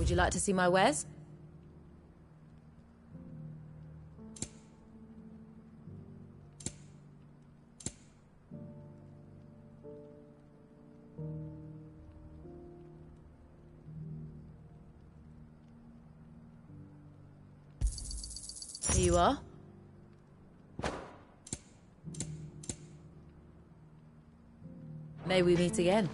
Would you like to see my wares? Here you are. May we meet again.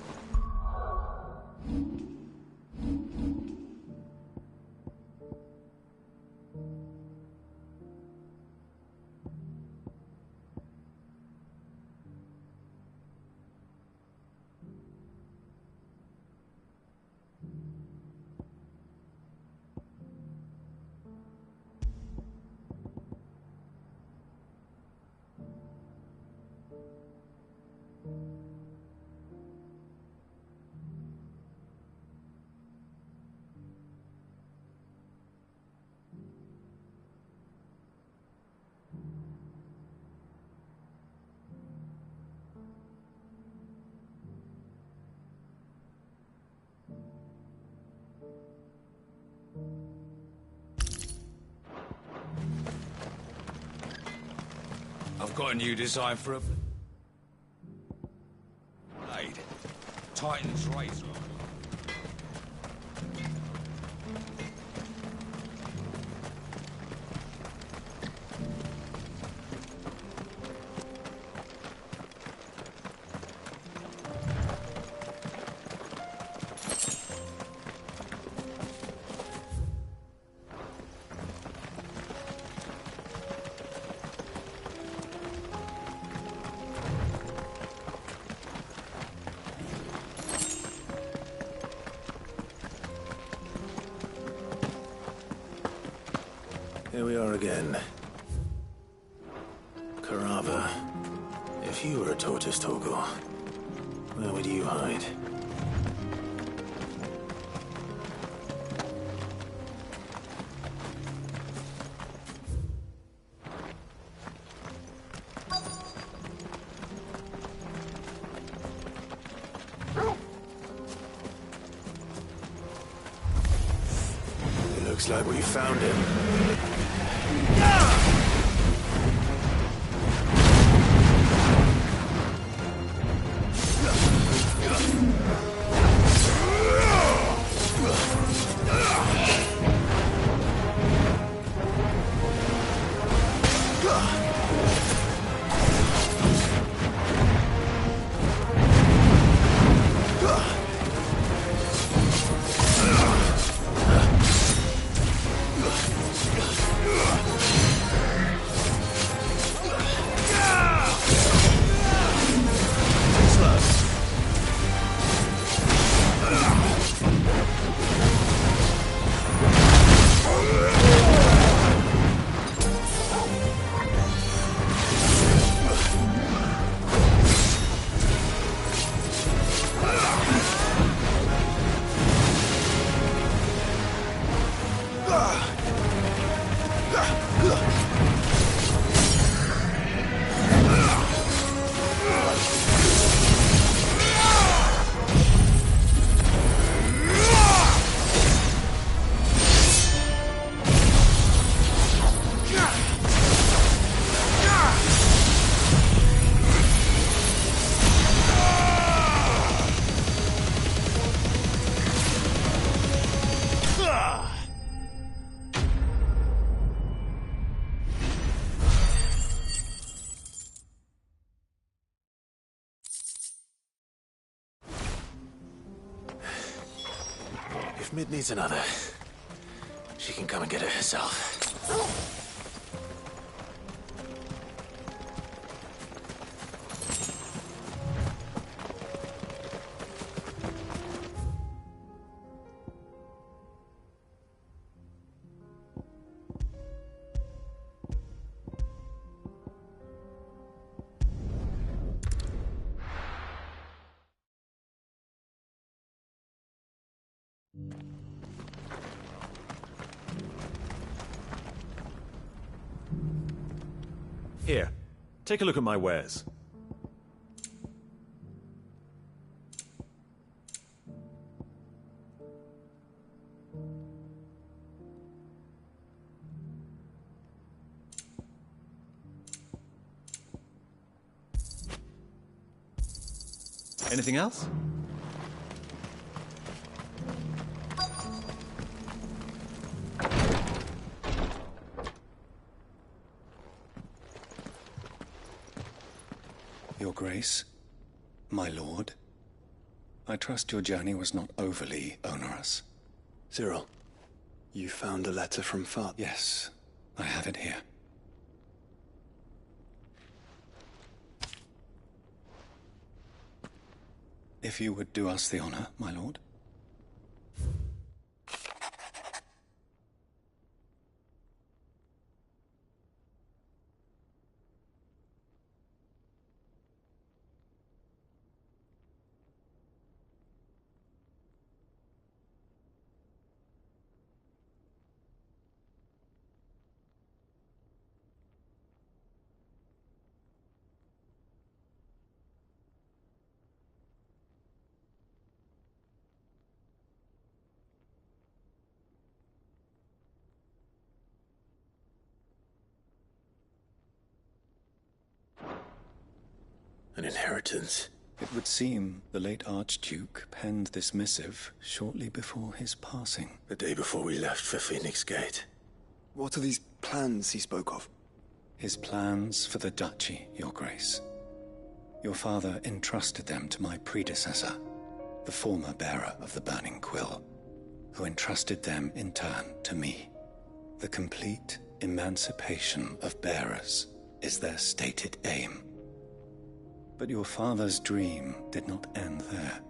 I've got a new design for a blade. Titan's razor. Here we are again. Carava, if you were a tortoise, Torgal, where would you hide? Looks like we found him. If Mid needs another, she can come and get it herself. Here, take a look at my wares. Anything else? Your Grace, my lord, I trust your journey was not overly onerous. Cyril, you found a letter from Father? Yes, I have it here. If you would do us the honor, my lord. An inheritance. It would seem the late Archduke penned this missive shortly before his passing. The day before we left for Phoenix Gate. What are these plans he spoke of? His plans for the duchy, Your Grace. Your father entrusted them to my predecessor, the former bearer of the Burning Quill, who entrusted them in turn to me. The complete emancipation of bearers is their stated aim. But your father's dream did not end there.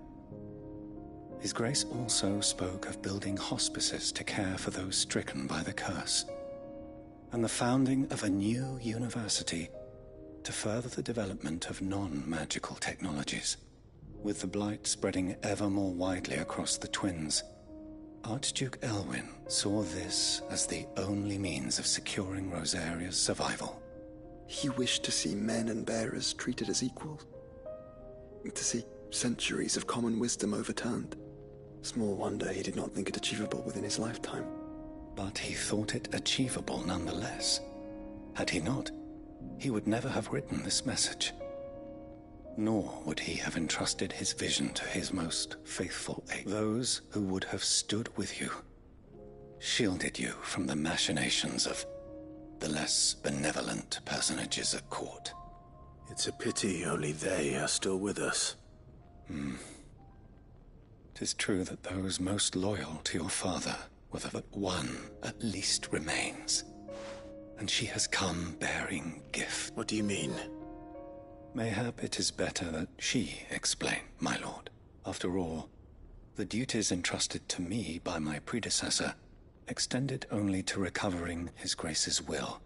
His Grace also spoke of building hospices to care for those stricken by the curse, and the founding of a new university to further the development of non-magical technologies. With the blight spreading ever more widely across the twins, Archduke Elwyn saw this as the only means of securing Rosaria's survival. He wished to see men and bearers treated as equals. To see centuries of common wisdom overturned. Small wonder he did not think it achievable within his lifetime. But he thought it achievable nonetheless. Had he not, he would never have written this message. Nor would he have entrusted his vision to his most faithful aide. Those who would have stood with you, shielded you from the machinations of the less benevolent personages at court. It's a pity only they are still with us. 'Tis true that those most loyal to your father, whether but one at least remains. And she has come bearing gift. What do you mean? Mayhap it is better that she explain, my lord. After all, the duties entrusted to me by my predecessor extended only to recovering His Grace's will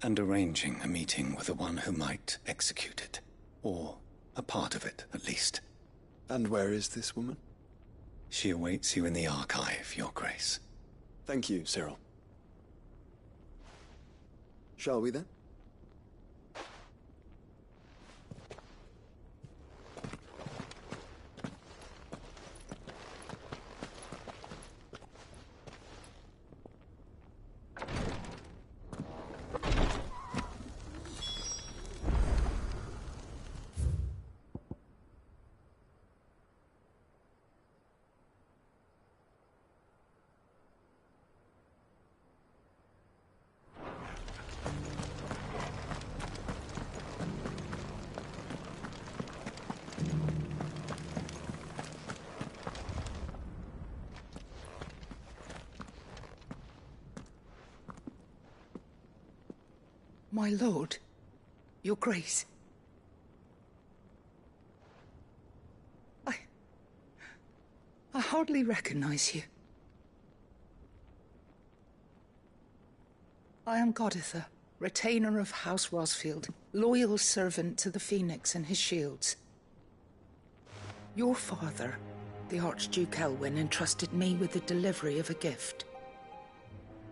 and arranging a meeting with the one who might execute it, or a part of it, at least. And where is this woman? She awaits you in the archive, Your Grace. Thank you, Cyril. Shall we then? My lord, Your Grace. I hardly recognize you. I am Goditha, retainer of House Rosfield, loyal servant to the Phoenix and his shields. Your father, the Archduke Elwyn, entrusted me with the delivery of a gift.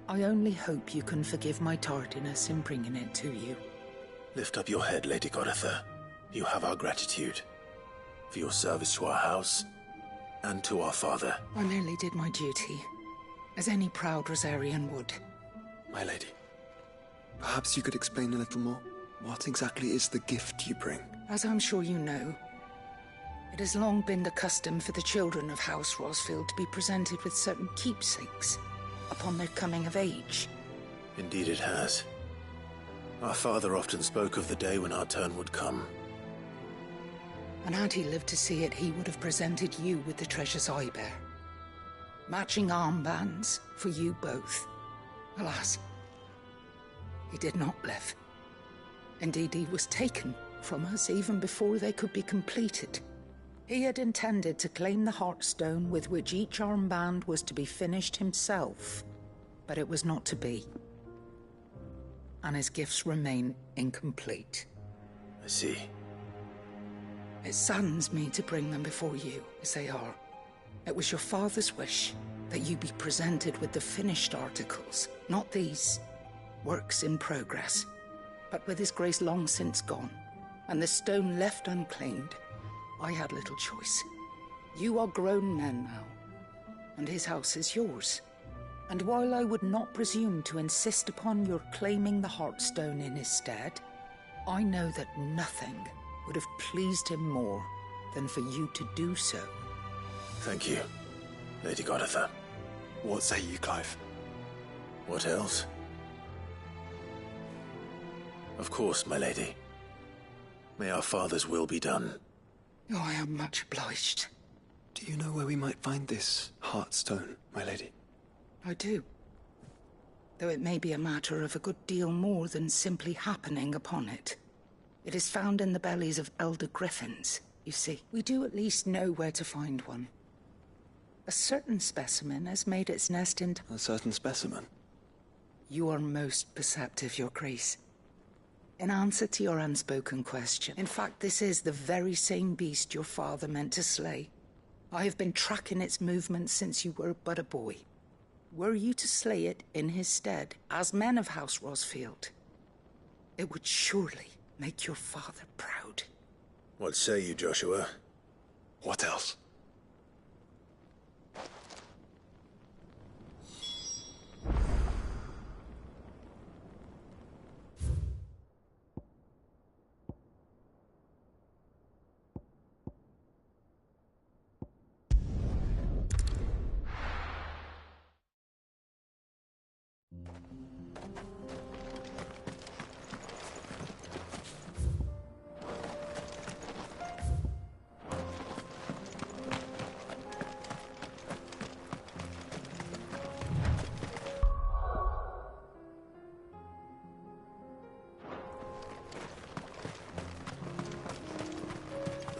I only hope you can forgive my tardiness in bringing it to you. Lift up your head, Lady Goditha. You have our gratitude for your service to our house and to our father. I merely did my duty, as any proud Rosarian would. My lady, perhaps you could explain a little more? What exactly is the gift you bring? As I'm sure you know, It has long been the custom for the children of House Rosfield to be presented with certain keepsakes upon their coming of age. Indeed it has. Our father often spoke of the day when our turn would come. And had he lived to see it, he would have presented you with the treasures I bear. Matching armbands for you both. Alas, he did not live. Indeed, he was taken from us even before they could be completed. He had intended to claim the Heartstone with which each armband was to be finished himself, but it was not to be. And his gifts remain incomplete. I see. It saddens me to bring them before you, as they are. It was your father's wish that you be presented with the finished articles, not these works in progress. But with his grace long since gone, and the stone left unclaimed, I had little choice. You are grown men now, and his house is yours. And while I would not presume to insist upon your claiming the Heartstone in his stead, I know that nothing would have pleased him more than for you to do so. Thank you, Lady Goditha. What say you, Clive? What else? Of course, my lady. May our father's will be done. Oh, I am much obliged. Do you know where we might find this Heartstone, my lady? I do. Though it may be a matter of a good deal more than simply happening upon it. It is found in the bellies of elder griffins, you see. We do at least know where to find one. A certain specimen has made its nest in... A certain specimen? You are most perceptive, Your Grace. In answer to your unspoken question, in fact, this is the very same beast your father meant to slay. I have been tracking its movements since you were but a boy. Were you to slay it in his stead, as men of House Rosfield, it would surely make your father proud. What say you, Joshua? What else?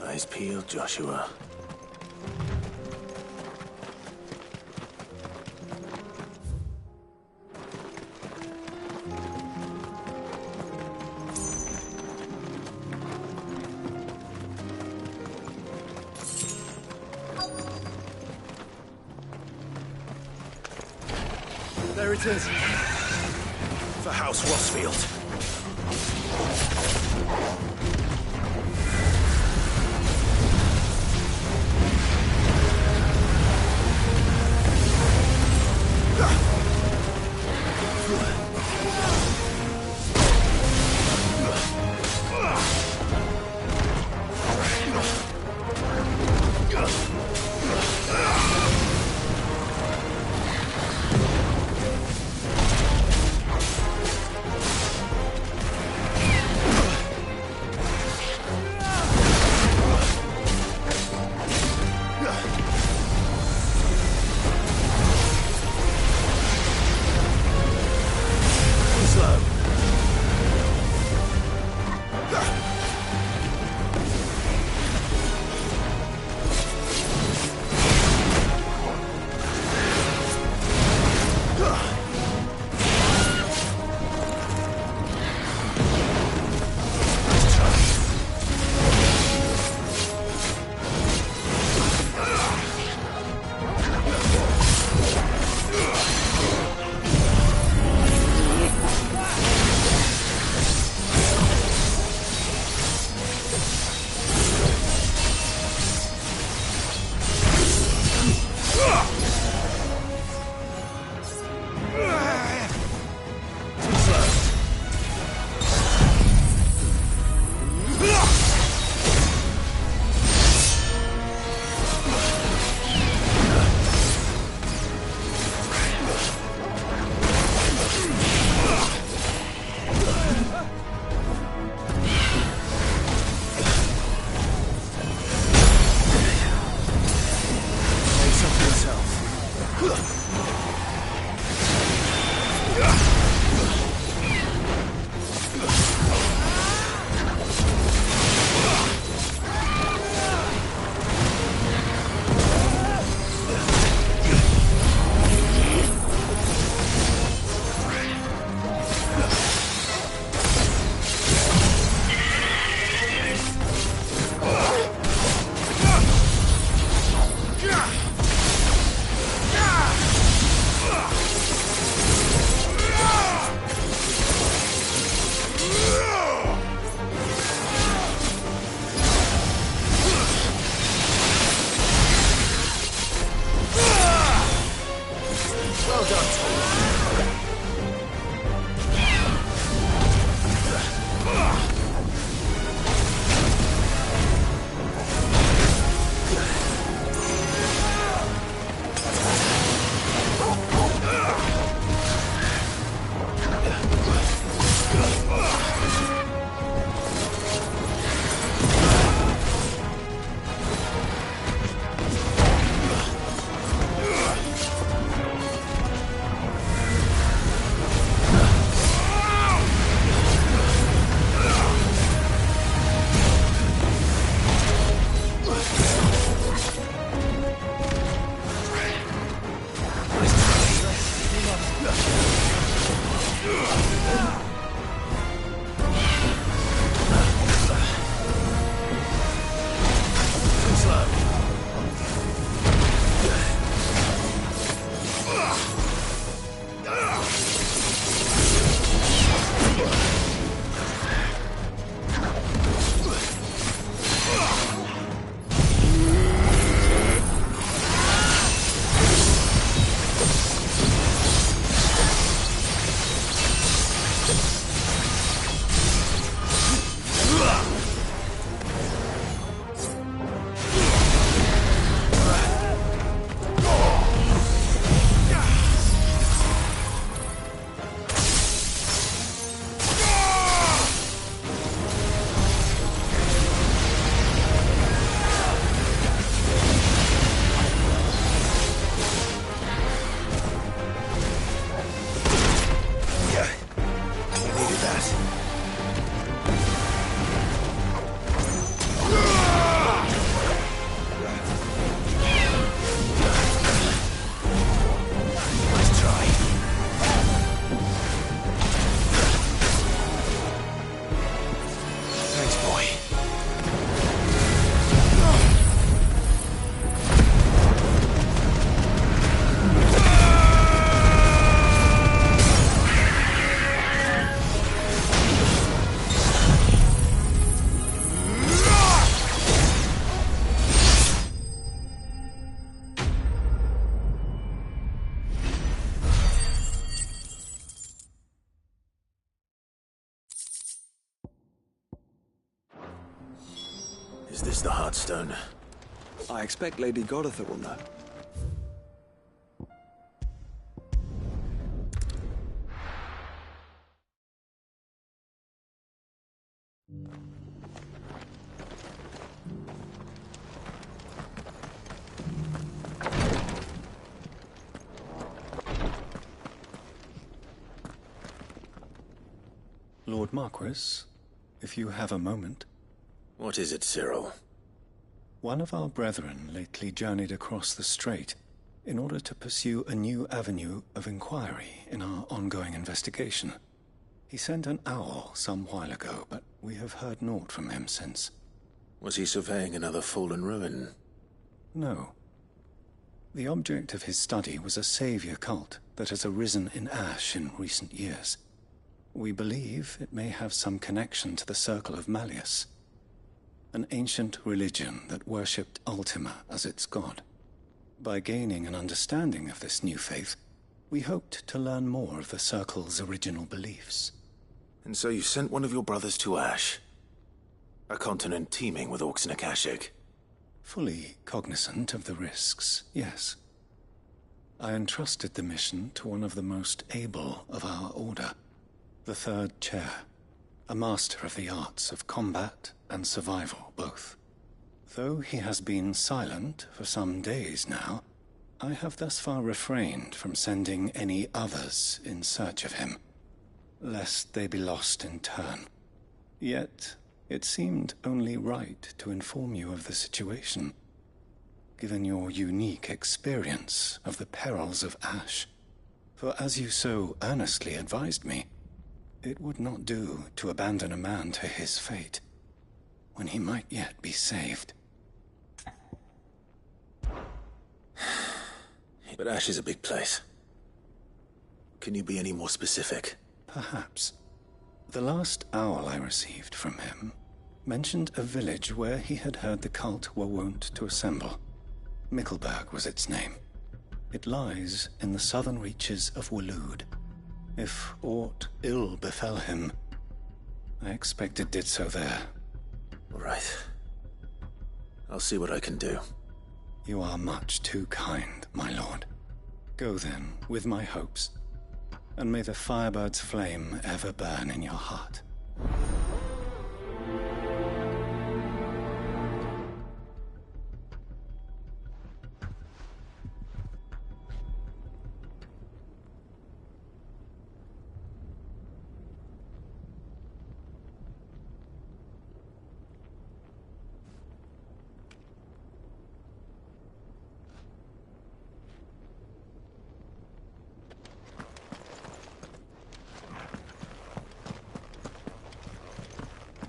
Eyes peeled, Joshua. There it is. For House Rosfield. Is this the Heartstone? I expect Lady Goditha will know. Lord Marquis, if you have a moment. What is it, Cyril? One of our brethren lately journeyed across the strait in order to pursue a new avenue of inquiry in our ongoing investigation. He sent an owl some while ago, but we have heard naught from him since. Was he surveying another fallen ruin? No. The object of his study was a savior cult that has arisen in Ash in recent years. We believe it may have some connection to the Circle of Malleus, an ancient religion that worshipped Ultima as its god. By gaining an understanding of this new faith, we hoped to learn more of the Circle's original beliefs. And so you sent one of your brothers to Ash? A continent teeming with orcs and Akashic? Fully cognizant of the risks, yes. I entrusted the mission to one of the most able of our order, the Third Chair, a master of the arts of combat and survival both. Though he has been silent for some days now, I have thus far refrained from sending any others in search of him, lest they be lost in turn. Yet, it seemed only right to inform you of the situation, given your unique experience of the perils of Ash. For as you so earnestly advised me, it would not do to abandon a man to his fate, when he might yet be saved. But Ash is a big place. Can you be any more specific? Perhaps. The last owl I received from him mentioned a village where he had heard the cult were wont to assemble. Mickleburg was its name. It lies in the southern reaches of Waloed. If aught ill befell him, I expect it did so there. Right. I'll see what I can do. You are much too kind, my lord. Go then, with my hopes, and may the Firebird's flame ever burn in your heart.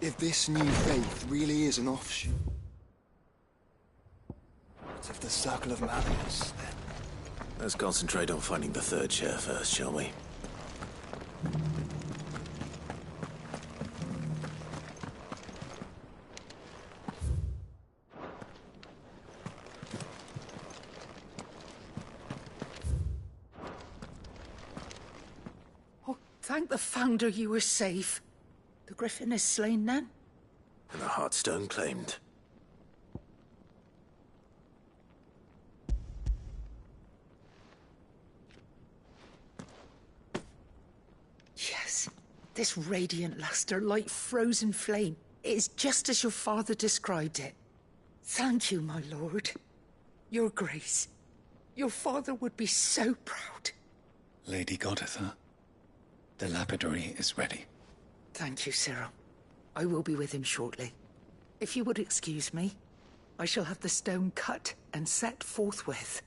If this new faith really is an offshoot of the Circle of Malleus, then... Let's concentrate on finding the Third Chair first, shall we? Oh, thank the Founder you were safe. The Griffin is slain now? And the Heartstone claimed. Yes. This radiant luster, like frozen flame. It is just as your father described it. Thank you, my lord. Your grace. Your father would be so proud. Lady Goditha, the lapidary is ready. Thank you, Cyril. I will be with him shortly. If you would excuse me, I shall have the stone cut and set forthwith.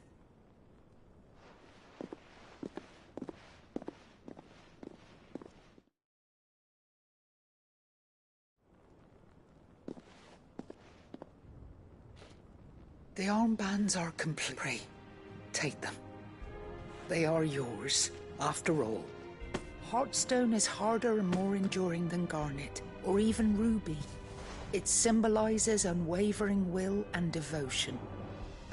The armbands are complete. Take them. They are yours, after all. Heartstone is harder and more enduring than garnet, or even ruby. It symbolizes unwavering will and devotion.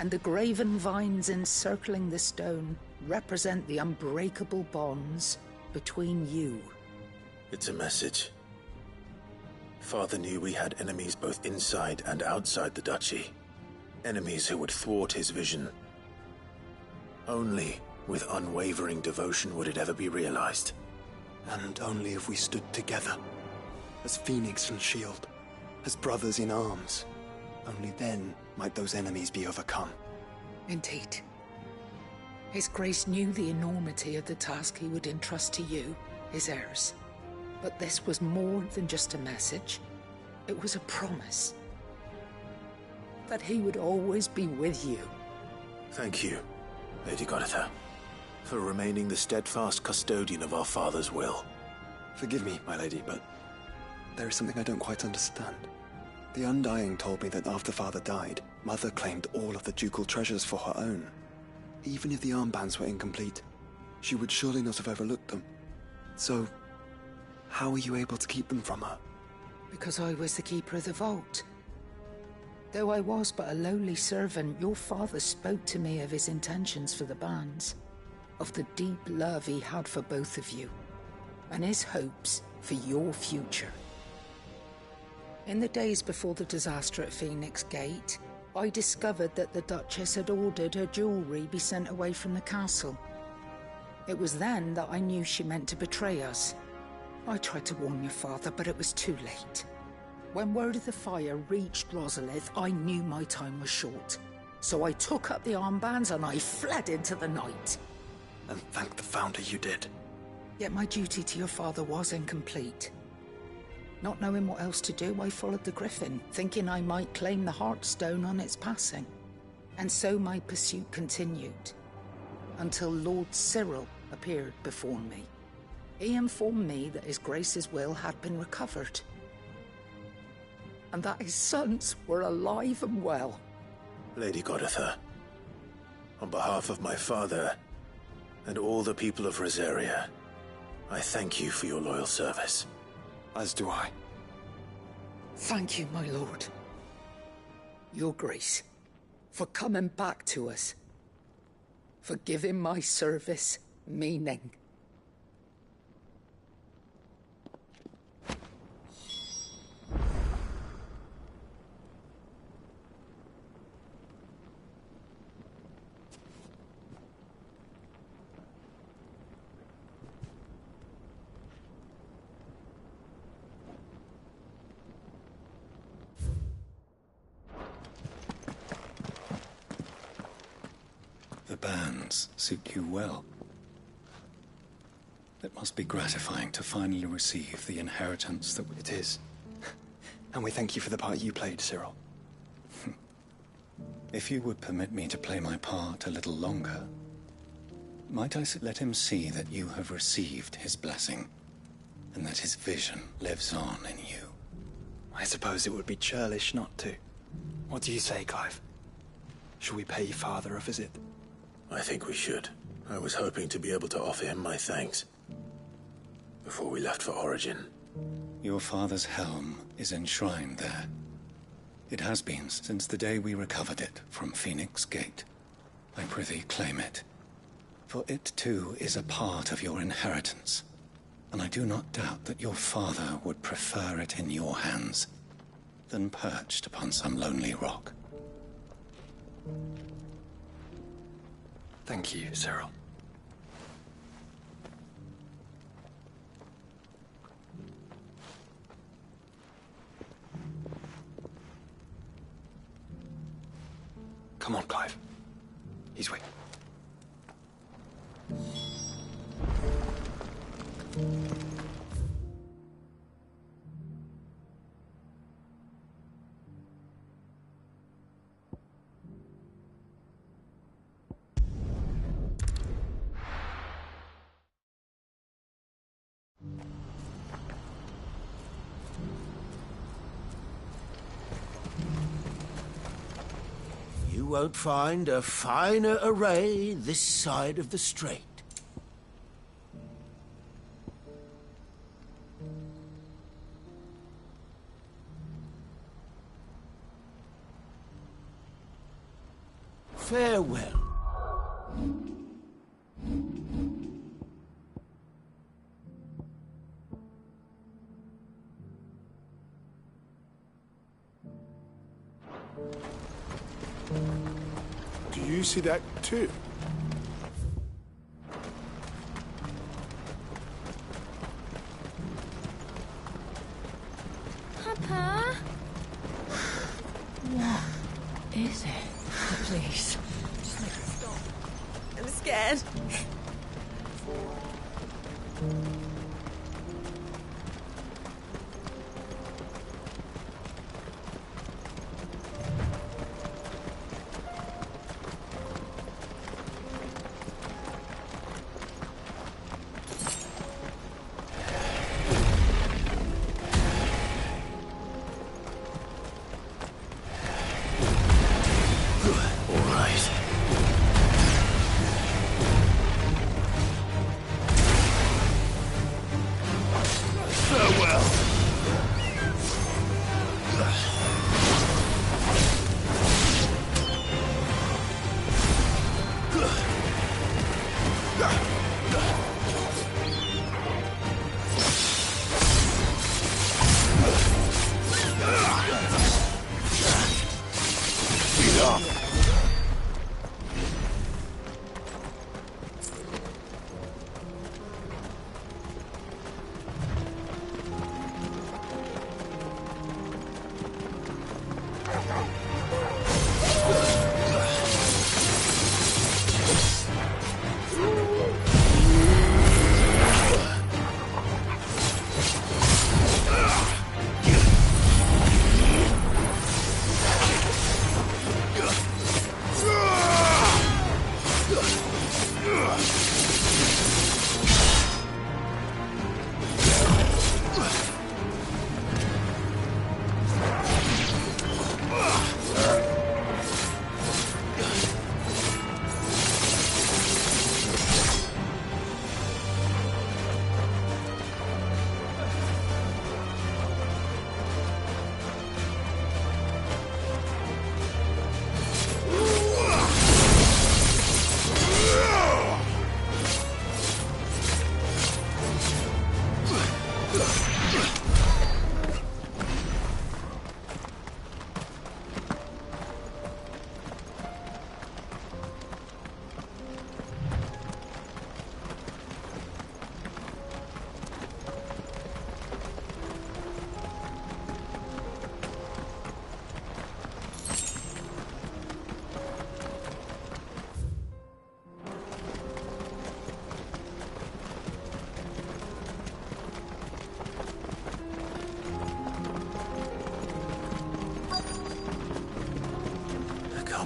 And the graven vines encircling the stone represent the unbreakable bonds between you. It's a message. Father knew we had enemies both inside and outside the duchy. Enemies who would thwart his vision. Only with unwavering devotion would it ever be realized. And only if we stood together, as Phoenix and Shield, as brothers in arms. Only then might those enemies be overcome. Indeed. His Grace knew the enormity of the task he would entrust to you, his heirs. But this was more than just a message. It was a promise. That he would always be with you. Thank you, Lady Goditha, for remaining the steadfast custodian of our father's will. Forgive me, my lady, but there is something I don't quite understand. The Undying told me that after Father died, Mother claimed all of the ducal treasures for her own. Even if the armbands were incomplete, she would surely not have overlooked them. So, how were you able to keep them from her? Because I was the keeper of the vault. Though I was but a lowly servant, your father spoke to me of his intentions for the bands, of the deep love he had for both of you, and his hopes for your future. In the days before the disaster at Phoenix Gate, I discovered that the Duchess had ordered her jewelry be sent away from the castle. It was then that I knew she meant to betray us. I tried to warn your father, but it was too late. When word of the fire reached Rosalith, I knew my time was short. So I took up the armbands and I fled into the night. And thank the Founder you did. Yet my duty to your father was incomplete. Not knowing what else to do, I followed the Griffin, thinking I might claim the Heartstone on its passing. And so my pursuit continued, until Lord Cyril appeared before me. He informed me that His Grace's will had been recovered, and that his sons were alive and well. Lady Goditha, on behalf of my father and all the people of Rosaria, I thank you for your loyal service. As do I. Thank you, my lord. Your Grace, for coming back to us. For giving my service meaning. The bands suit you well. It must be gratifying to finally receive the inheritance that... It is. And we thank you for the part you played, Cyril. If you would permit me to play my part a little longer, might I let him see that you have received his blessing, and that his vision lives on in you? I suppose it would be churlish not to. What do you say, Clive? Shall we pay Father a visit? I think we should. I was hoping to be able to offer him my thanks before we left for Origin. Your father's helm is enshrined there. It has been since the day we recovered it from Phoenix Gate. I prithee claim it, for it too is a part of your inheritance, and I do not doubt that your father would prefer it in your hands than perched upon some lonely rock. Thank you, Cyril. Come on, Clive. He's waiting. You won't find a finer array this side of the strait. Farewell. Do you see that too? Papa? What is it? Please. Just make it stop. I'm scared.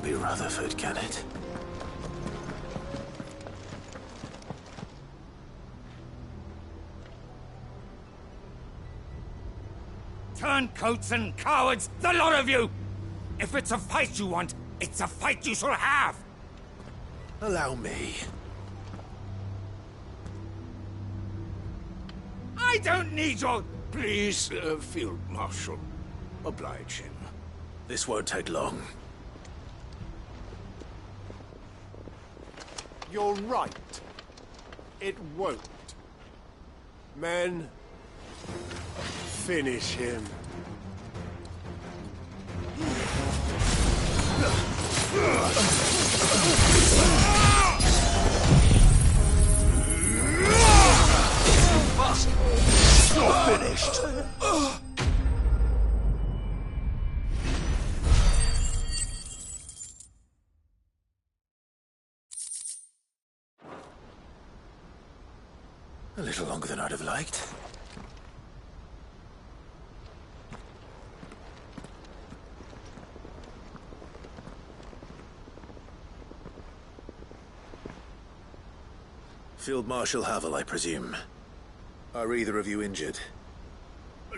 Be Rutherford, can it? Turncoats and cowards, the lot of you! If it's a fight you want, it's a fight you shall have! Allow me. I don't need your... Please, Field Marshal. Oblige him. This won't take long. You're right. It won't. Men, finish him. You're finished. A little longer than I'd have liked. Field Marshal Havel, I presume. Are either of you injured?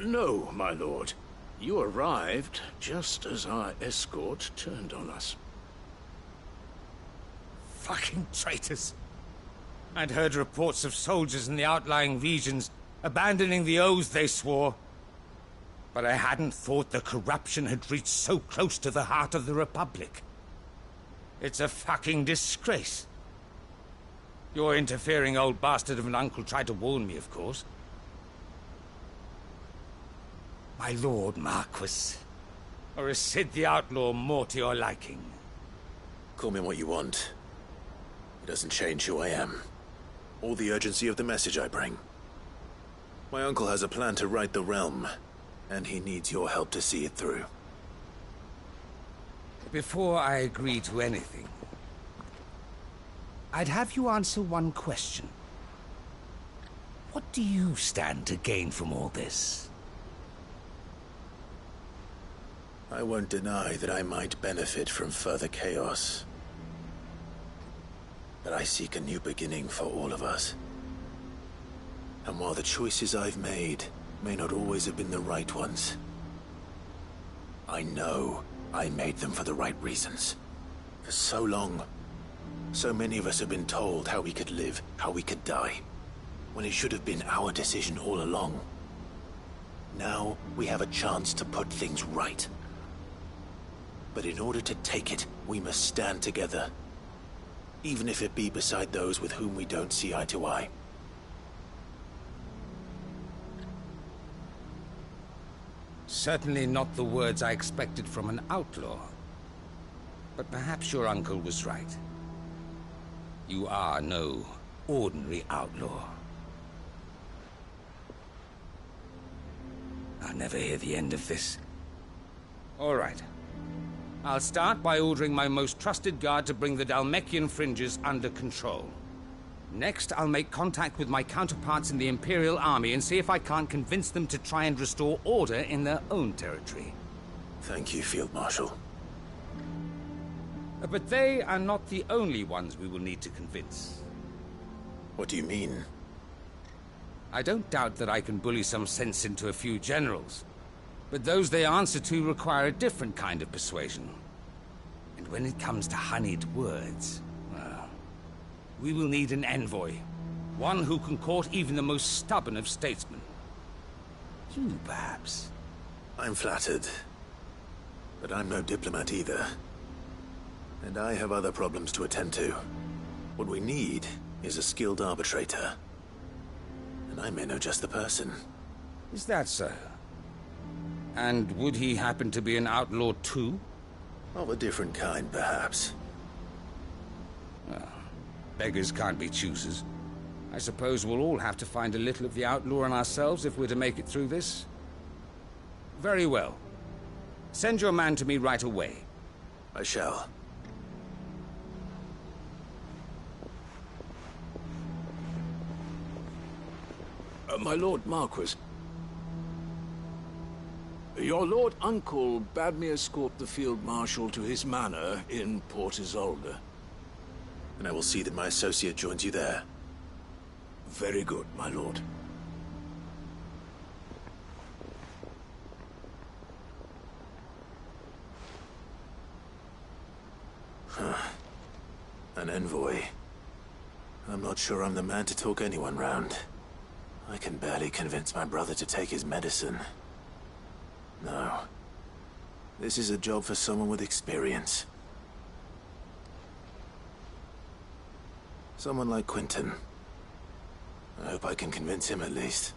No, my lord. You arrived just as our escort turned on us. Fucking traitors. I'd heard reports of soldiers in the outlying regions abandoning the oaths they swore. But I hadn't thought the corruption had reached so close to the heart of the Republic. It's a fucking disgrace. Your interfering old bastard of an uncle tried to warn me, of course. My Lord Marquis, Or is Sid the Outlaw more to your liking? Call me what you want. It doesn't change who I am, or the urgency of the message I bring. My uncle has a plan to right the realm, and he needs your help to see it through. Before I agree to anything, I'd have you answer one question. What do you stand to gain from all this? I won't deny that I might benefit from further chaos. But I seek a new beginning for all of us. And while the choices I've made may not always have been the right ones, I know I made them for the right reasons. For so long, so many of us have been told how we could live, how we could die, when it should have been our decision all along. Now we have a chance to put things right. But in order to take it, we must stand together. Even if it be beside those with whom we don't see eye to eye. Certainly not the words I expected from an outlaw. But perhaps your uncle was right. You are no ordinary outlaw. I'll never hear the end of this. All right. I'll start by ordering my most trusted guard to bring the Dalmekian fringes under control. Next, I'll make contact with my counterparts in the Imperial Army and see if I can't convince them to try and restore order in their own territory. Thank you, Field Marshal. But they are not the only ones we will need to convince. What do you mean? I don't doubt that I can bully some sense into a few generals. But those they answer to require a different kind of persuasion. And when it comes to honeyed words, well, we will need an envoy. One who can court even the most stubborn of statesmen. You, perhaps. I'm flattered. But I'm no diplomat either. And I have other problems to attend to. What we need is a skilled arbitrator. And I may know just the person. Is that so? And would he happen to be an outlaw too? Of a different kind, perhaps. Well, beggars can't be choosers. I suppose we'll all have to find a little of the outlaw in ourselves if we're to make it through this. Very well. Send your man to me right away. I shall. My Lord Marquis. Your Lord Uncle bade me escort the Field Marshal to his manor in Port Isolde. And I will see that my associate joins you there. Very good, my lord. An envoy. I'm not sure I'm the man to talk anyone round. I can barely convince my brother to take his medicine. No. This is a job for someone with experience. Someone like Quentin. I hope I can convince him at least.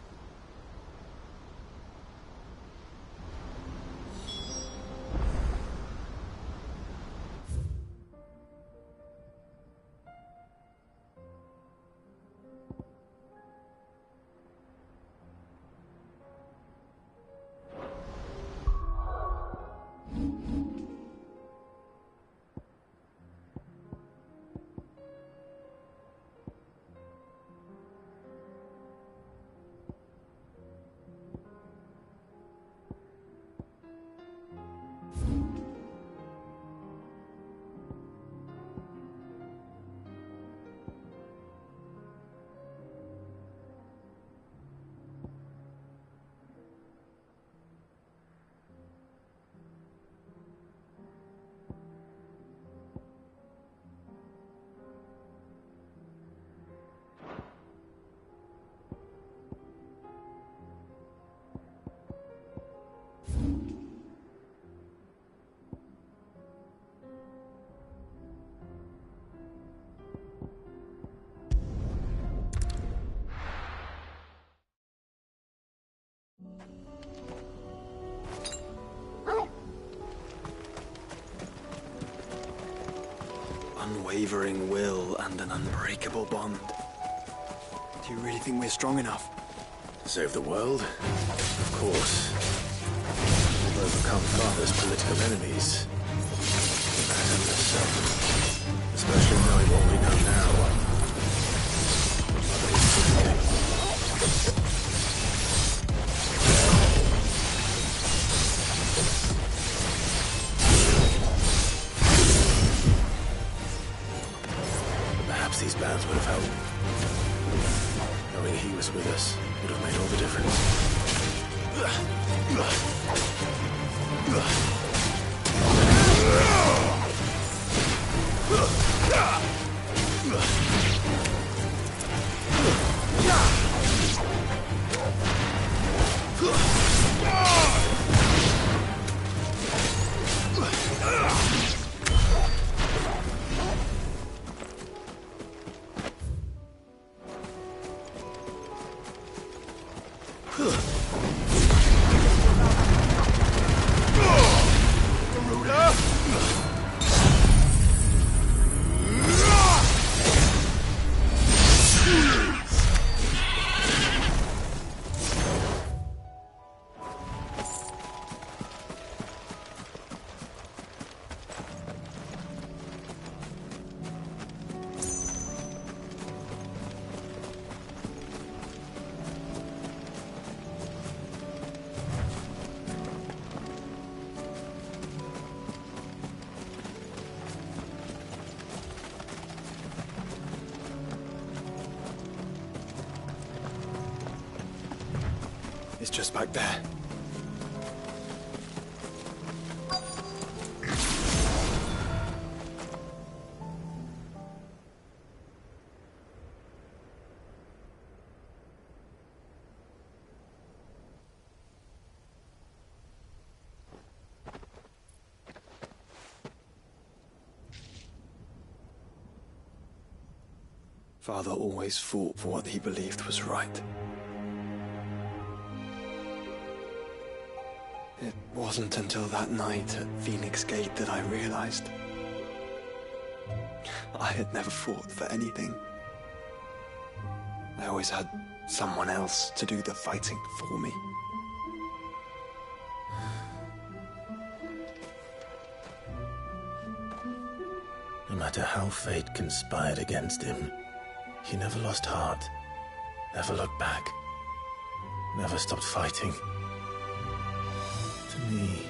unwavering will and an unbreakable bond. Do you really think we're strong enough? To save the world? Of course. We'll overcome Father's political enemies. That endless self. Especially knowing what we know now. Father is thinking. Perhaps these bands would have helped. Knowing he was with us would have made all the difference. It's just back there. Father always fought for what he believed was right. It wasn't until that night at Phoenix Gate that I realized I had never fought for anything. I always had someone else to do the fighting for me. No matter how fate conspired against him, he never lost heart, never looked back, never stopped fighting. To me,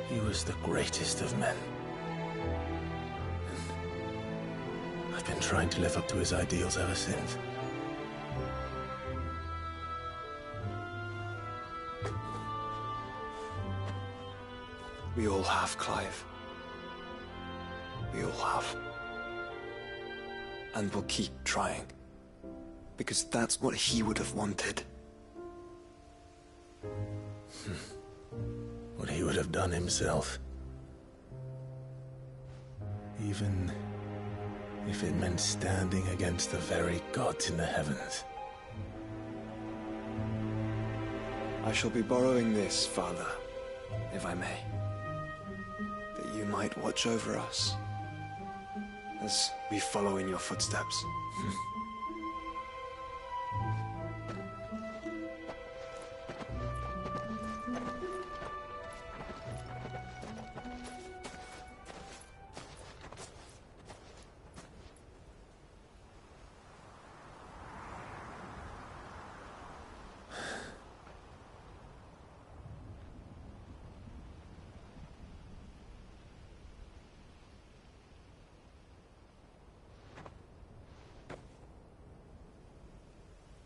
he was the greatest of men. And I've been trying to live up to his ideals ever since. We all have, Clive. We all have. And we'll keep trying. Because that's what he would have wanted. What he would have done himself. Even if it meant standing against the very gods in the heavens. I shall be borrowing this, Father, if I may. That you might watch over us as we follow in your footsteps.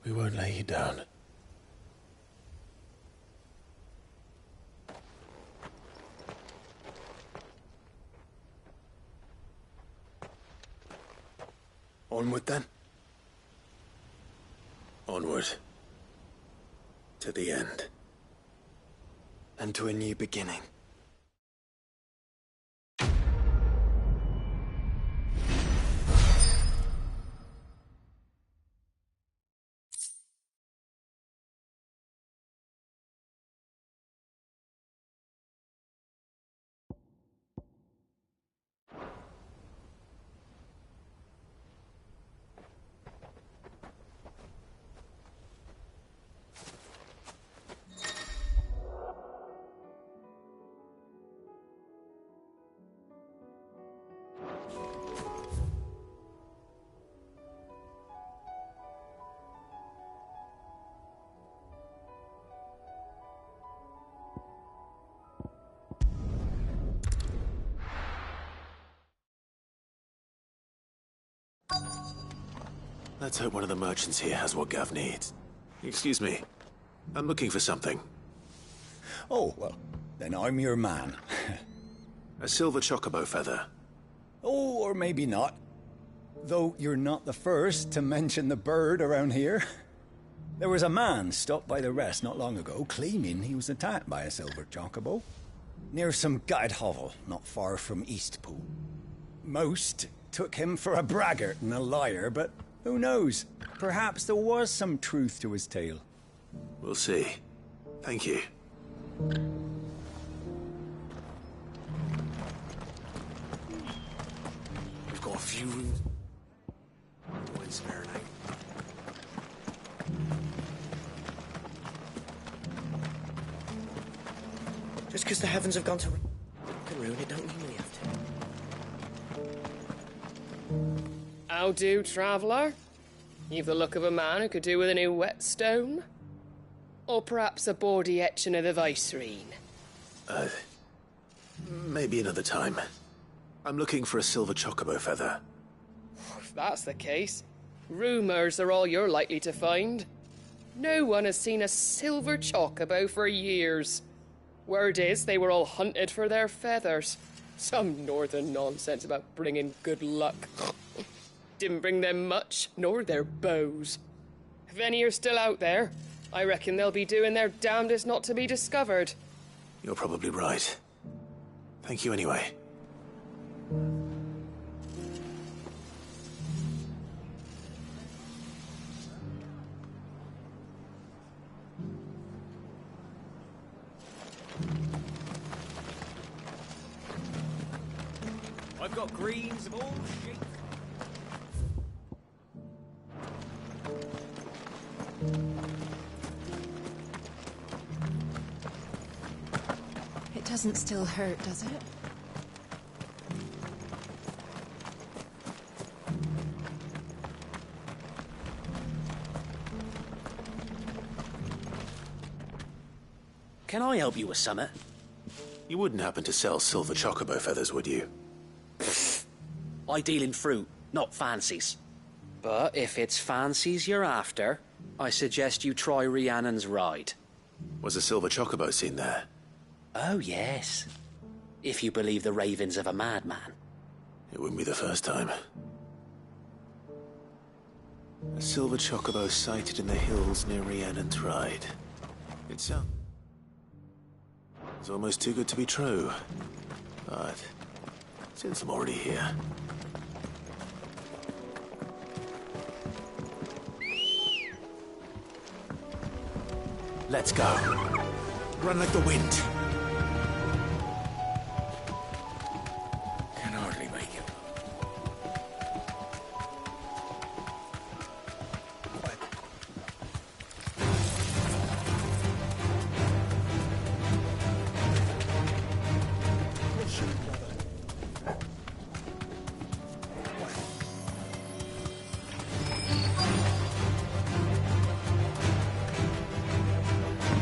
We won't lay you down. Onward then. Onward. To the end. And to a new beginning. Let's hope one of the merchants here has what Gav needs. Excuse me. I'm looking for something. Oh, well, then I'm your man. A silver chocobo feather. Oh, or maybe not. Though you're not the first to mention the bird around here. There was a man stopped by the rest not long ago, claiming he was attacked by a silver chocobo. Near some gutted hovel, not far from Eastpool. Most took him for a braggart and a liar, but who knows? Perhaps there was some truth to his tale. We'll see. Thank you. We've got a few rooms. One spare night. Just because the heavens have gone to ruin, it don't mean we have to. How do, traveller? You've the look of a man who could do with a new whetstone. Or perhaps a bawdy etching of the Vicereine. Maybe another time. I'm looking for a silver chocobo feather. If that's the case, rumours are all you're likely to find. No one has seen a silver chocobo for years. Word is they were all hunted for their feathers. Some northern nonsense about bringing good luck. Didn't bring them much, nor their bows. If any are still out there, I reckon they'll be doing their damnedest not to be discovered. You're probably right. Thank you anyway. I've got greens of all shapes. It doesn't still hurt, does it? Can I help you with something? You wouldn't happen to sell silver chocobo feathers, would you? I deal in fruit, not fancies. But if it's fancies you're after, I suggest you try Rhiannon's ride. Was a silver chocobo seen there? Oh, yes. If you believe the ravings of a madman. It wouldn't be the first time. A silver chocobo sighted in the hills near Rhiannon's ride. It's almost too good to be true. But since I'm already here... Let's go. Run like the wind. Can hardly make it.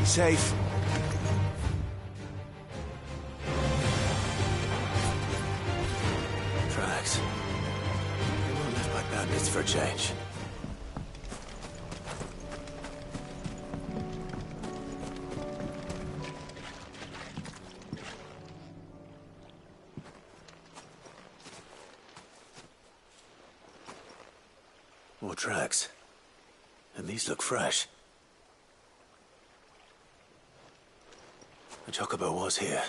Safe. Tracks. They weren't left by bandits for a change. More tracks. And these look fresh. The chocobo was here.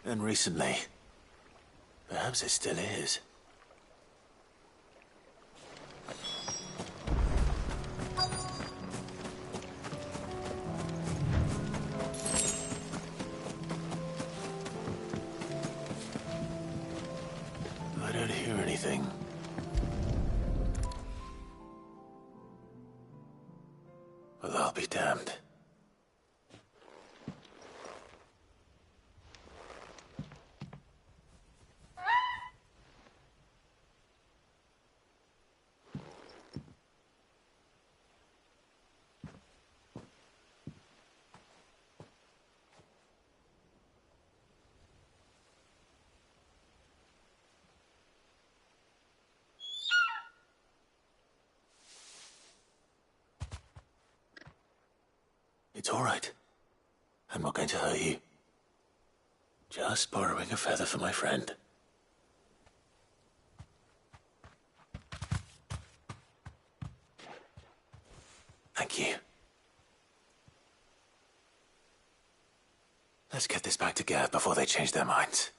And recently. Perhaps it still is. I don't hear anything. Well, I'll be damned. It's all right. I'm not going to hurt you. Just borrowing a feather for my friend. Thank you. Let's get this back to Gav before they change their minds.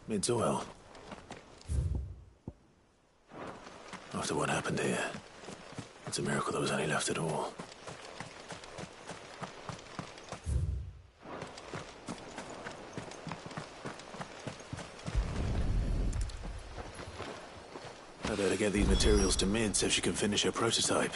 It's well. After what happened here, it's a miracle there was any left at all. I better get these materials to Mid so she can finish her prototype.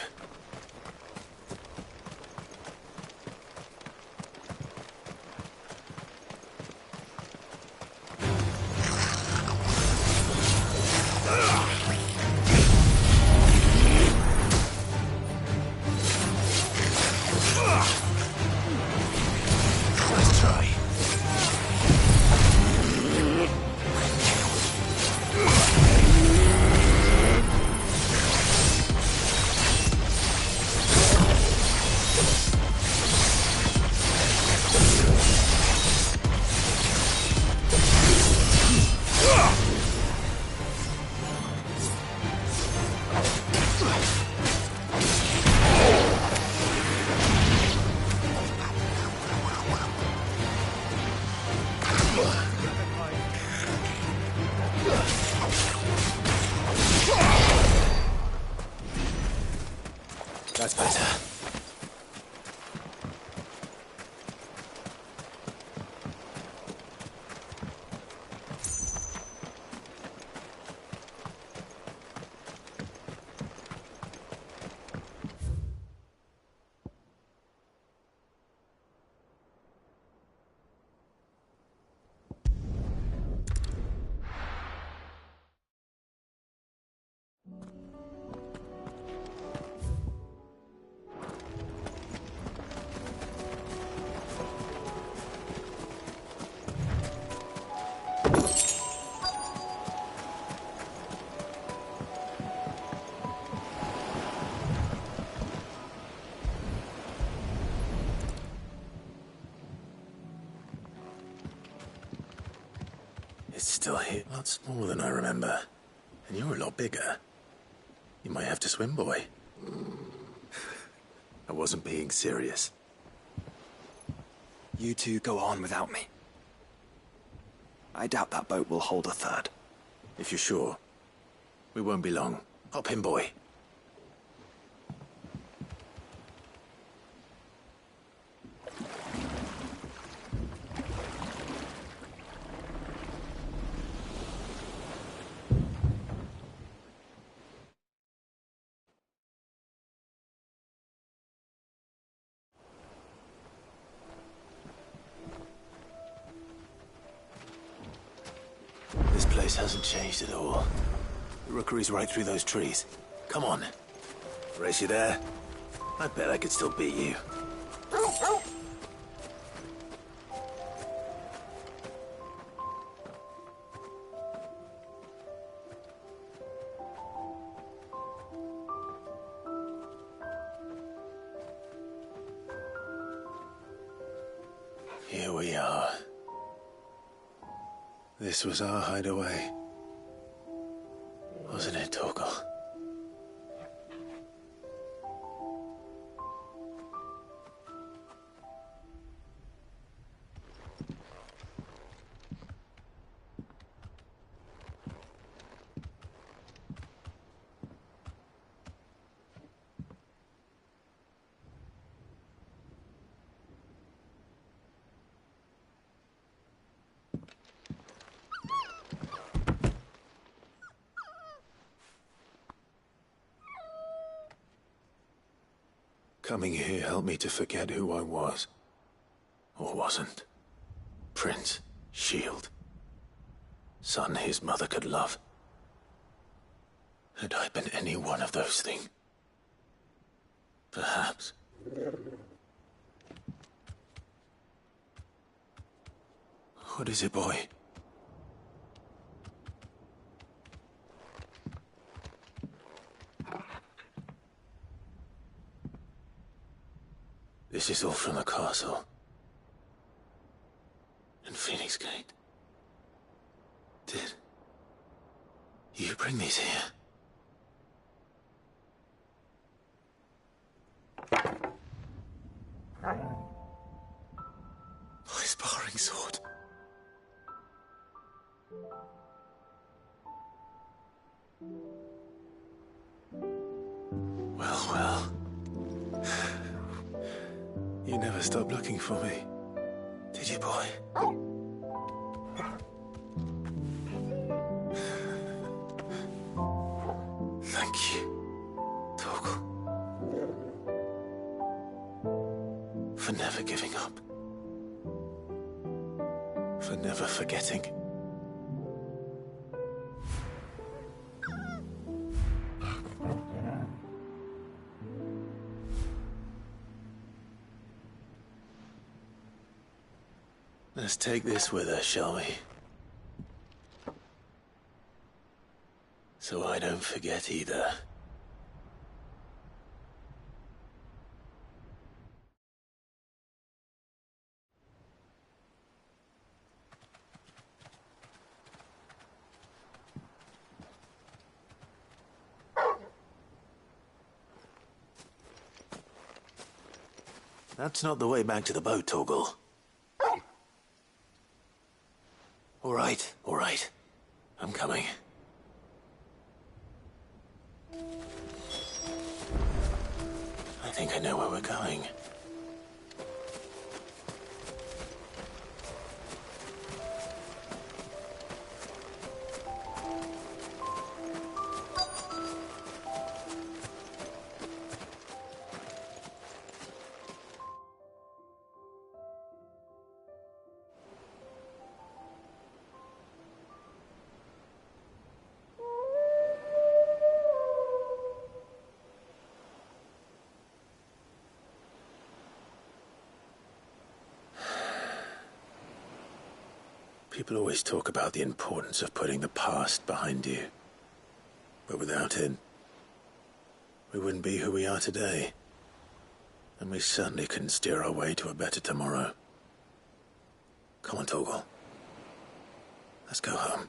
That's better. It's still here. A lot smaller than I remember. And you're a lot bigger. You might have to swim, boy. I wasn't being serious. You two go on without me. I doubt that boat will hold a third. If you're sure. We won't be long. Hop in, boy. This place hasn't changed at all. The rookery's right through those trees. Come on. Race you there? I bet I could still beat you. Here we are. This was our hideaway. Wasn't it, Torgal? Coming here helped me to forget who I was. Or wasn't. Prince, shield. Son his mother could love. Had I been any one of those things? Perhaps. What is it, boy? This is all from the castle. And Phoenix Gate. Did you bring these here? My sparring sword. Well, well. You never stopped looking for me, did you, boy? Thank you, Torgal, for never giving up, for never forgetting. Let's take this with us, shall we? So I don't forget either. That's not the way back to the boat, Torgal. All right. I'm coming. I think I know where we're going. People always talk about the importance of putting the past behind you. But without it, we wouldn't be who we are today. And we certainly couldn't steer our way to a better tomorrow. Come on, Torgal. Let's go home.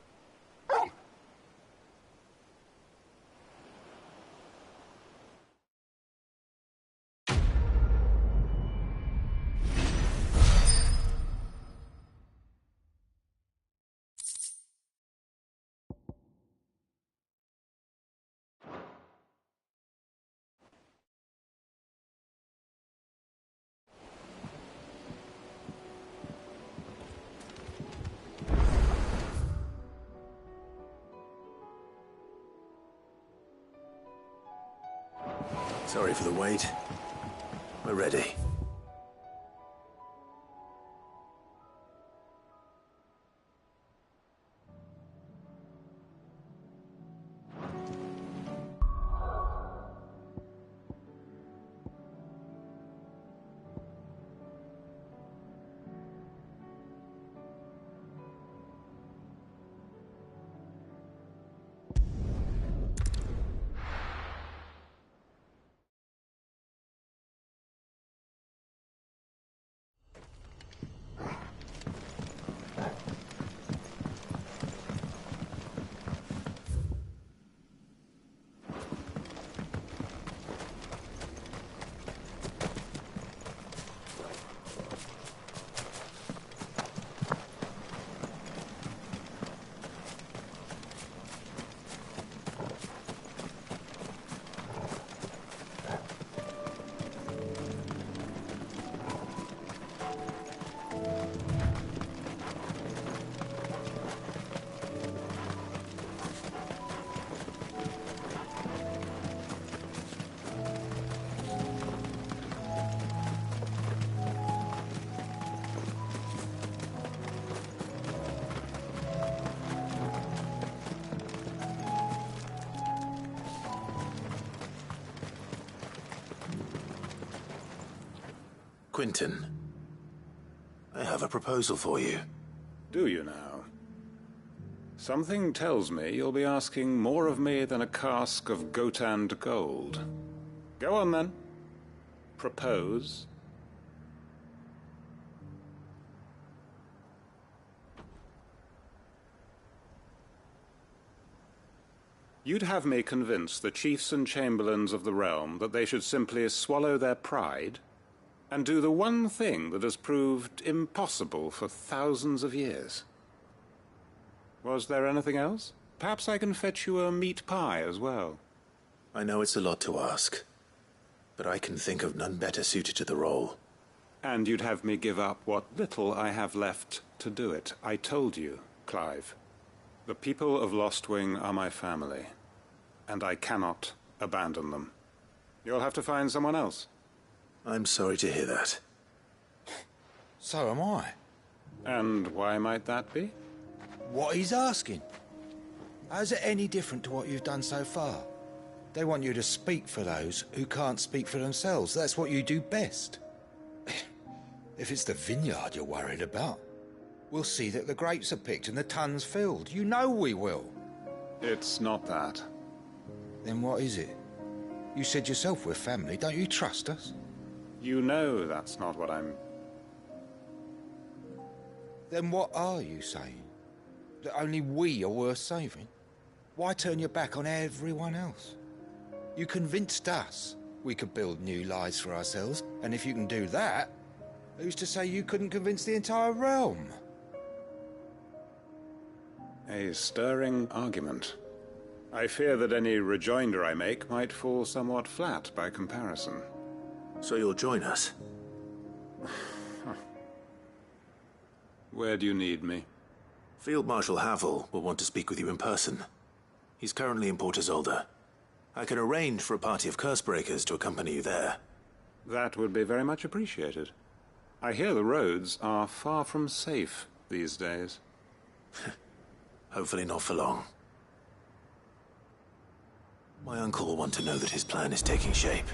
Sorry for the wait. We're ready. Quinton, I have a proposal for you. Do you now? Something tells me you'll be asking more of me than a cask of Gotand gold. Go on, then. Propose. You'd have me convince the chiefs and chamberlains of the realm that they should simply swallow their pride and do the one thing that has proved impossible for thousands of years. Was there anything else? Perhaps I can fetch you a meat pie as well. I know it's a lot to ask, but I can think of none better suited to the role. And you'd have me give up what little I have left to do it. I told you, Clive. The people of Lostwing are my family, and I cannot abandon them. You'll have to find someone else. I'm sorry to hear that. So am I. And why might that be? What he's asking. How's it any different to what you've done so far? They want you to speak for those who can't speak for themselves. That's what you do best. If it's the vineyard you're worried about, we'll see that the grapes are picked and the tons filled. You know we will. It's not that. Then what is it? You said yourself we're family. Don't you trust us? You know that's not what I'm... Then what are you saying? That only we are worth saving? Why turn your back on everyone else? You convinced us we could build new lives for ourselves, and if you can do that, who's to say you couldn't convince the entire realm? A stirring argument. I fear that any rejoinder I make might fall somewhat flat by comparison. So you'll join us? Where do you need me? Field Marshal Havel will want to speak with you in person. He's currently in Port Isolde. I can arrange for a party of Cursebreakers to accompany you there. That would be very much appreciated. I hear the roads are far from safe these days. Hopefully not for long. My uncle will want to know that his plan is taking shape.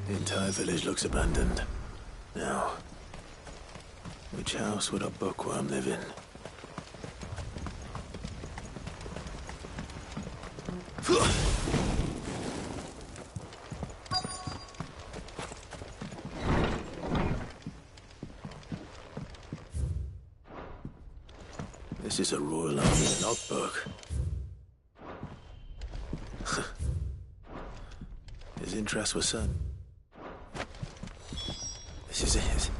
The entire village looks abandoned. Now, which house would a bookworm live in? This is a Royal Army logbook. His interests were certain. This is it.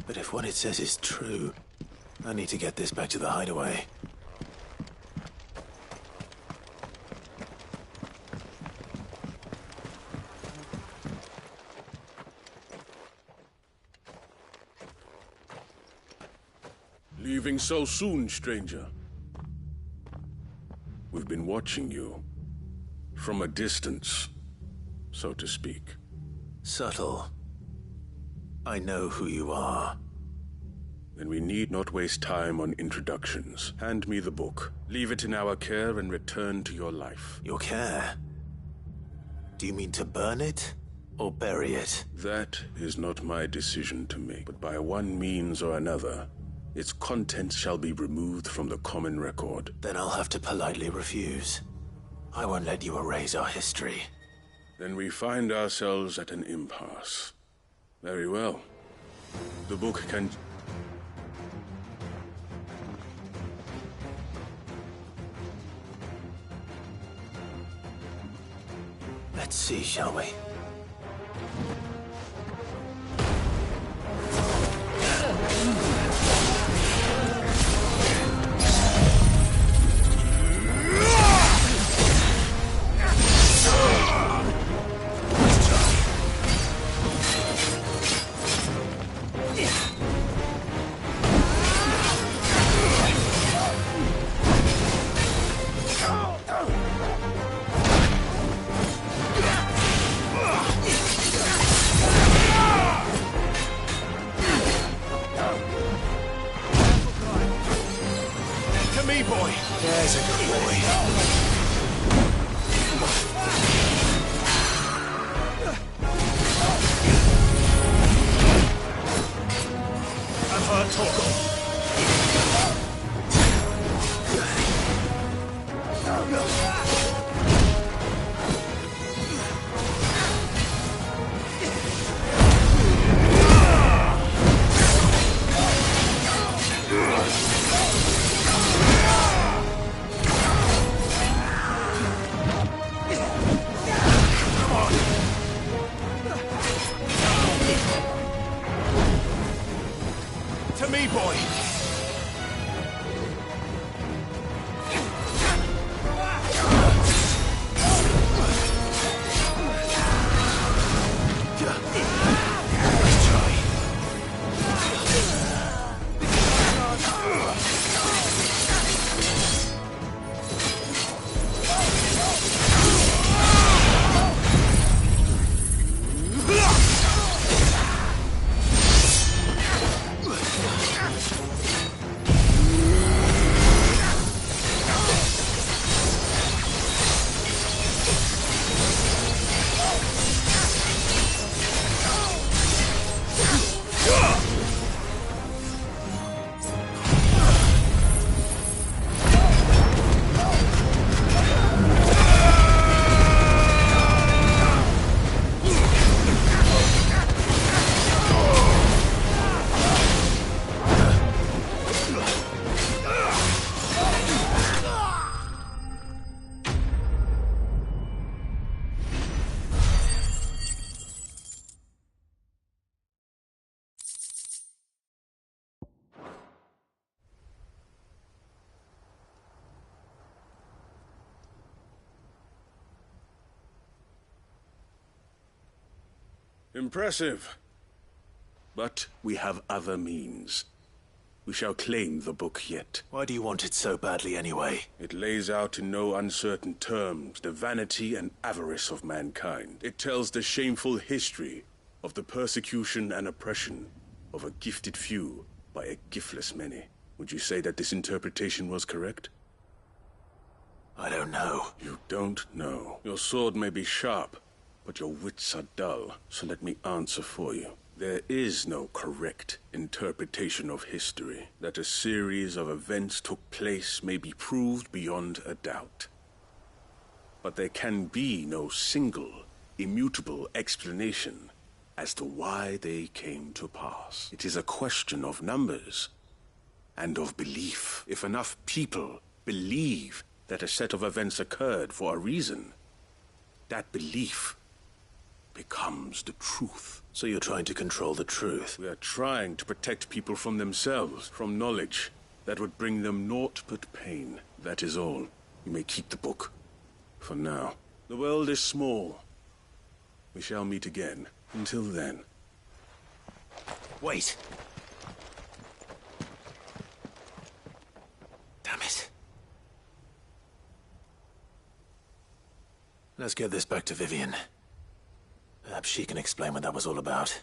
But if what it says is true, I need to get this back to the hideaway. Leaving so soon, stranger? We've been watching you. From a distance, so to speak. Subtle. I know who you are. Then we need not waste time on introductions. Hand me the book. Leave it in our care and return to your life. Your care? Do you mean to burn it? Or bury it? That is not my decision to make. But by one means or another, its contents shall be removed from the common record. Then I'll have to politely refuse. I won't let you erase our history. Then we find ourselves at an impasse. Very well. The book can... Let's see, shall we? Impressive. But we have other means. We shall claim the book yet. Why do you want it so badly anyway? It lays out in no uncertain terms the vanity and avarice of mankind. It tells the shameful history of the persecution and oppression of a gifted few by a giftless many. Would you say that this interpretation was correct? I don't know. You don't know. Your sword may be sharp, but your wits are dull, so let me answer for you. There is no correct interpretation of history. That a series of events took place may be proved beyond a doubt. But there can be no single, immutable explanation as to why they came to pass. It is a question of numbers and of belief. If enough people believe that a set of events occurred for a reason, that belief becomes the truth. So you're trying to control the truth? We are trying to protect people from themselves, from knowledge that would bring them naught but pain. That is all. You may keep the book. For now. The world is small. We shall meet again. Until then. Wait! Damn it. Let's get this back to Vivian. Perhaps she can explain what that was all about.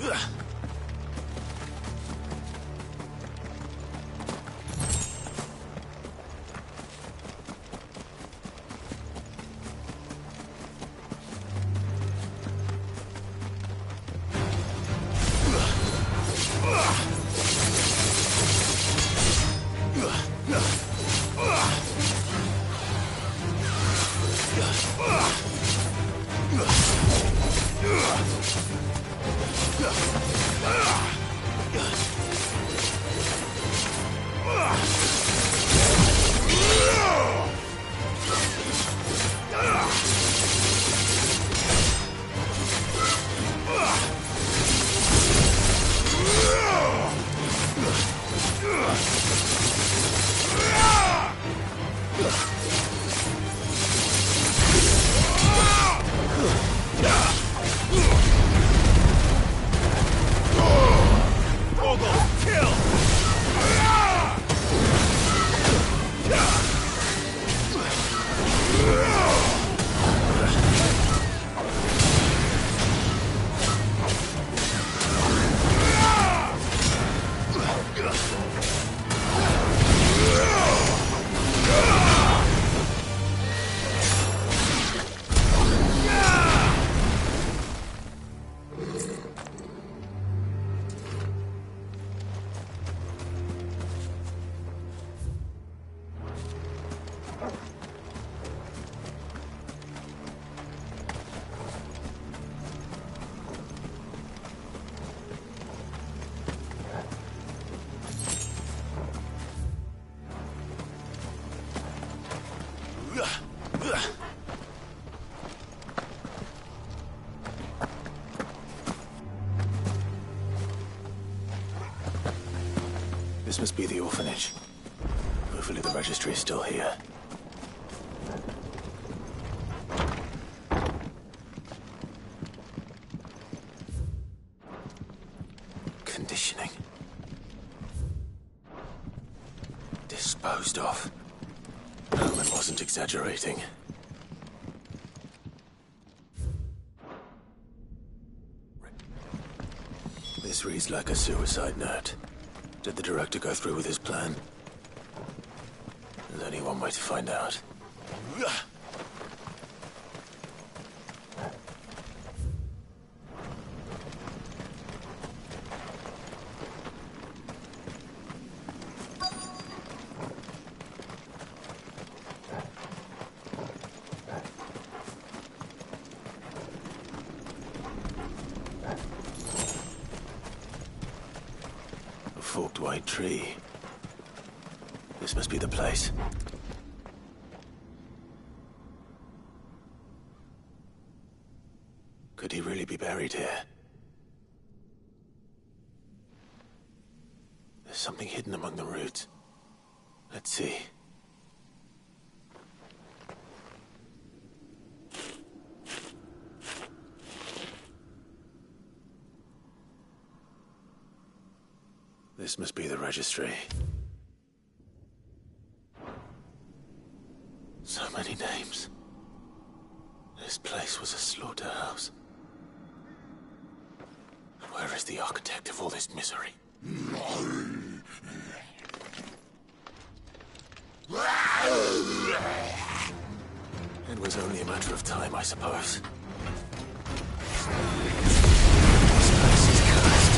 Ugh! This must be the orphanage. Hopefully the registry is still here. Conditioning. Disposed of. Herman wasn't exaggerating. This reads like a suicide note. Did the director go through with his plan? There's only one way to find out. Forked white tree. This must be the place. Could he really be buried here? There's something hidden among the roots. Let's see. This must be the registry. So many names. This place was a slaughterhouse. And where is the architect of all this misery? It was only a matter of time, I suppose. This place is cursed.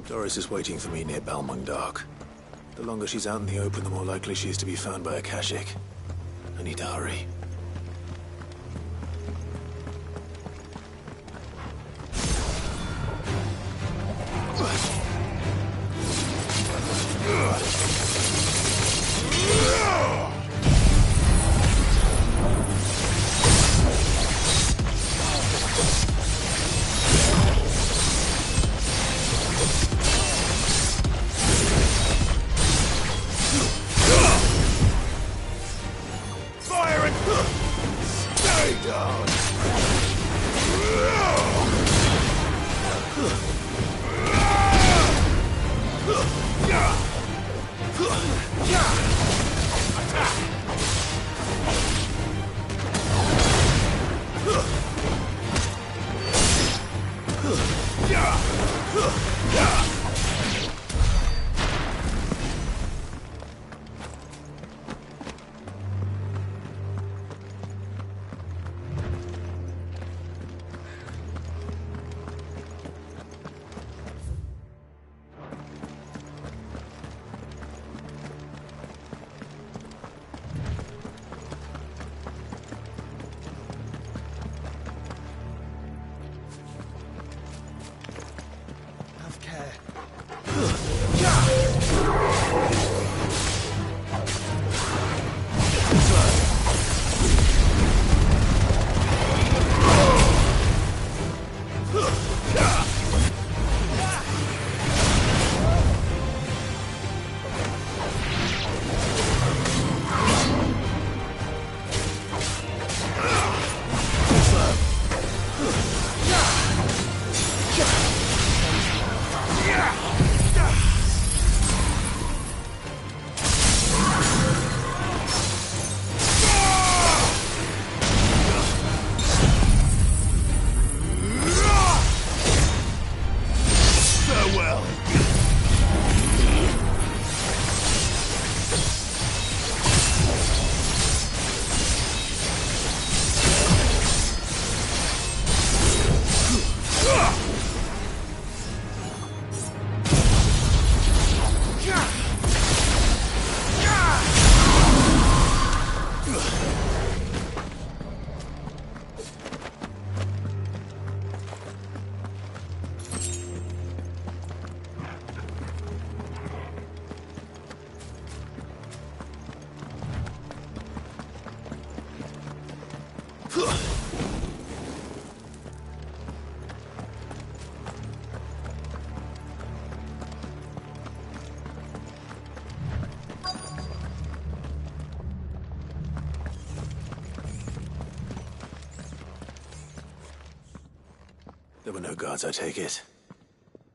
Doris is waiting for me near Balmung Dock. The longer she's out in the open, the more likely she is to be found by a Kashik. I need to hurry. There were no guards, I take it?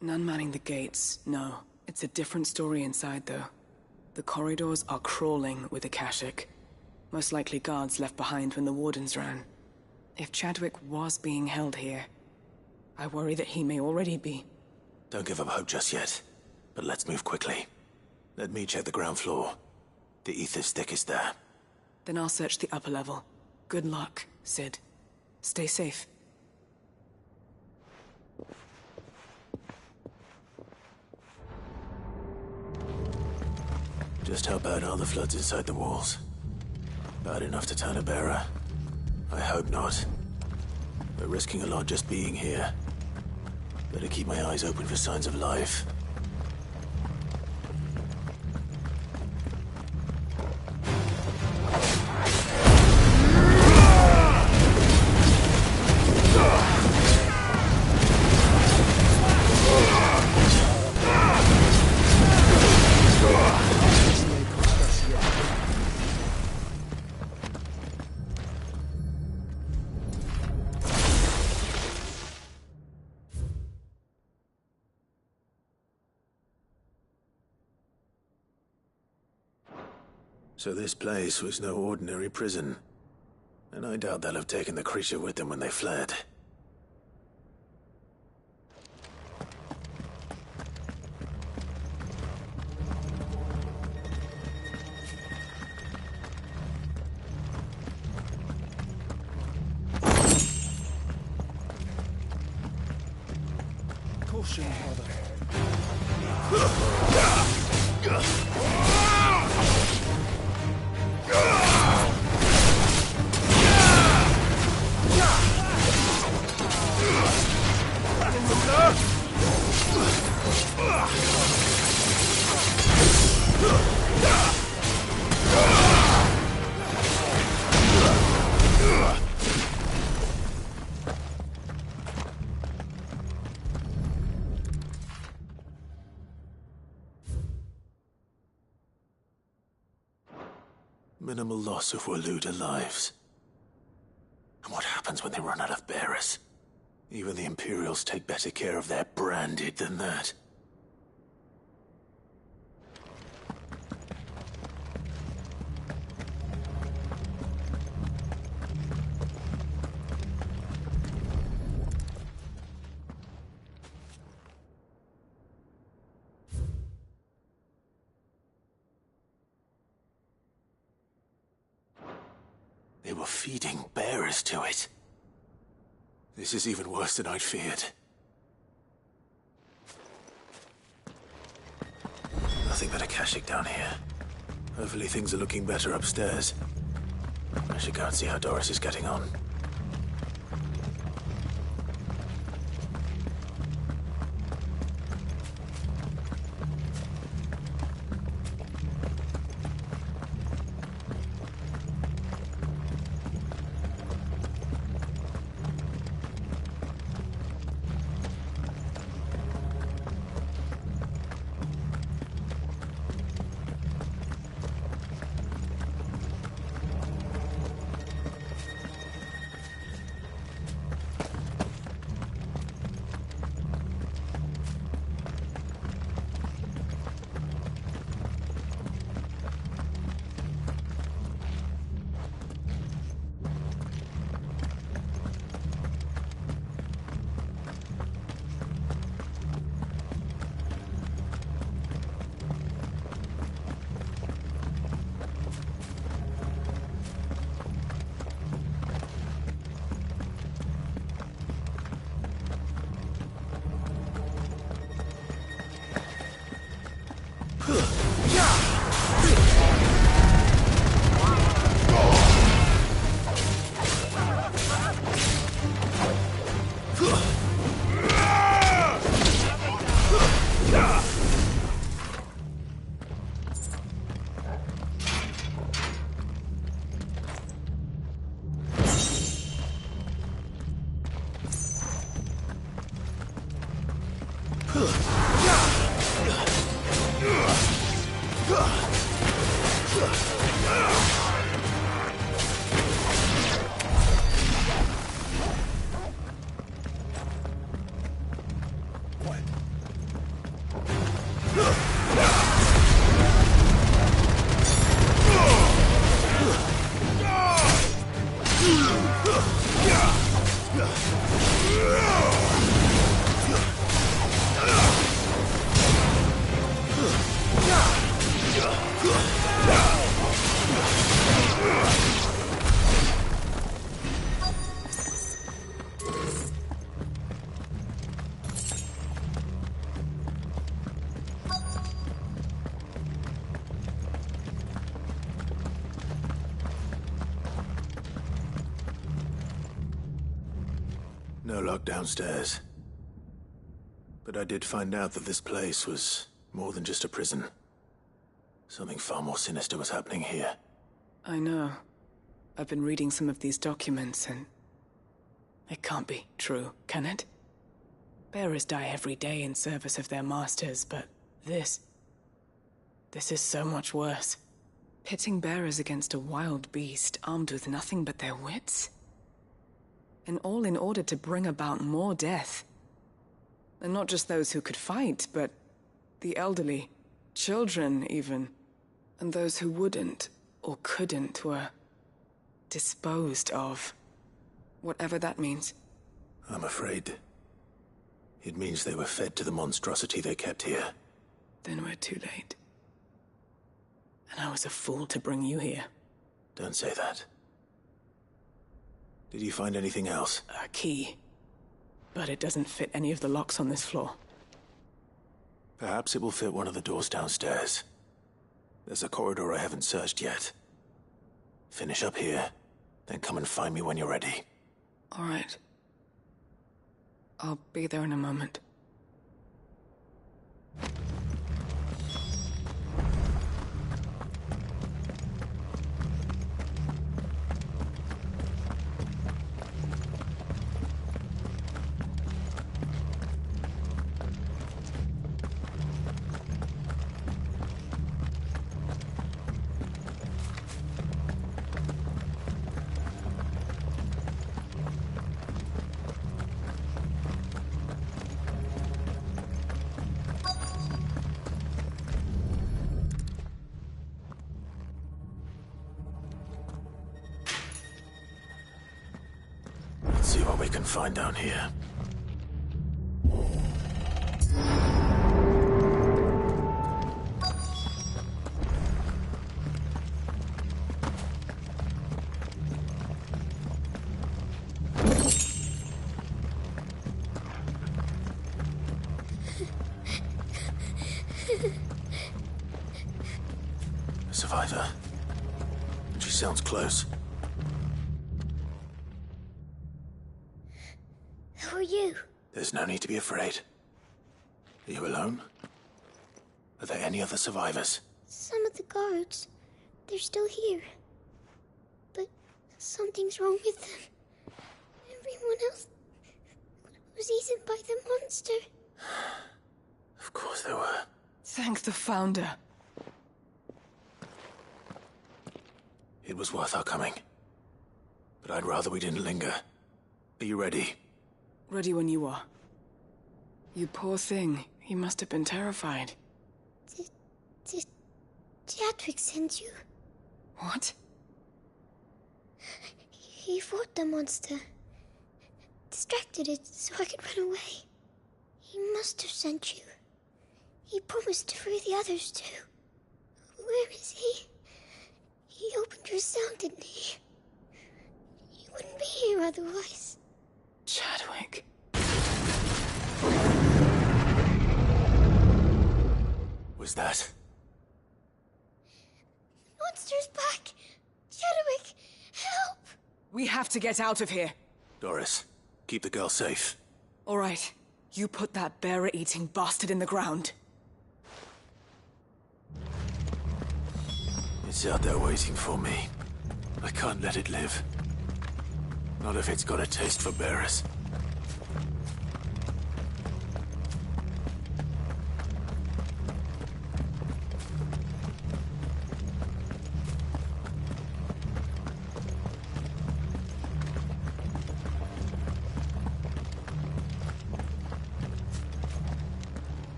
None manning the gates, no. It's a different story inside, though. The corridors are crawling with Akashic. Most likely guards left behind when the wardens ran. If Chadwick was being held here, I worry that he may already be. Don't give up hope just yet. But let's move quickly. Let me check the ground floor. The ether stick is there. Then I'll search the upper level. Good luck, Sid. Stay safe. Just how bad are the floods inside the walls? Bad enough to turn a bearer? I hope not. We're risking a lot just being here. Better keep my eyes open for signs of life. So this place was no ordinary prison. And I doubt they'll have taken the creature with them when they fled. Caution, Father. Minimal loss of Waluda lives. And what happens when they run out of bearers? Even the Imperials take better care of their branded than that. They were feeding bearers to it. This is even worse than I'd feared. Nothing but a Akashic down here. Hopefully things are looking better upstairs. I should go and see how Doris is getting on. No lock downstairs. But I did find out that this place was more than just a prison. Something far more sinister was happening here. I know. I've been reading some of these documents and... it can't be true, can it? Bearers die every day in service of their masters, but this is so much worse. Pitting bearers against a wild beast armed with nothing but their wits? And all in order to bring about more death. And not just those who could fight, but the elderly, children even. And those who wouldn't or couldn't were disposed of. Whatever that means. I'm afraid it means they were fed to the monstrosity they kept here. Then we're too late. And I was a fool to bring you here. Don't say that. Did you find anything else? A key. But it doesn't fit any of the locks on this floor. Perhaps it will fit one of the doors downstairs. There's a corridor I haven't searched yet. Finish up here, then come and find me when you're ready. All right. I'll be there in a moment. can find down here. A survivor. She sounds close. Who are you? There's no need to be afraid. Are you alone? Are there any other survivors? Some of the guards. They're still here. But something's wrong with them. Everyone else was eaten by the monster. Of course there were. Thank the Founder. It was worth our coming. But I'd rather we didn't linger. Are you ready? Ready when you are. You poor thing. He must have been terrified. Did Chadwick send you? What? He fought the monster. Distracted it so I could run away. He must have sent you. He promised to free the others too. Where is he? He opened your cell, didn't he? You wouldn't be here otherwise. Chadwick. Was that? Monster's back! Chadwick, help! We have to get out of here. Doris, keep the girl safe. All right. You put that bearer-eating bastard in the ground. It's out there waiting for me. I can't let it live. Not if it's got a taste for bearers.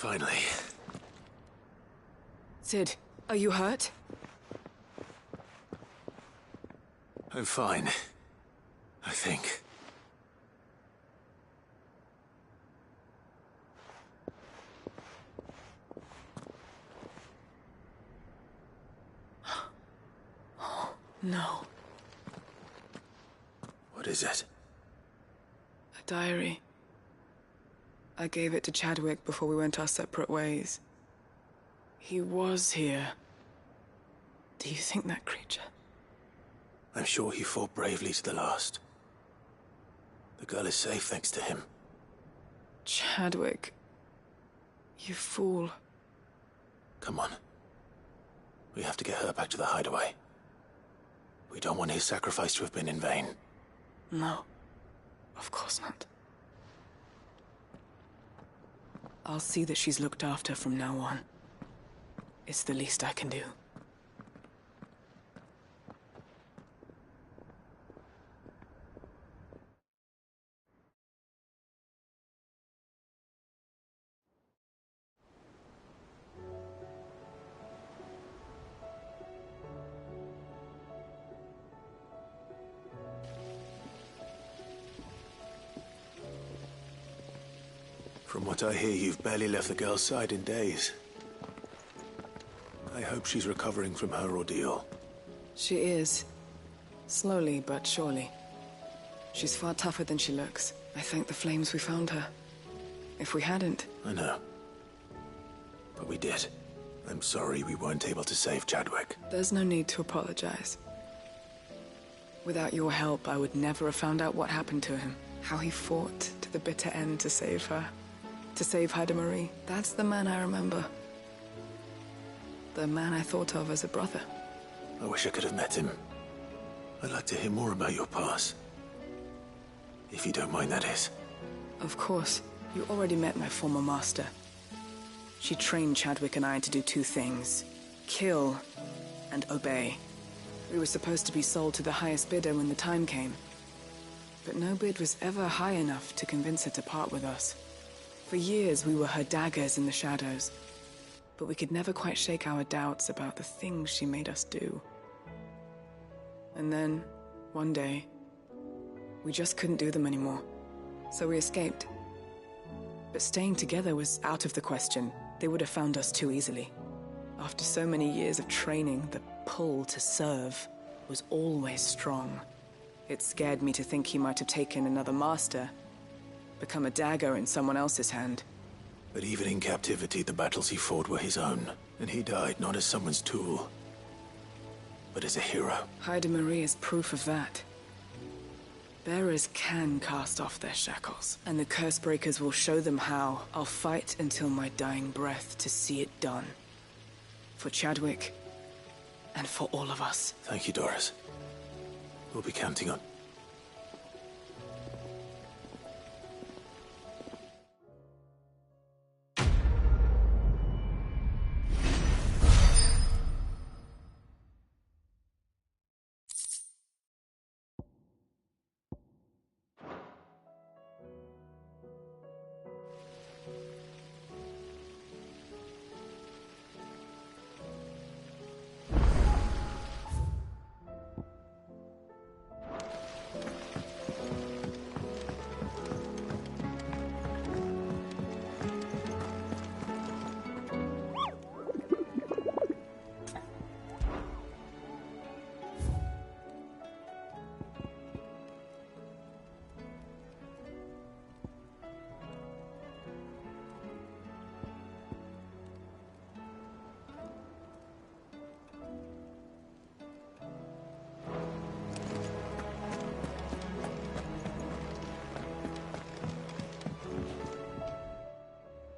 Finally. Sid, are you hurt? I'm fine. I think. No. What is it? A diary. I gave it to Chadwick before we went our separate ways. He was here. Do you think that creature? I'm sure he fought bravely to the last. The girl is safe thanks to him. Chadwick. You fool. Come on. We have to get her back to the hideaway. We don't want his sacrifice to have been in vain. No. Of course not. I'll see that she's looked after from now on. It's the least I can do. From what I hear, you've barely left the girl's side in days. I hope she's recovering from her ordeal. She is. Slowly but surely. She's far tougher than she looks. I thank the flames we found her. If we hadn't... I know. But we did. I'm sorry we weren't able to save Chadwick. There's no need to apologize. Without your help, I would never have found out what happened to him. How he fought to the bitter end to save her. To save Haida Marie. That's the man I remember. The man I thought of as a brother. I wish I could have met him. I'd like to hear more about your past. If you don't mind, that is. Of course. You already met my former master. She trained Chadwick and I to do two things. Kill and obey. We were supposed to be sold to the highest bidder when the time came. But no bid was ever high enough to convince her to part with us. For years, we were her daggers in the shadows. But we could never quite shake our doubts about the things she made us do. And then, one day, we just couldn't do them anymore. So we escaped. But staying together was out of the question. They would have found us too easily. After so many years of training, the pull to serve was always strong. It scared me to think he might have taken another master, become a dagger in someone else's hand. But even in captivity, the battles he fought were his own. And he died not as someone's tool, but as a hero. Haida Marie is proof of that. Bearers can cast off their shackles, and the curse breakers will show them how. I'll fight until my dying breath to see it done. For Chadwick, and for all of us. Thank you, Doris. We'll be counting on...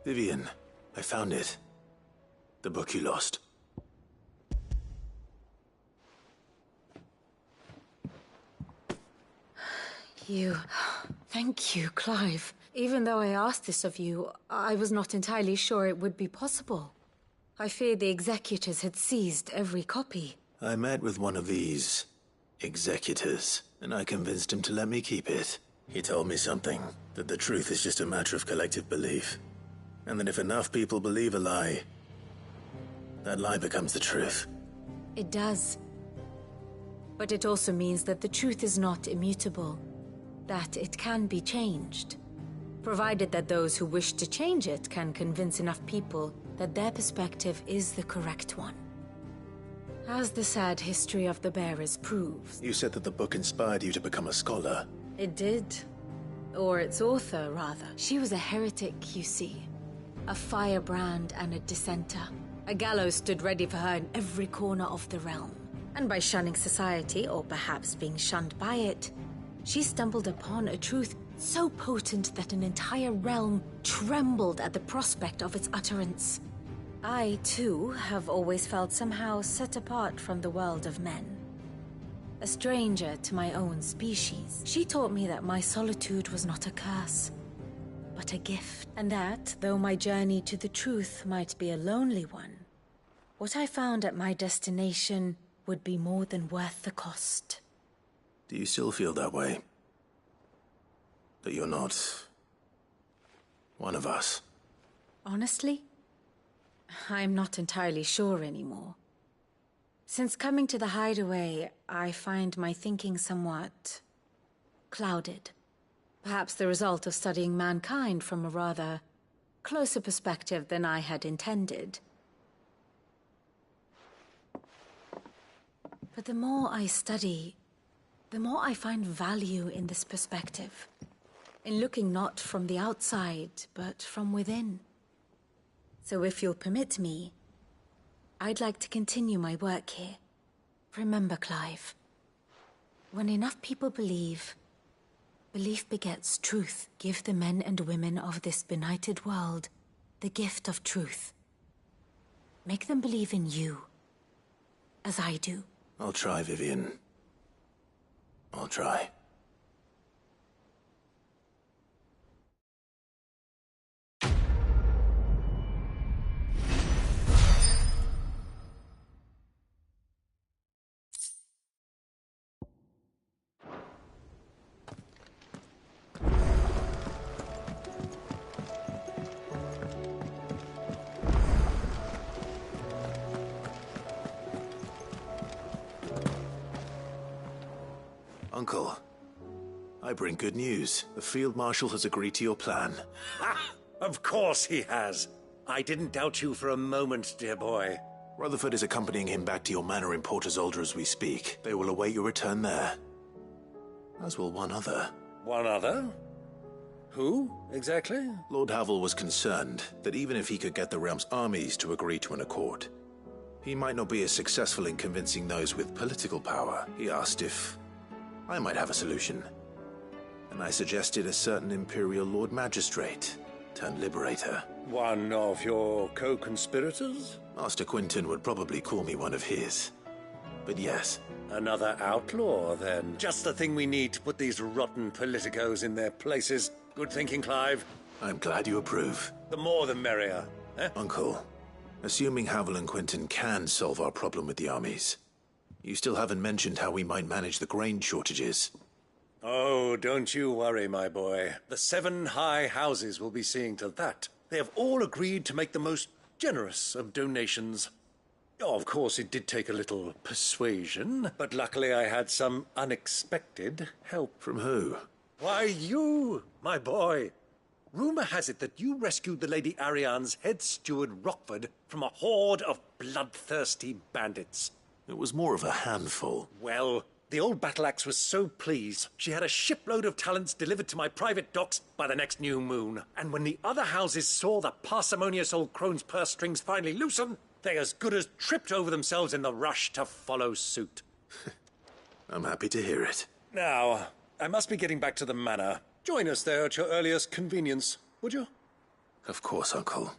Vivian, I found it. The book you lost. Thank you, Clive. Even though I asked this of you, I was not entirely sure it would be possible. I feared the executors had seized every copy. I met with one of these executors, and I convinced him to let me keep it. He told me something, that the truth is just a matter of collective belief. And then if enough people believe a lie, that lie becomes the truth. It does. But it also means that the truth is not immutable, that it can be changed, provided that those who wish to change it can convince enough people that their perspective is the correct one. As the sad history of the Bearers proves. You said that the book inspired you to become a scholar. It did. Or its author, rather. She was a heretic, you see. A firebrand and a dissenter. A gallows stood ready for her in every corner of the realm. And by shunning society, or perhaps being shunned by it, she stumbled upon a truth so potent that an entire realm trembled at the prospect of its utterance. I, too, have always felt somehow set apart from the world of men. A stranger to my own species. She taught me that my solitude was not a curse, but a gift. And that, though my journey to the truth might be a lonely one, what I found at my destination would be more than worth the cost. Do you still feel that way? That you're not one of us? Honestly, I'm not entirely sure anymore. Since coming to the hideaway, I find my thinking somewhat clouded. Perhaps the result of studying mankind from a rather closer perspective than I had intended. But the more I study, the more I find value in this perspective. In looking not from the outside, but from within. So if you'll permit me, I'd like to continue my work here. Remember, Clive, when enough people believe, belief begets truth. Give the men and women of this benighted world the gift of truth. Make them believe in you, as I do. I'll try, Vivian. I'll try. Uncle, I bring good news. The Field Marshal has agreed to your plan. Ha! Of course he has. I didn't doubt you for a moment, dear boy. Rutherford is accompanying him back to your manor in Porter's Alder as we speak. They will await your return there. As will one other. One other? Who, exactly? Lord Havel was concerned that even if he could get the realm's armies to agree to an accord, he might not be as successful in convincing those with political power. He asked if I might have a solution. And I suggested a certain Imperial Lord Magistrate turned Liberator. One of your co-conspirators? Master Quinton would probably call me one of his. But yes. Another outlaw, then. Just the thing we need to put these rotten politicos in their places. Good thinking, Clive. I'm glad you approve. The more the merrier. Eh? Uncle, assuming Havel and Quinton can solve our problem with the armies, you still haven't mentioned how we might manage the grain shortages. Oh, don't you worry, my boy. The 7 high houses will be seeing to that. They have all agreed to make the most generous of donations. Oh, of course, it did take a little persuasion, but luckily I had some unexpected help. From who? Why, you, my boy. Rumor has it that you rescued the Lady Ariane's head steward Rockford from a horde of bloodthirsty bandits. It was more of a handful. Well, the old battle-axe was so pleased, she had a shipload of talents delivered to my private docks by the next new moon. And when the other houses saw the parsimonious old crone's purse strings finally loosen, they as good as tripped over themselves in the rush to follow suit. I'm happy to hear it. Now, I must be getting back to the manor. Join us there at your earliest convenience, would you? Of course, Uncle.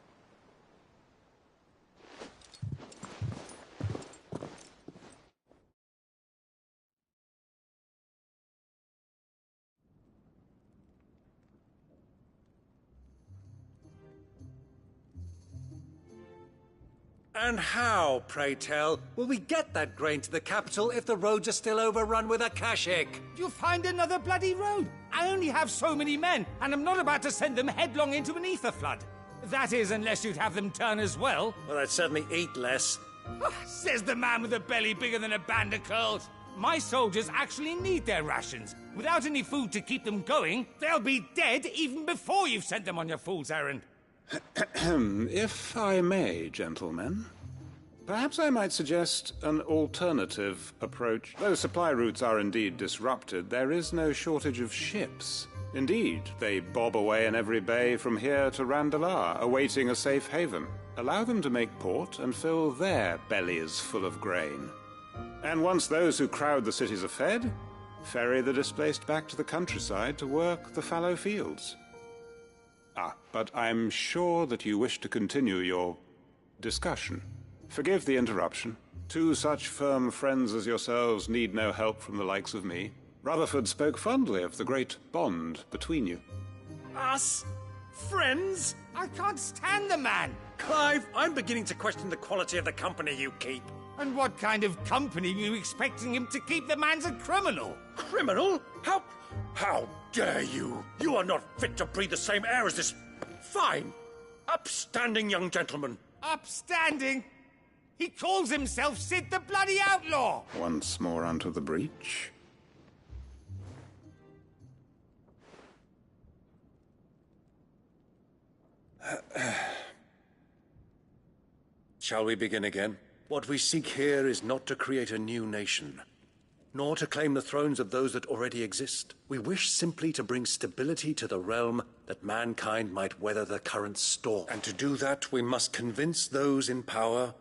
And how, pray tell, will we get that grain to the capital if the roads are still overrun with Akashic? You'll find another bloody road. I only have so many men, and I'm not about to send them headlong into an ether flood. That is, unless you'd have them turn as well. Well, I'd certainly eat less. Says the man with a belly bigger than a band of curls. My soldiers actually need their rations. Without any food to keep them going, they'll be dead even before you've sent them on your fool's errand. If I may, gentlemen, perhaps I might suggest an alternative approach. Though supply routes are indeed disrupted, there is no shortage of ships. Indeed, they bob away in every bay from here to Randalar, awaiting a safe haven. Allow them to make port and fill their bellies full of grain. And once those who crowd the cities are fed, ferry the displaced back to the countryside to work the fallow fields. But I'm sure that you wish to continue your discussion. Forgive the interruption. Two such firm friends as yourselves need no help from the likes of me. Rutherford spoke fondly of the great bond between you. Us? Friends? I can't stand the man! Clive, I'm beginning to question the quality of the company you keep. And what kind of company were you expecting him to keep? The man's a criminal! Criminal? How dare you? You are not fit to breathe the same air as this fine, upstanding young gentleman. Upstanding? He calls himself Sid the Bloody Outlaw! Once more onto the breach. Shall we begin again? What we seek here is not to create a new nation, nor to claim the thrones of those that already exist. We wish simply to bring stability to the realm that mankind might weather the current storm. And to do that, we must convince those in power,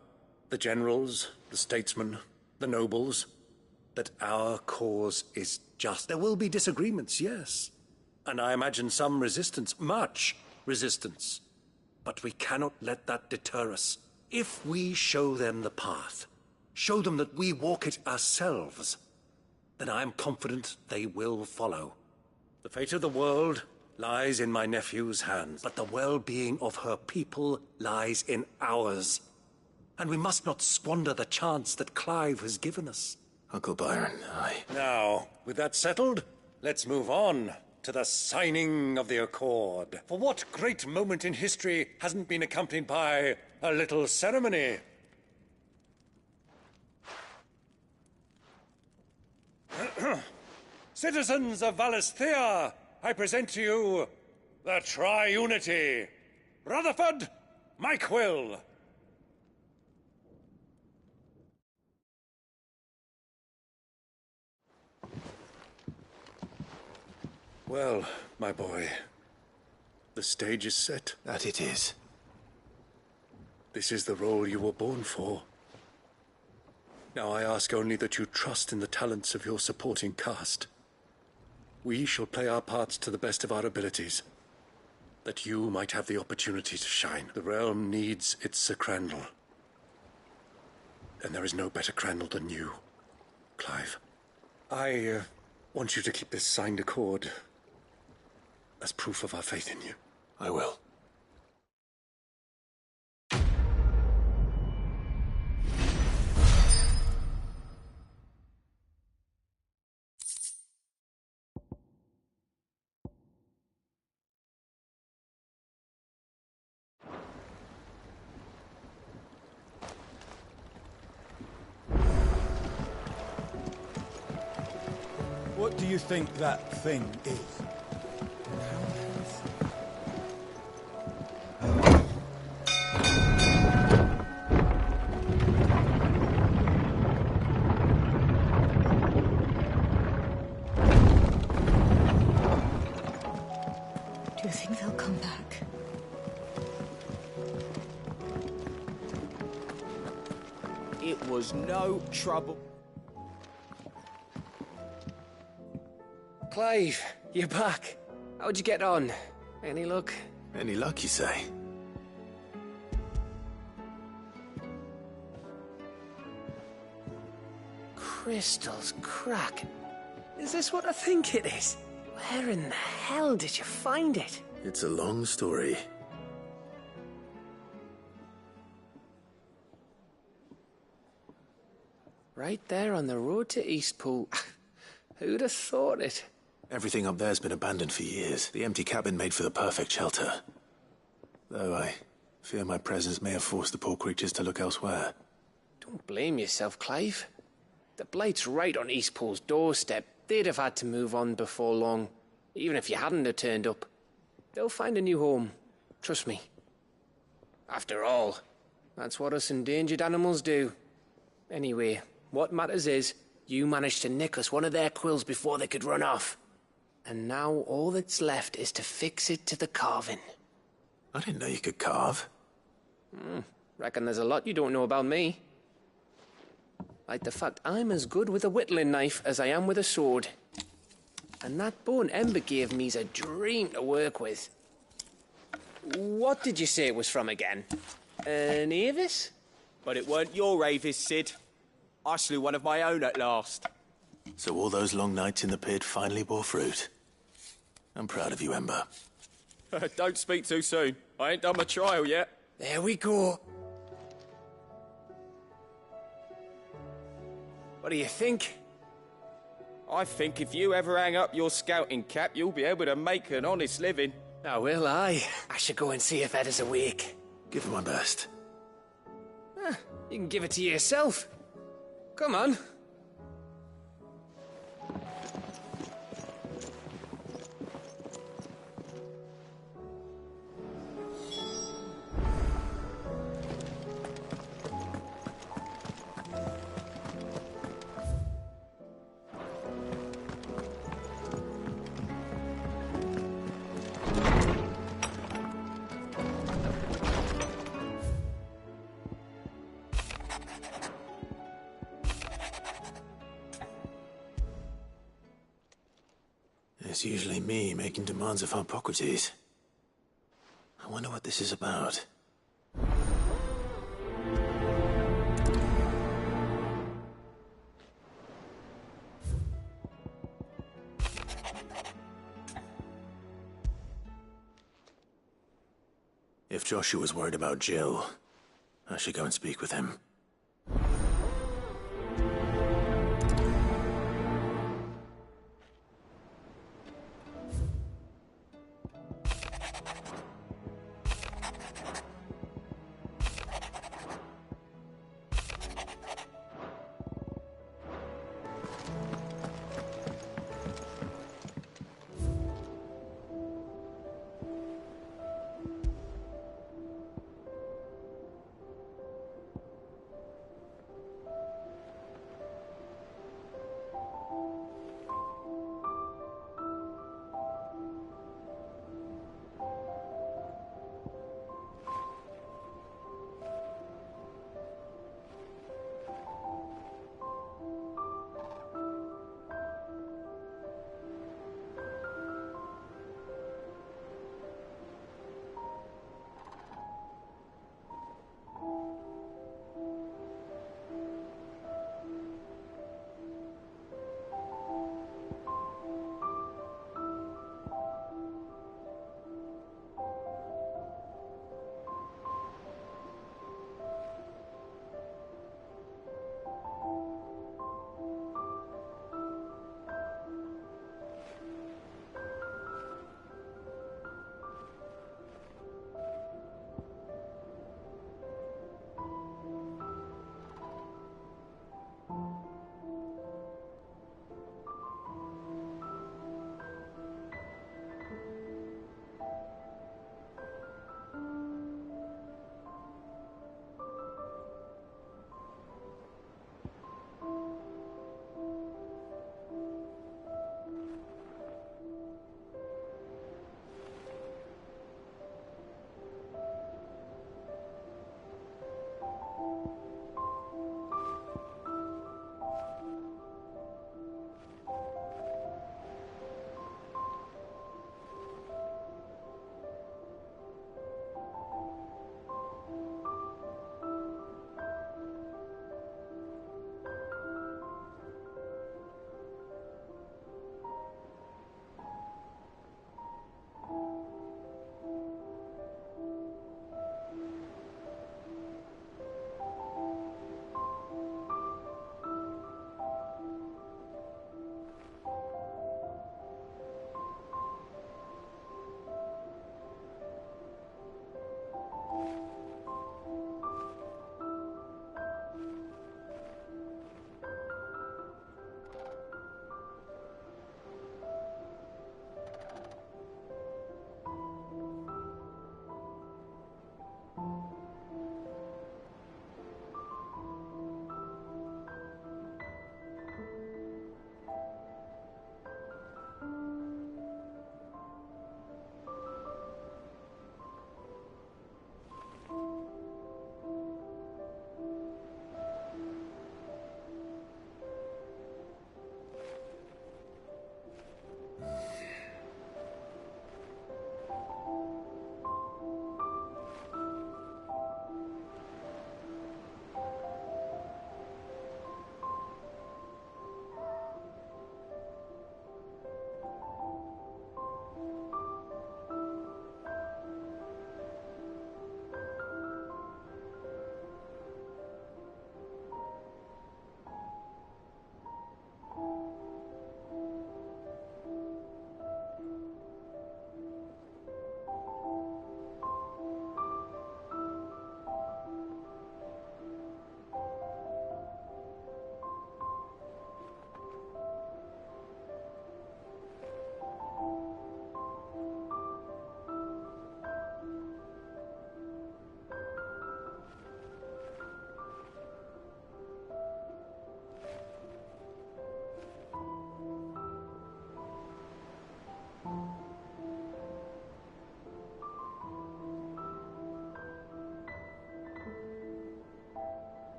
the generals, the statesmen, the nobles, that our cause is just. There will be disagreements, yes. And I imagine some resistance, much resistance. But we cannot let that deter us. If we show them the path, show them that we walk it ourselves, then I am confident they will follow. The fate of the world lies in my nephew's hands, but the well-being of her people lies in ours. And we must not squander the chance that Clive has given us. Uncle Byron, Now, with that settled, let's move on to the signing of the Accord. For what great moment in history hasn't been accompanied by a little ceremony? Citizens of Valisthea, I present to you the Tri-Unity. Rutherford, Mike Will. Well, my boy, the stage is set. That it is. This is the role you were born for. Now I ask only that you trust in the talents of your supporting cast. We shall play our parts to the best of our abilities, that you might have the opportunity to shine. The realm needs its Sir Crandall. And there is no better Crandall than you, Clive. I want you to keep this signed accord as proof of our faith in you. I will. What do you think that thing is? Do you think they'll come back? It was no trouble. Clive, you're back. How'd you get on? Any luck? Any luck, you say? Crystals crack. Is this what I think it is? Where in the hell did you find it? It's a long story. Right there on the road to Eastpool. Who'd have thought it? Everything up there's been abandoned for years. The empty cabin made for the perfect shelter. Though I fear my presence may have forced the poor creatures to look elsewhere. Don't blame yourself, Clive. The Blight's right on Eastpole's doorstep. They'd have had to move on before long, even if you hadn't have turned up. They'll find a new home. Trust me. After all, that's what us endangered animals do. Anyway, what matters is, you managed to nick us one of their quills before they could run off. And now all that's left is to fix it to the carving. I didn't know you could carve. Reckon there's a lot you don't know about me. Like the fact I'm as good with a whittling knife as I am with a sword. And that bone Ember gave me's a dream to work with. What did you say it was from again? An Avis? But it weren't your Avis, Sid. I slew one of my own at last. So all those long nights in the pit finally bore fruit. I'm proud of you, Ember. Don't speak too soon. I ain't done my trial yet. There we go. What do you think? I think if you ever hang up your scouting cap, you'll be able to make an honest living. Oh, will I? I should go and see if Ed is awake. Give it my best. You can give it to yourself. Come on. It's usually me making demands of Harpocrates. I wonder what this is about. If Joshua's worried about Jill, I should go and speak with him.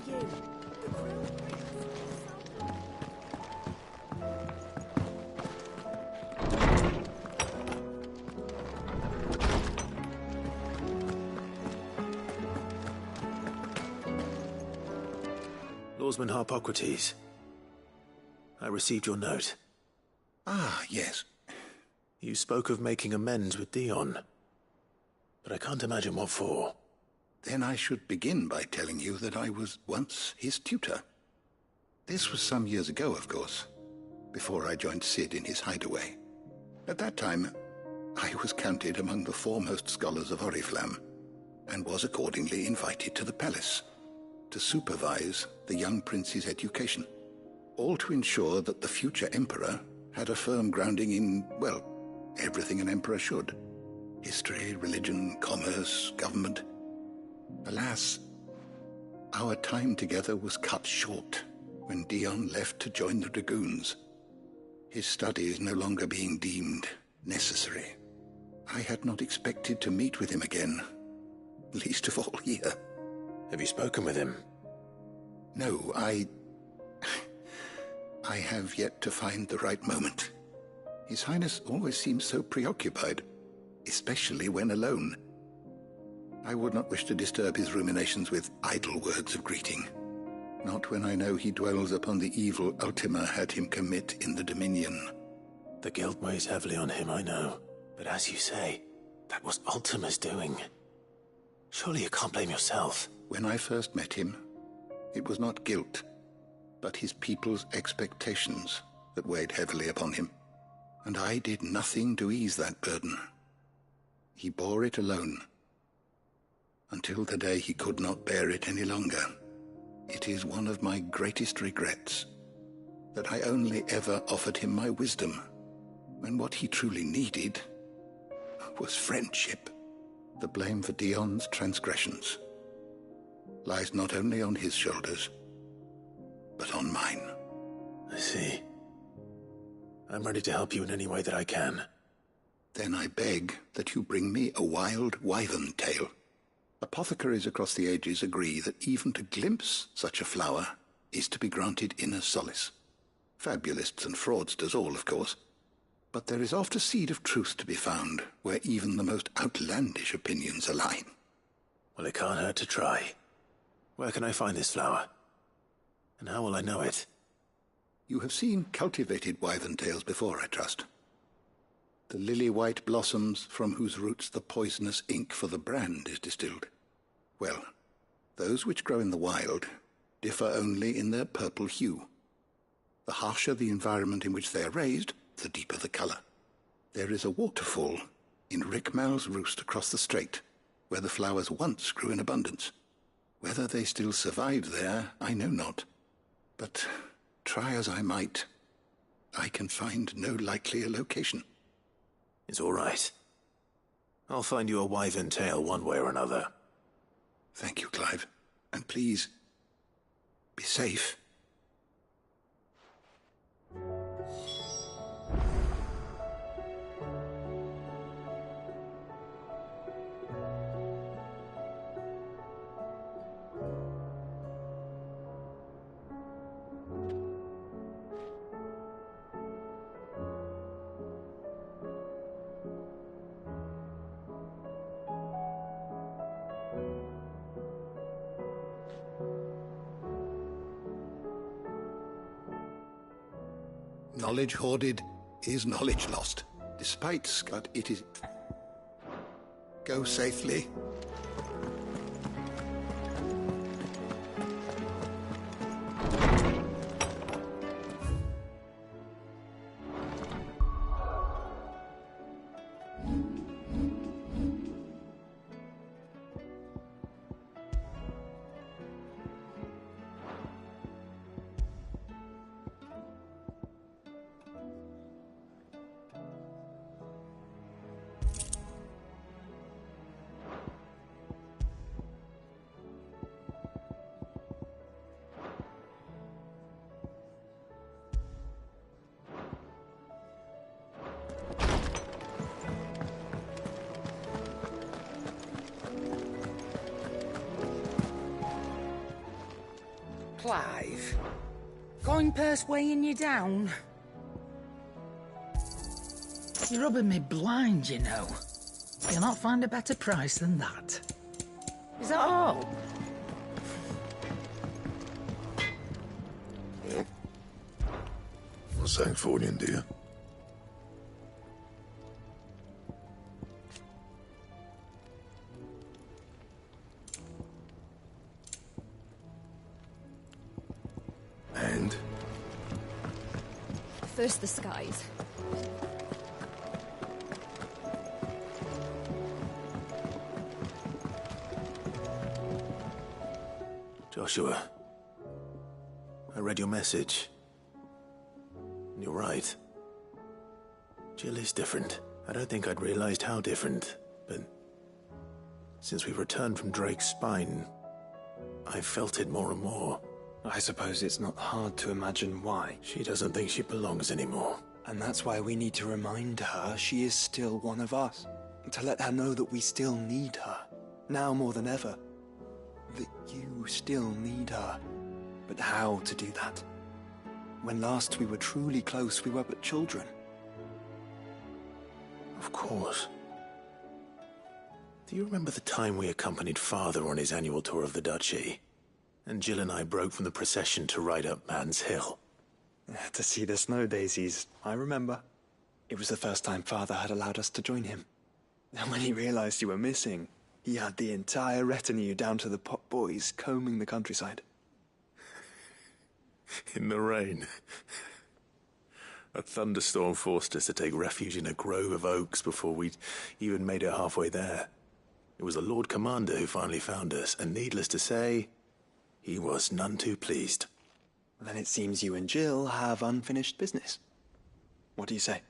you. The crown Lawsman Harpocrates, I received your note. Ah, yes. You spoke of making amends with Dion, but I can't imagine what for. Then I should begin by telling you that I was once his tutor. This was some years ago, of course, before I joined Sid in his hideaway. At that time, I was counted among the foremost scholars of Oriflamme, and was accordingly invited to the palace to supervise the young prince's education, all to ensure that the future emperor had a firm grounding in, well, everything an emperor should. History, religion, commerce, government. Alas, our time together was cut short when Dion left to join the Dragoons, his studies no longer being deemed necessary. I had not expected to meet with him again, least of all here. Have you spoken with him? No, I have yet to find the right moment. His Highness always seems so preoccupied, especially when alone. I would not wish to disturb his ruminations with idle words of greeting. Not when I know he dwells upon the evil Ultima had him commit in the Dominion. The guilt weighs heavily on him, I know. But as you say, that was Ultima's doing. Surely you can't blame yourself. When I first met him, it was not guilt, but his people's expectations that weighed heavily upon him. And I did nothing to ease that burden. He bore it alone, until the day he could not bear it any longer. It is one of my greatest regrets that I only ever offered him my wisdom, when what he truly needed was friendship. The blame for Dion's transgressions lies not only on his shoulders, but on mine. I see. I'm ready to help you in any way that I can. Then I beg that you bring me a wild wyvern tail. Apothecaries across the ages agree that even to glimpse such a flower is to be granted inner solace. Fabulists and fraudsters all, of course. But there is oft a seed of truth to be found where even the most outlandish opinions align. Well, it can't hurt to try. Where can I find this flower? And how will I know it? You have seen cultivated wyvern tails before, I trust. The lily-white blossoms from whose roots the poisonous ink for the brand is distilled. Well, those which grow in the wild differ only in their purple hue. The harsher the environment in which they are raised, the deeper the color. There is a waterfall in Rickmal's roost across the strait, where the flowers once grew in abundance. Whether they still survive there, I know not. But try as I might, I can find no likelier location. It's all right. I'll find you a wyvern tail one way or another. Thank you, Clive. And please, be safe. Knowledge hoarded is knowledge lost. Despite Scud, it is... Go safely. Clive. Coin purse weighing you down? You're rubbing me blind, you know. You'll not find a better price than that. Is that all? What's that for you, dear? And? First the skies. Joshua, I read your message. You're right. Jill is different. I don't think I'd realized how different, but since we returned from Drake's spine, I've felt it more and more. I suppose it's not hard to imagine why. She doesn't think she belongs anymore. And that's why we need to remind her she is still one of us. To let her know that we still need her. Now more than ever. That you still need her. But how to do that? When last we were truly close, we were but children. Of course. Do you remember the time we accompanied Father on his annual tour of the Duchy? And Jill and I broke from the procession to ride up Man's Hill. To see the snow daisies, I remember. It was the first time Father had allowed us to join him. And when he realized you were missing, he had the entire retinue down to the pot boys combing the countryside. In the rain. A thunderstorm forced us to take refuge in a grove of oaks before we'd even made it halfway there. It was the Lord Commander who finally found us, and needless to say, he was none too pleased. Then it seems you and Jill have unfinished business. What do you say?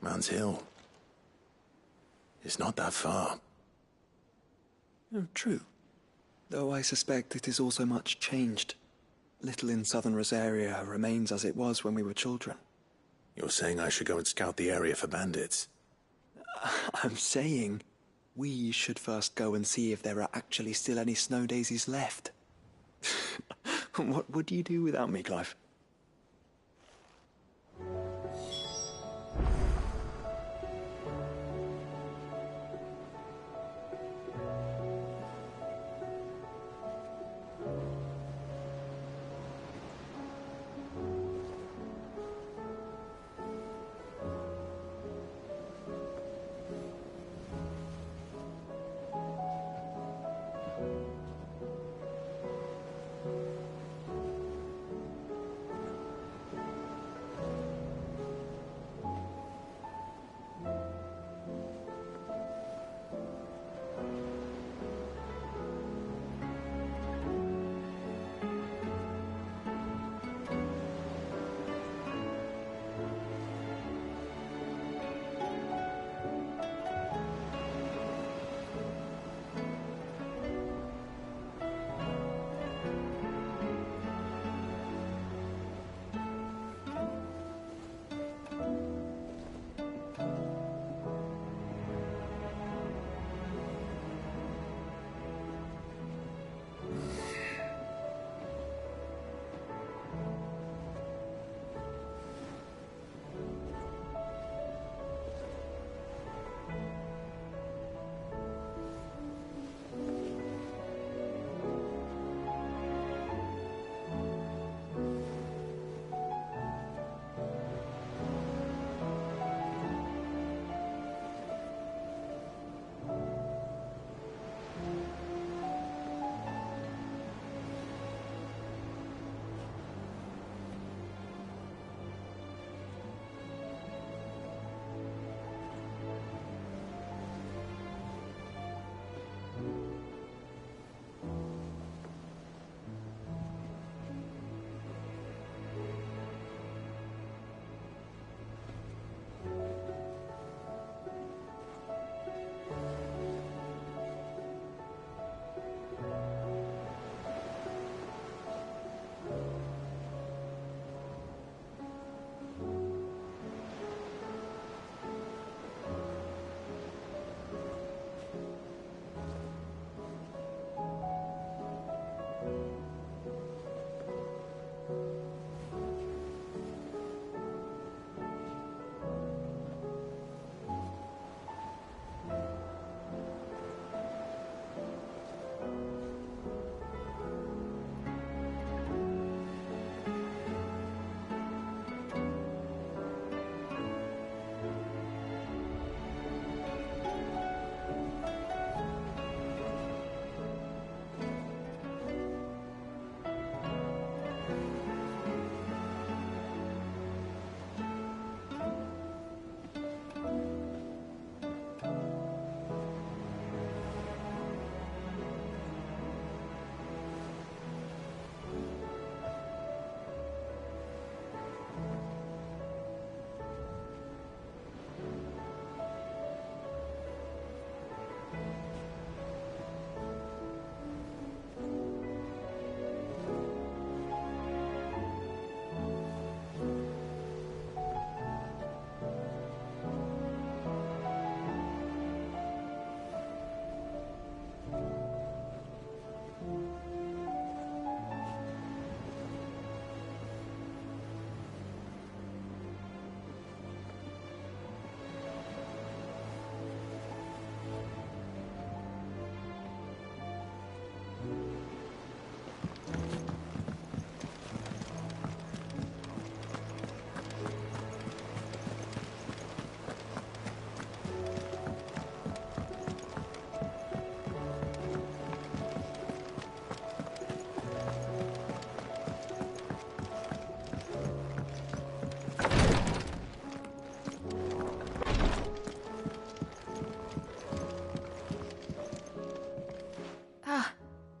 Man's Hill. It's not that far. Oh, true. Though I suspect it is also much changed. Little in southern Rosaria remains as it was when we were children. You're saying I should go and scout the area for bandits? I'm saying we should first go and see if there are actually still any snow daisies left. What would you do without me, Clive?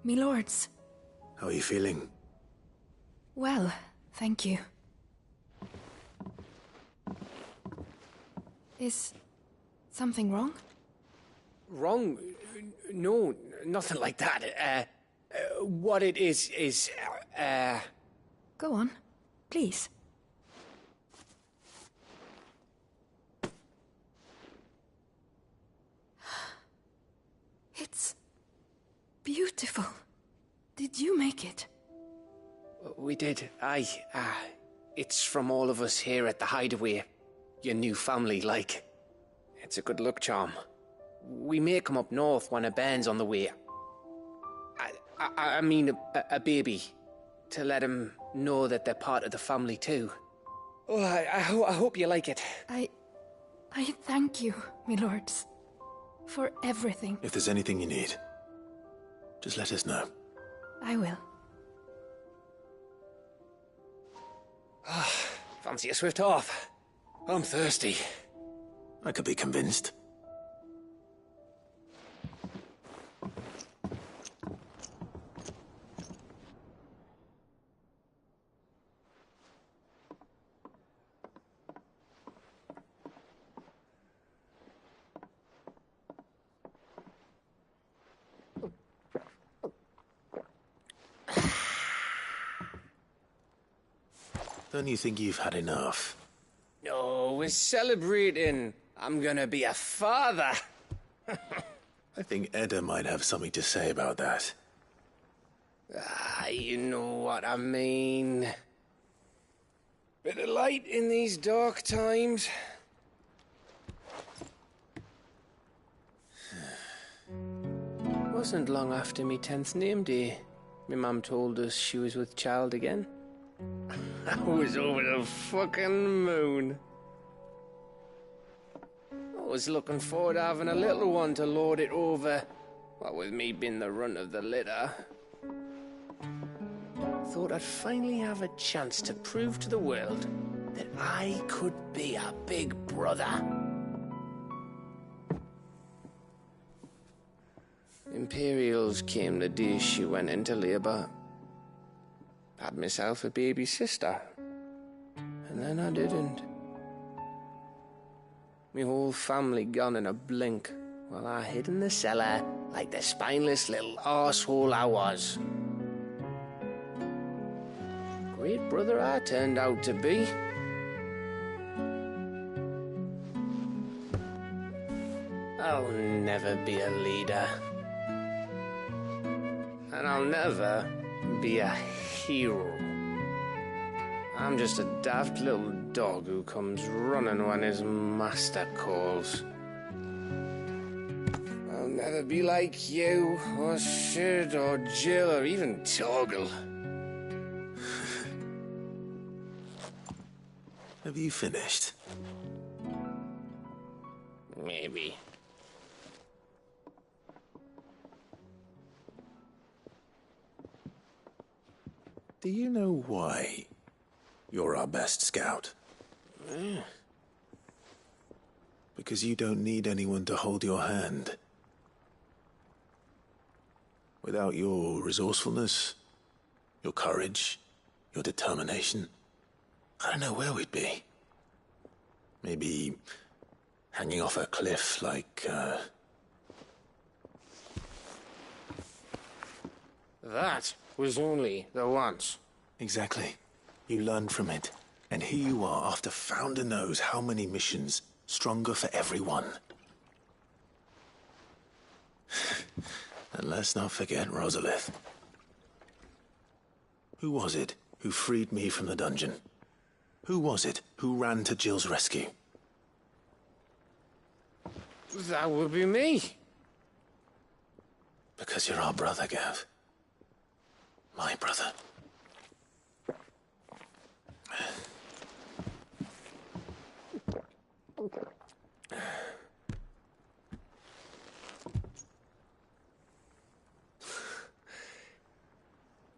Me lords. How are you feeling? Well, thank you. Is something wrong? Wrong? No, nothing like that. What it is, Go on, please. It's beautiful. Did you make it? We did. It's from all of us here at the Hideaway. Your new family, like. It's a good luck charm. We may come up north when a band's on the way. I mean a baby. To let him know that they're part of the family too. Oh, I hope you like it. I thank you, me lords. For everything. If there's anything you need, just let us know. I will. Fancy a swift off. I'm thirsty. I could be convinced. Don't you think you've had enough? No, we're celebrating. I'm gonna be a father. I think Edda might have something to say about that. You know what I mean. Bit of light in these dark times. Wasn't long after me 10th name day. My mum told us she was with child again. I was over the fucking moon. I was looking forward to having a little one to lord it over. What with me being the runt of the litter. Thought I'd finally have a chance to prove to the world that I could be a big brother. Imperials came the day she went into labour. Had myself a baby sister. And then I didn't. My whole family gone in a blink, while I hid in the cellar like the spineless little arsehole I was. Great brother I turned out to be. I'll never be a leader. And I'll never be a hero. I'm just a daft little dog who comes running when his master calls. I'll never be like you, or Sid, or Jill, or even Torgal. Have you finished? Maybe. Do you know why you're our best scout? Because you don't need anyone to hold your hand. Without your resourcefulness, your courage, your determination, I don't know where we'd be. Maybe hanging off a cliff like, That was only the once. Exactly. You learned from it. And here you are, after Founder knows how many missions, stronger for everyone. And let's not forget Rosalith. Who was it who freed me from the dungeon? Who was it who ran to Jill's rescue? That would be me. Because you're our brother, Gav. My brother.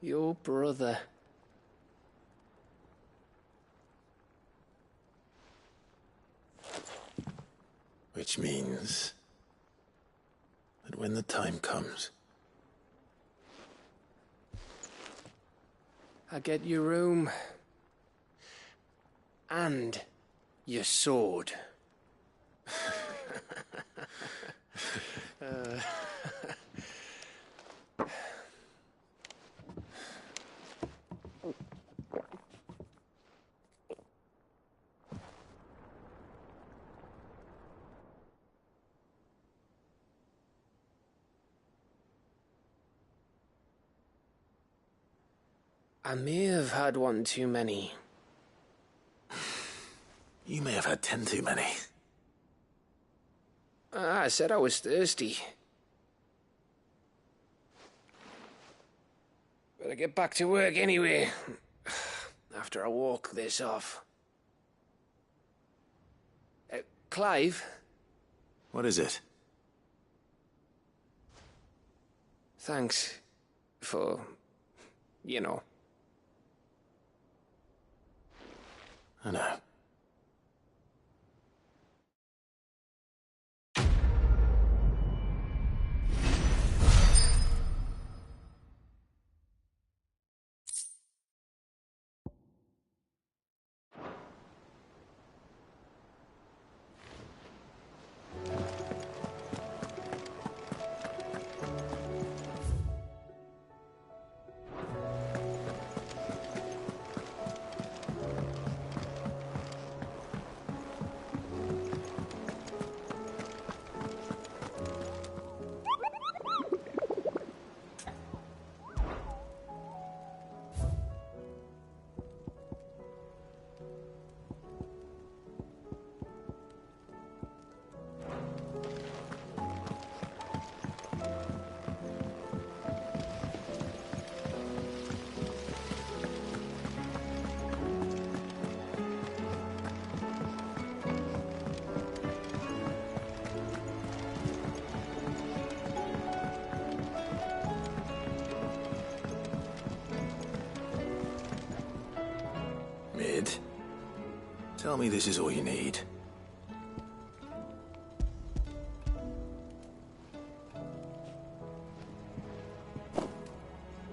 Your brother. Which means that when the time comes, I get your room. And your sword. I may have had one too many. You may have had 10 too many. I said I was thirsty. Better get back to work anyway, after I walk this off. Clive? What is it? Thanks for, you know. I know. Mid, tell me this is all you need.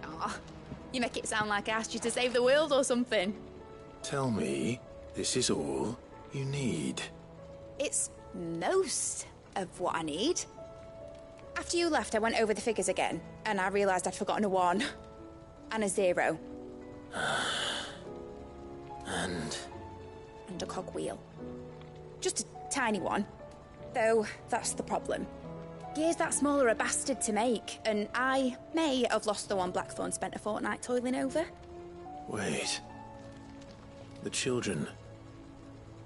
Aw, you make it sound like I asked you to save the world or something. Tell me this is all you need. It's most of what I need. After you left, I went over the figures again, and I realised I'd forgotten a 1 and a 0. And a cogwheel. Just a tiny one. Though, that's the problem. Gears that small are a bastard to make, and I may have lost the one Blackthorn spent a fortnight toiling over. Wait. The children.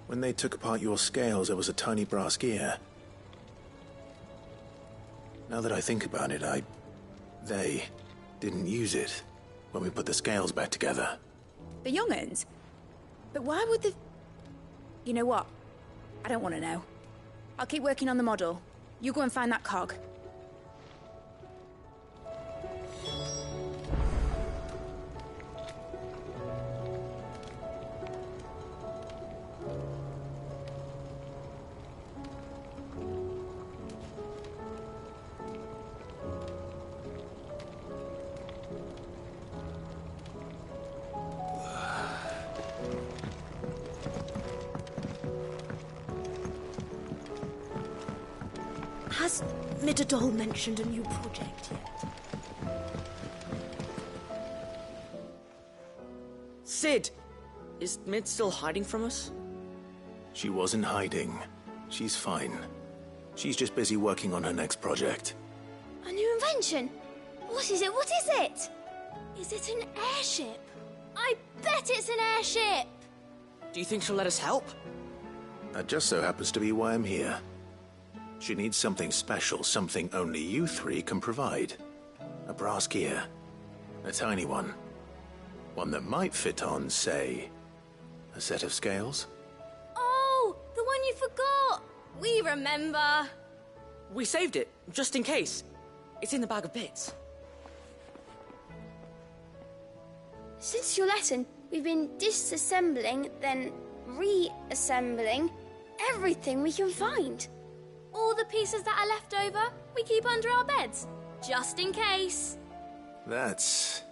When they took apart your scales, there was a tiny brass gear. Now that I think about it, they didn't use it when we put the scales back together. The young'uns? But why would the... You know what? I don't want to know. I'll keep working on the model. You go and find that cog. Has Midadol mentioned a new project yet? Sid! Is Mid still hiding from us? She wasn't hiding. She's fine. She's just busy working on her next project. A new invention? What is it? What is it? Is it an airship? I bet it's an airship! Do you think she'll let us help? That just so happens to be why I'm here. She needs something special, something only you three can provide. A brass gear. A tiny one. One that might fit on, say, a set of scales? Oh, the one you forgot! We remember! We saved it, just in case. It's in the bag of bits. Since your lesson, we've been disassembling, then reassembling everything we can find. All the pieces that are left over, we keep under our beds, just in case. That's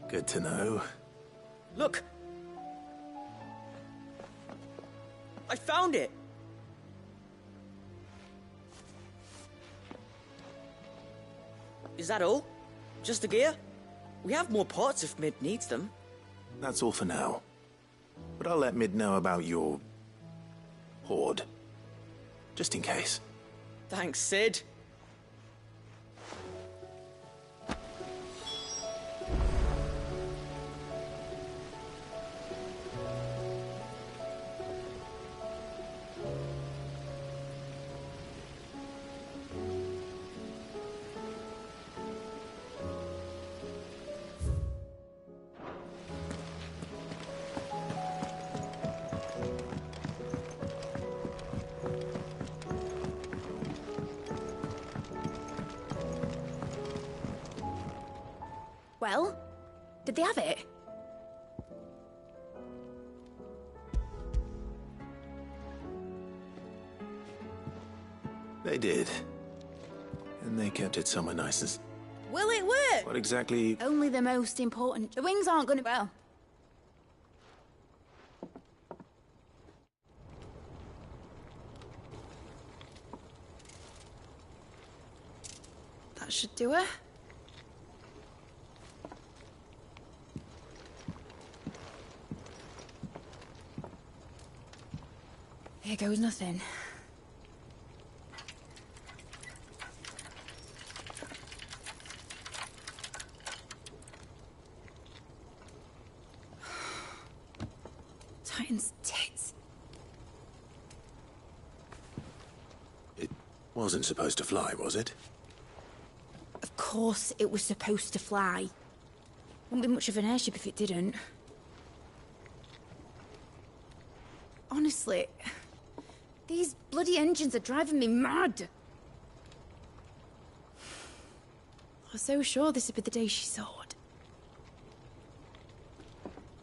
Good to know. Look! I found it! Is that all? Just the gear? We have more parts if Mid needs them. That's all for now. But I'll let Mid know about your... hoard. Just in case. Thanks, Sid. Well, did they have it? They did. And they kept it somewhere nice as... Will it work? What exactly... Only the most important. The wings aren't gonna... Well... That should do her. Here goes nothing. Titan's tits. It wasn't supposed to fly, was it? Of course it was supposed to fly. Wouldn't be much of an airship if it didn't. Honestly, these bloody engines are driving me mad. I was so sure this would be the day she soared.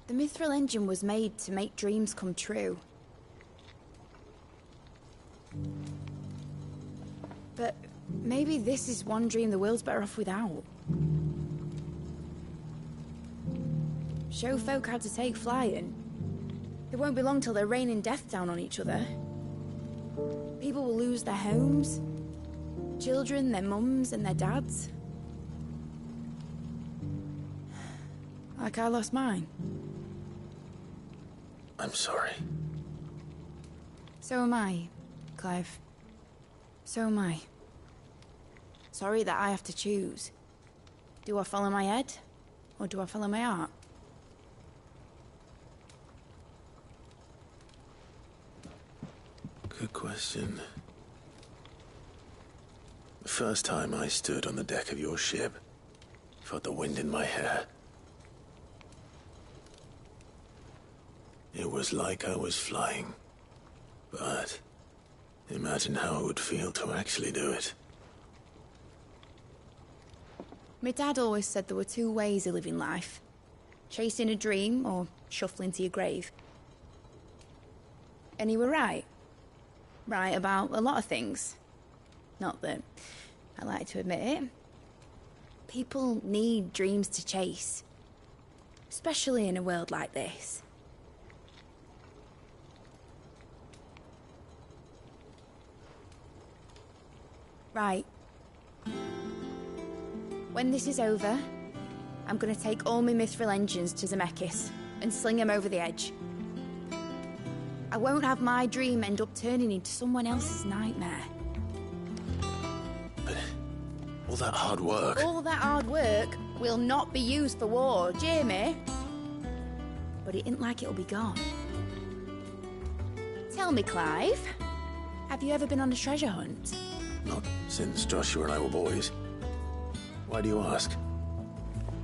The Mithril engine was made to make dreams come true. But maybe this is one dream the world's better off without. Show folk how to take flying. It won't be long till they're raining death down on each other. People will lose their homes. Children, their mums and their dads. Like I lost mine. I'm sorry. So am I, Clive. So am I. Sorry that I have to choose. Do I follow my head, or do I follow my heart? Good question. The first time I stood on the deck of your ship, felt the wind in my hair. It was like I was flying. But imagine how it would feel to actually do it. My dad always said there were two ways of living life. Chasing a dream or shuffling to your grave. And he were right. Right about a lot of things. Not that I like to admit it. People need dreams to chase. Especially in a world like this. Right. When this is over, I'm gonna take all my Mithril engines to Zemeckis and sling them over the edge. I won't have my dream end up turning into someone else's nightmare. But all that hard work... All that hard work will not be used for war, Jamie. But it ain't like it'll be gone. Tell me, Clive, have you ever been on a treasure hunt? Not since Joshua and I were boys. Why do you ask?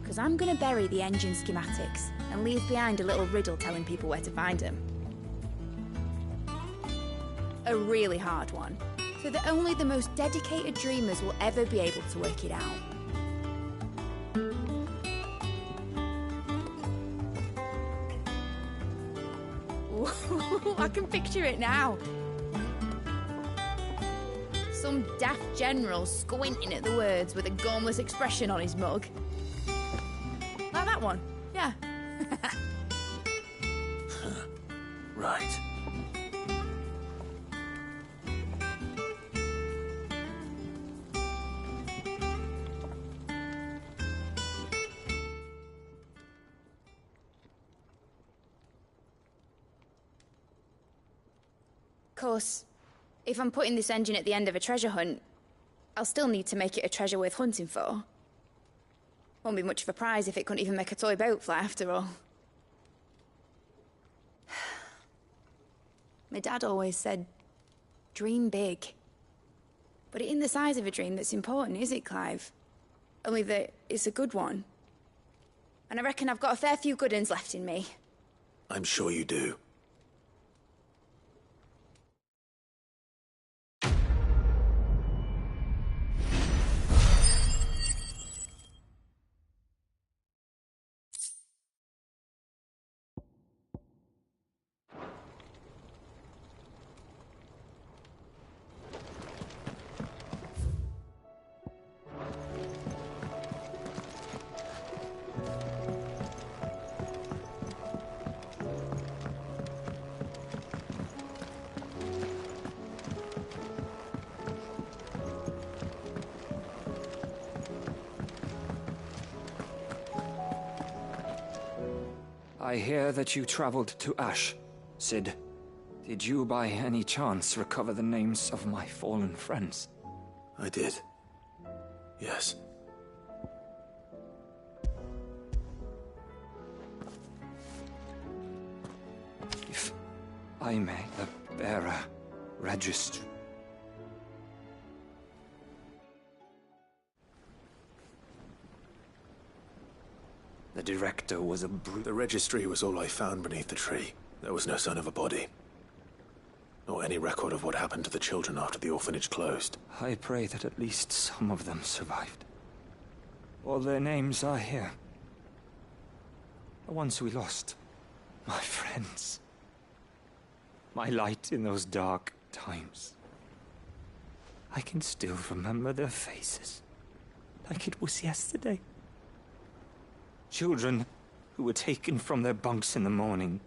Because I'm gonna bury the engine schematics and leave behind a little riddle telling people where to find them. A really hard one, so that only the most dedicated dreamers will ever be able to work it out. Ooh, I can picture it now. Some daft general squinting at the words with a gormless expression on his mug. That that one? Yeah. Right. Of course, if I'm putting this engine at the end of a treasure hunt, I'll still need to make it a treasure worth hunting for. Won't be much of a prize if it couldn't even make a toy boat fly after all. My dad always said, dream big. But it ain't the size of a dream that's important, is it, Clive? Only that it's a good one. And I reckon I've got a fair few good uns left in me. I'm sure you do. I hear that you traveled to Ash, Cid. Did you by any chance recover the names of my fallen friends? I did. Yes. If I may, the bearer registry. The director was a brute. The registry was all I found beneath the tree. There was no sign of a body. Nor any record of what happened to the children after the orphanage closed. I pray that at least some of them survived. All their names are here. The ones we lost. My friends. My light in those dark times. I can still remember their faces. Like it was yesterday. Children who were taken from their bunks in the morning,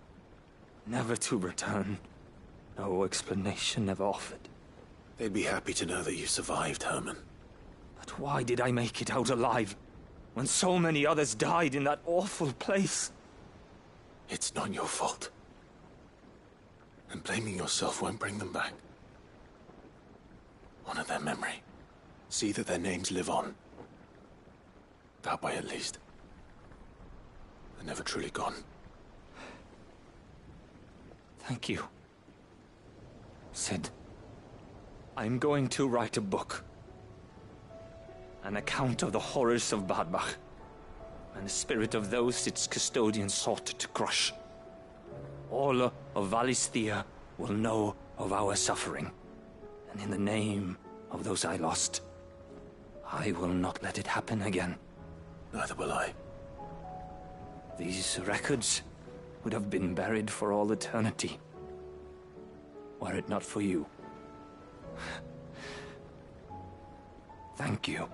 never to return. No explanation ever offered. They'd be happy to know that you survived, Herman. But why did I make it out alive, when so many others died in that awful place? It's not your fault. And blaming yourself won't bring them back. Honor their memory. See that their names live on. That way, at least. They're never truly gone. Thank you, Cid. I'm going to write a book. An account of the horrors of Bad Bach, and the spirit of those its custodians sought to crush. All of Valisthea will know of our suffering, and in the name of those I lost, I will not let it happen again. Neither will I. These records would have been buried for all eternity, were it not for you. Thank you.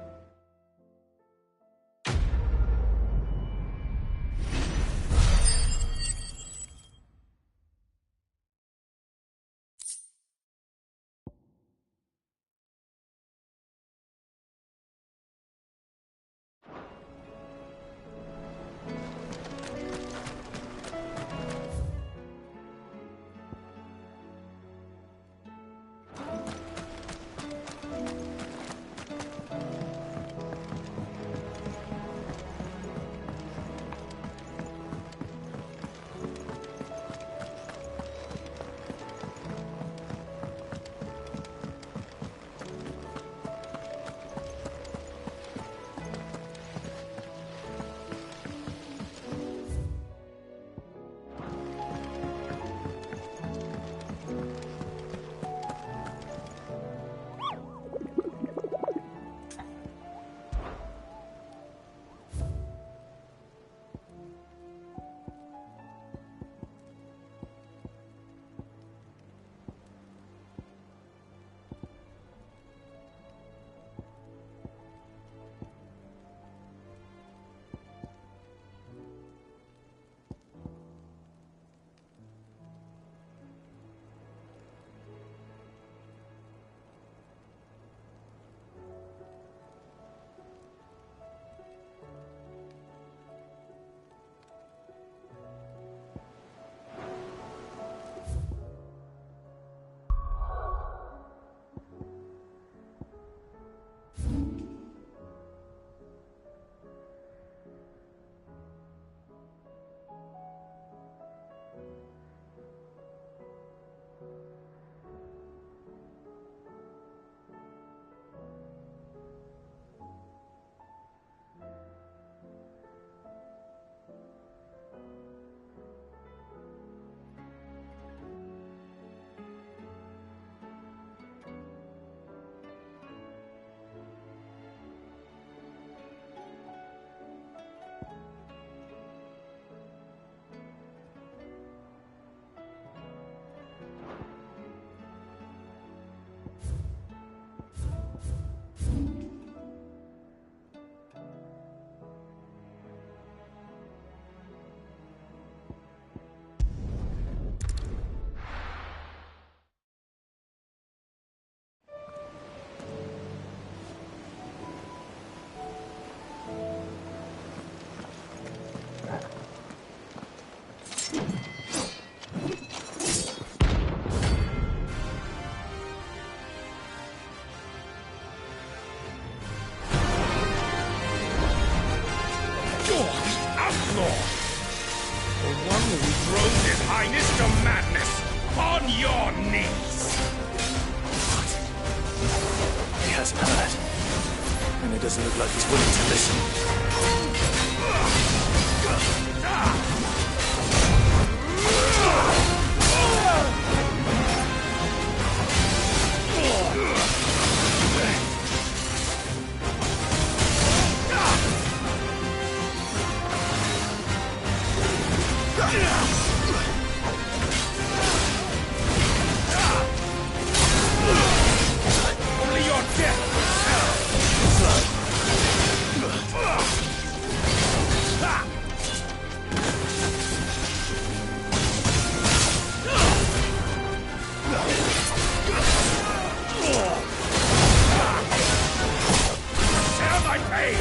drove His Highness to madness! On your knees! He hasn't heard. And it doesn't look like he's willing to listen. Only your death share my pain!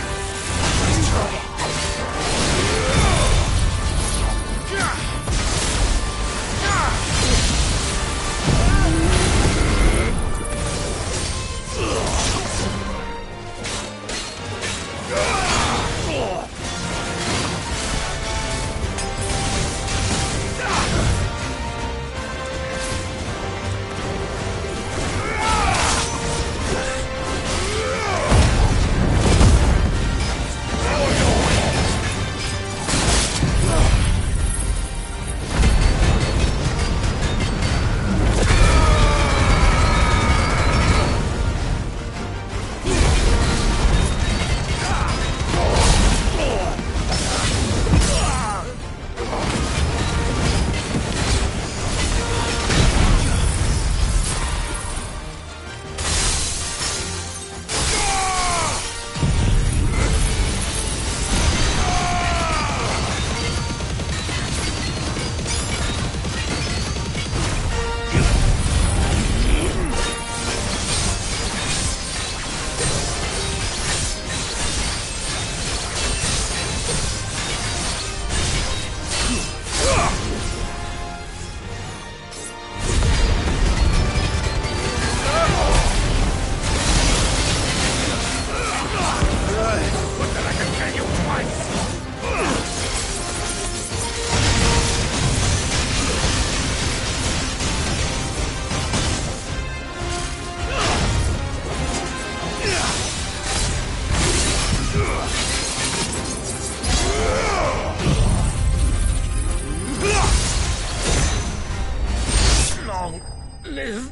Long live...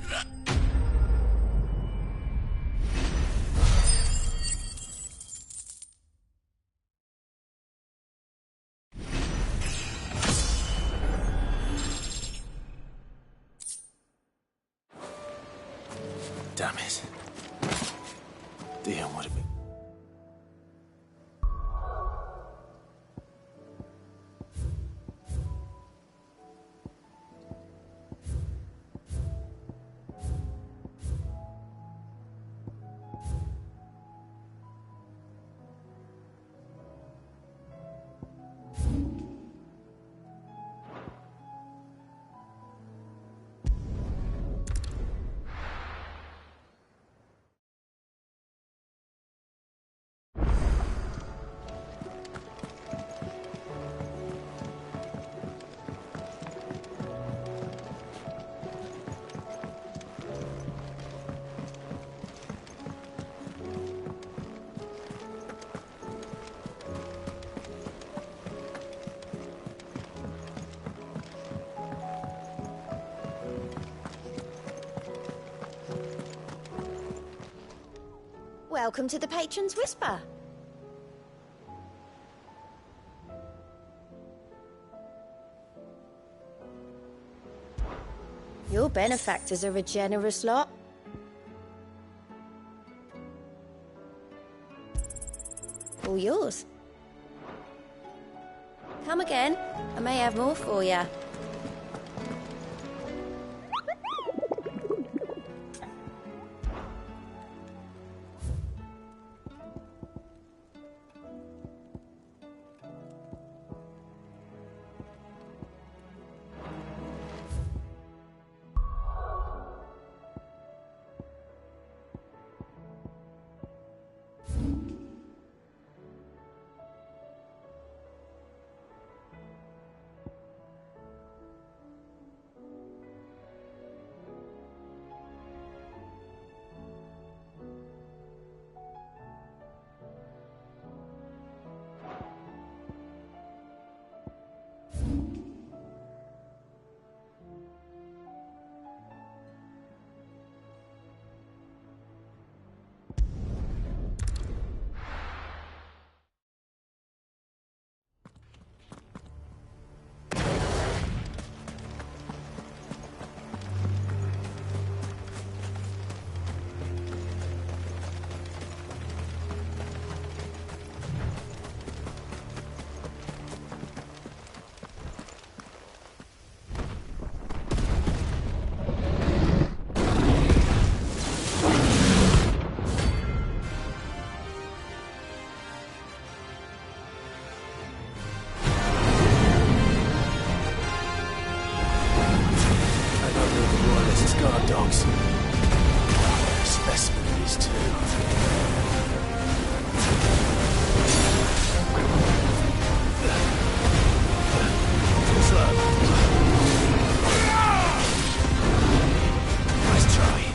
Damn it. Dion would have been... Welcome to the Patron's Whisper. Your benefactors are a generous lot. All yours. Come again. I may have more for you. dogs. They're a specimen of these two. Nice try.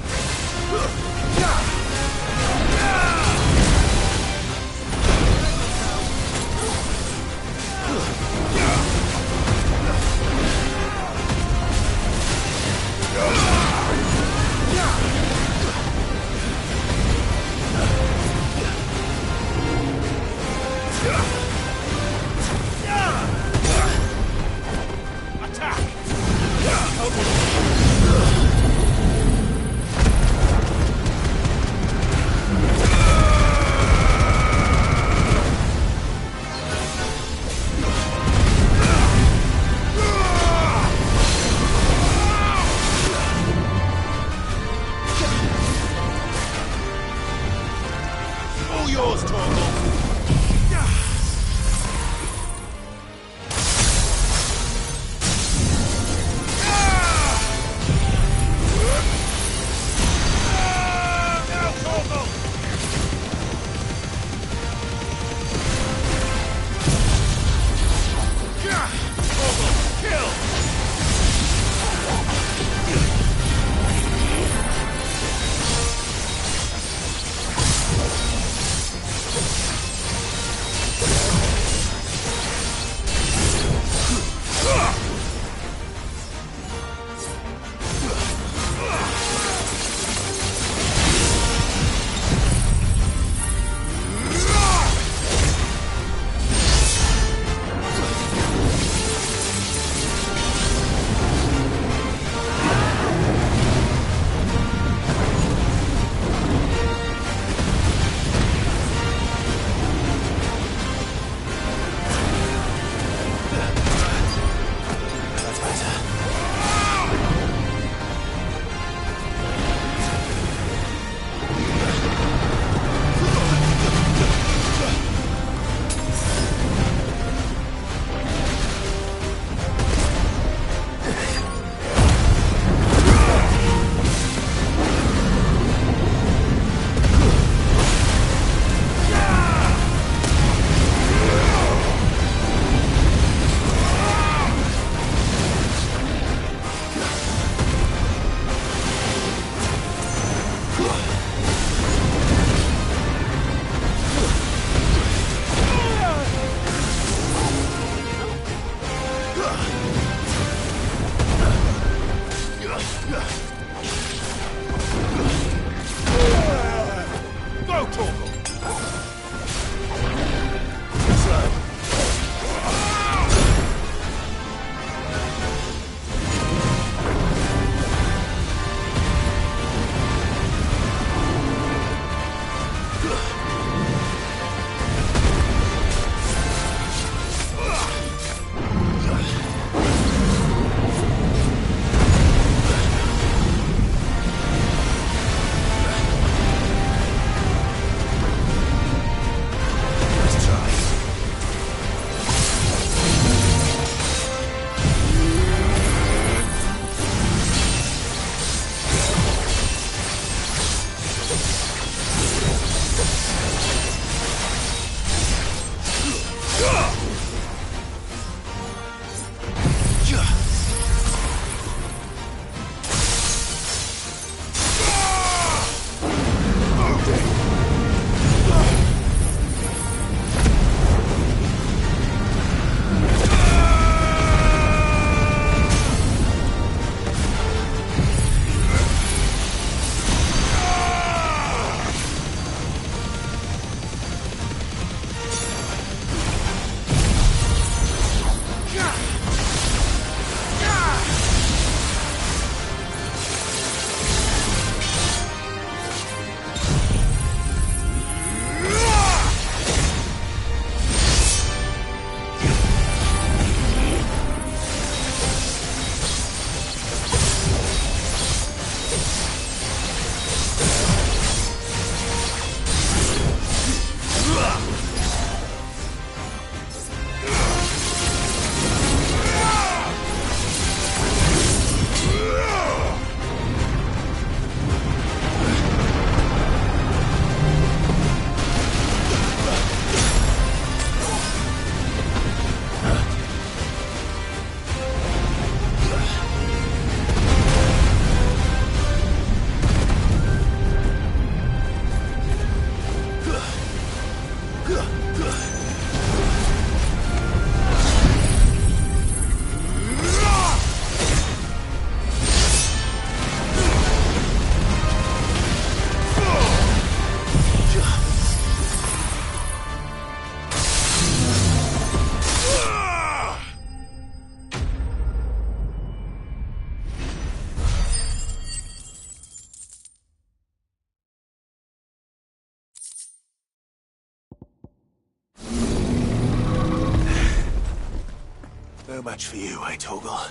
No match for you, eh, Torgal?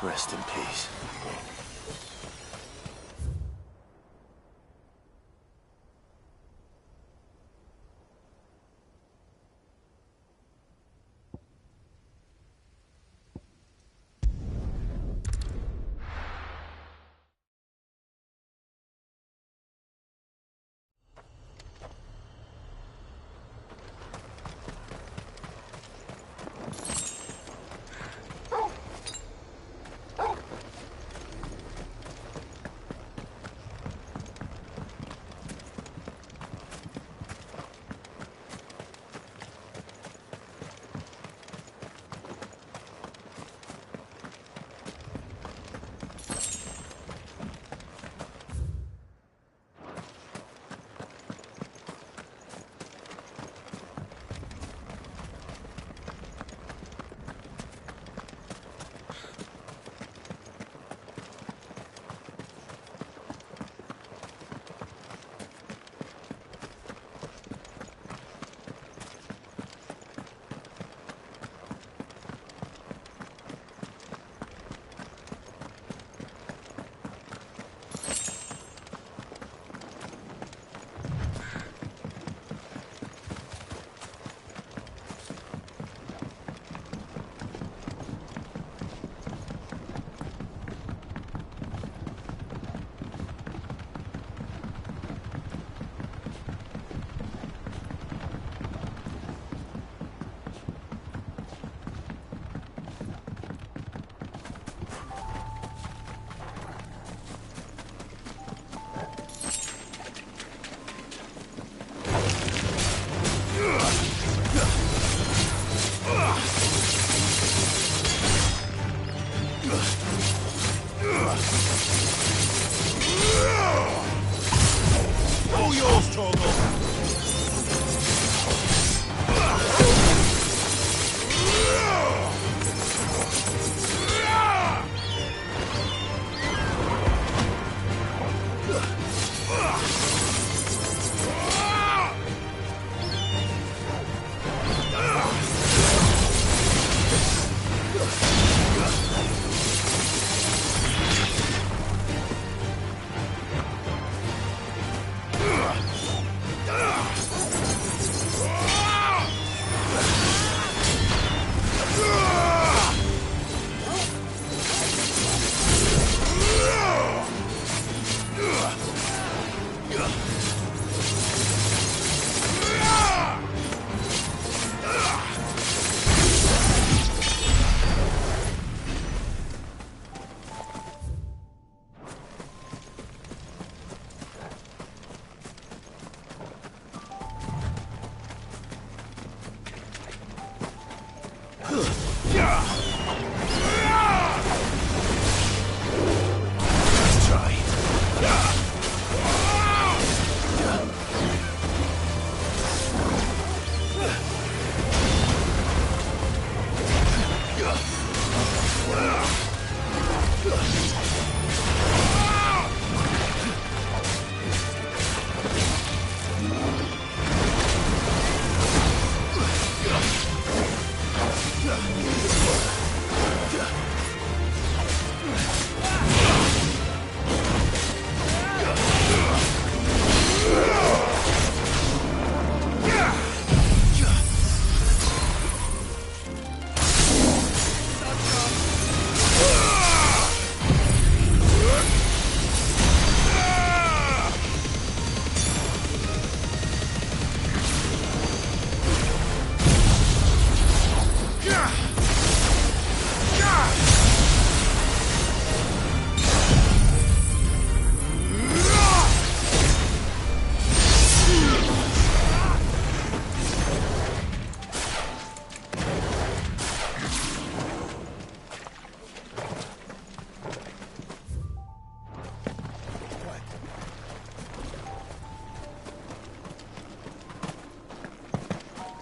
Rest in peace.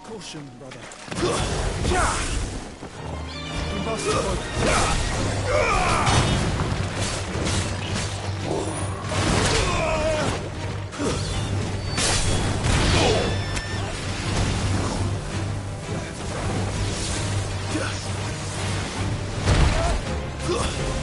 Caution, brother. We must avoid. Ugh!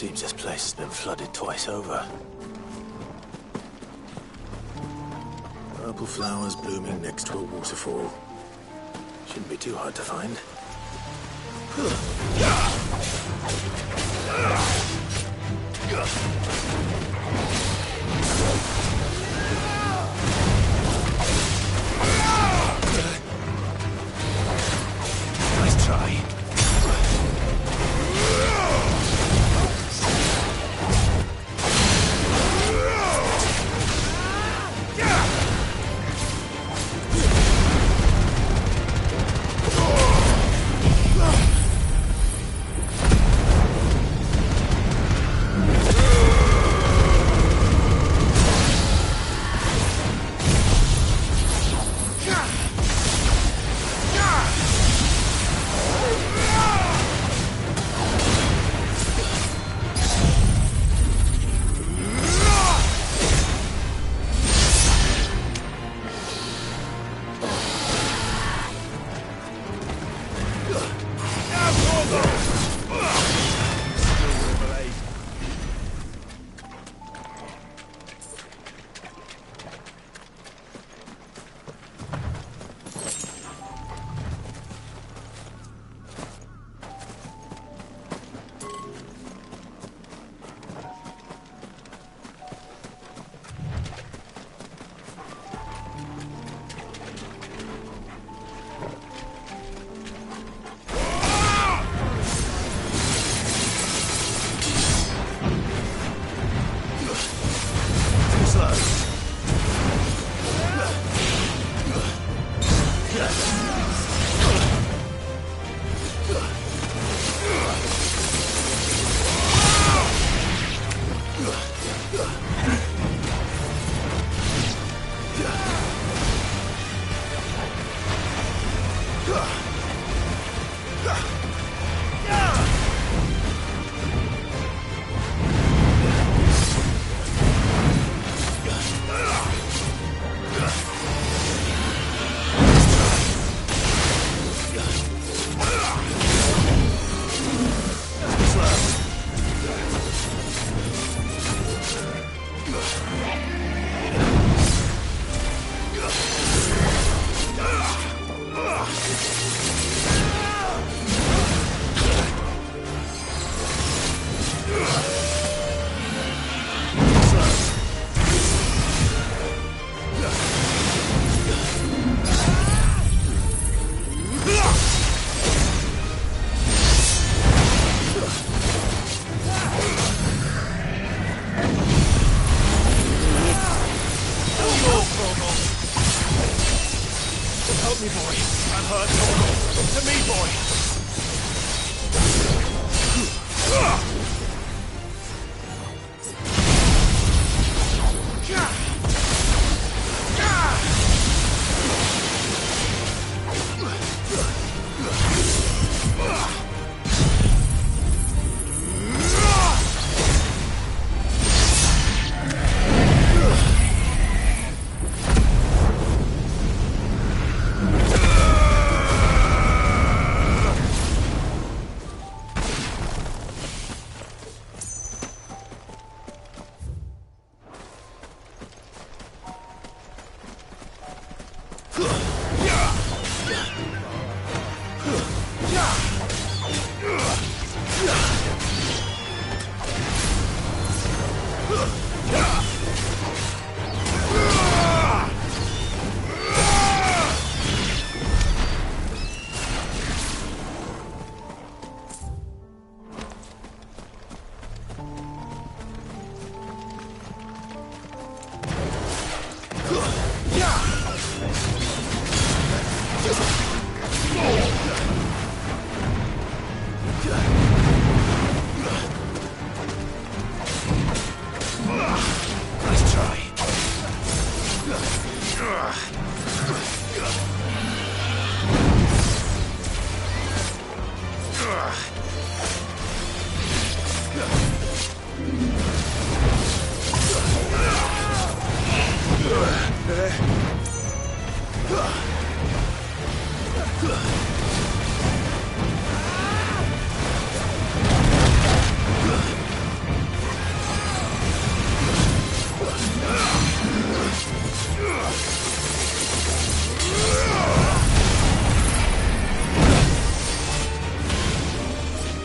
Seems this place has been flooded twice over. Purple flowers blooming next to a waterfall. Shouldn't be too hard to find. Nice try. me, boy. I'm hurt. To me, boy.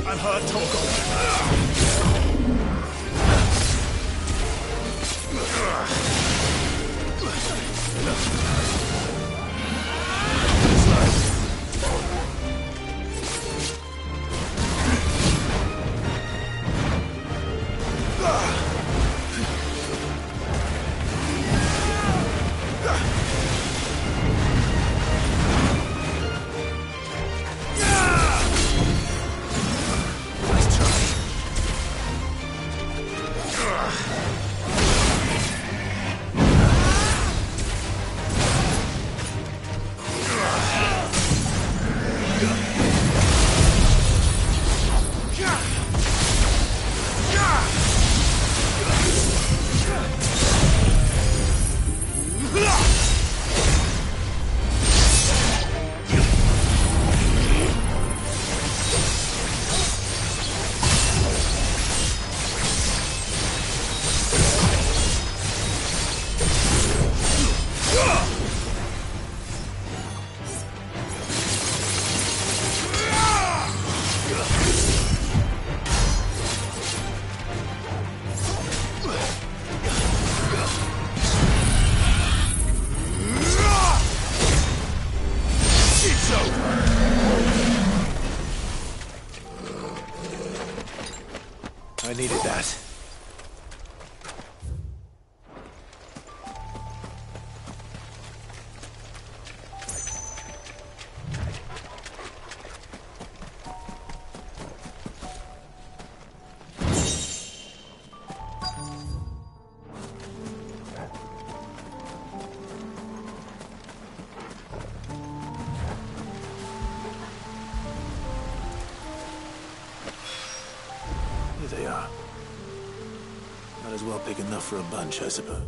I'm hurt, Torgal. I needed that. Here they are. Might as well pick enough for a bunch, I suppose.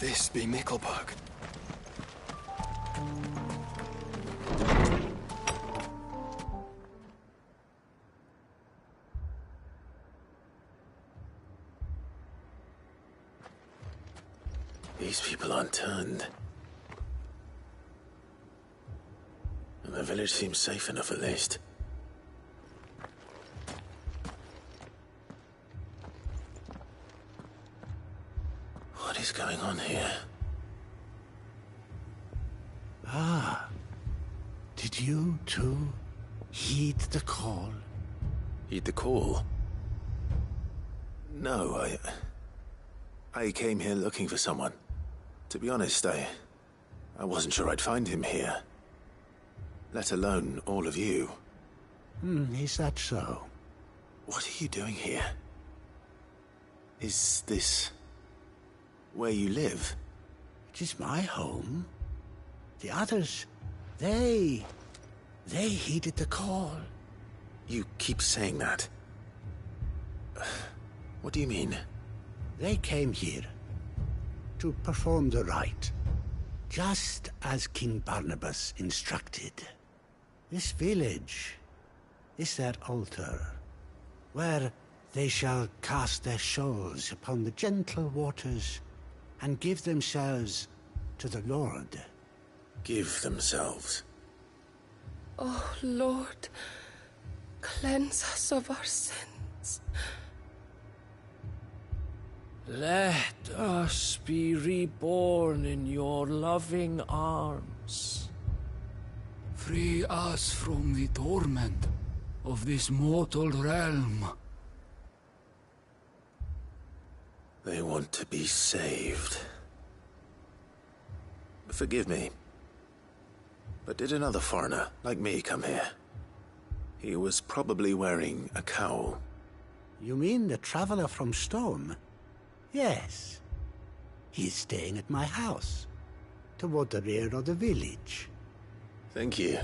This be Mickelberg. These people aren't turned. The village seems safe enough, at least. What is going on here? Ah. Did you, too, heed the call? Heed the call? No, I came here looking for someone. To be honest, I wasn't sure I'd find him here. Let alone all of you. Is that so? What are you doing here? Is this where you live? It is my home. The others, they heeded the call. You keep saying that. What do you mean? They came here to perform the rite, just as King Barnabas instructed. This village is their altar, where they shall cast their shawls upon the gentle waters and give themselves to the Lord. Give themselves? Oh, Lord, cleanse us of our sins. Let us be reborn in your loving arms. Free us from the torment of this mortal realm. They want to be saved. Forgive me, but did another foreigner like me come here? He was probably wearing a cowl. You mean the traveler from Storm? Yes. He is staying at my house, toward the rear of the village. Thank you.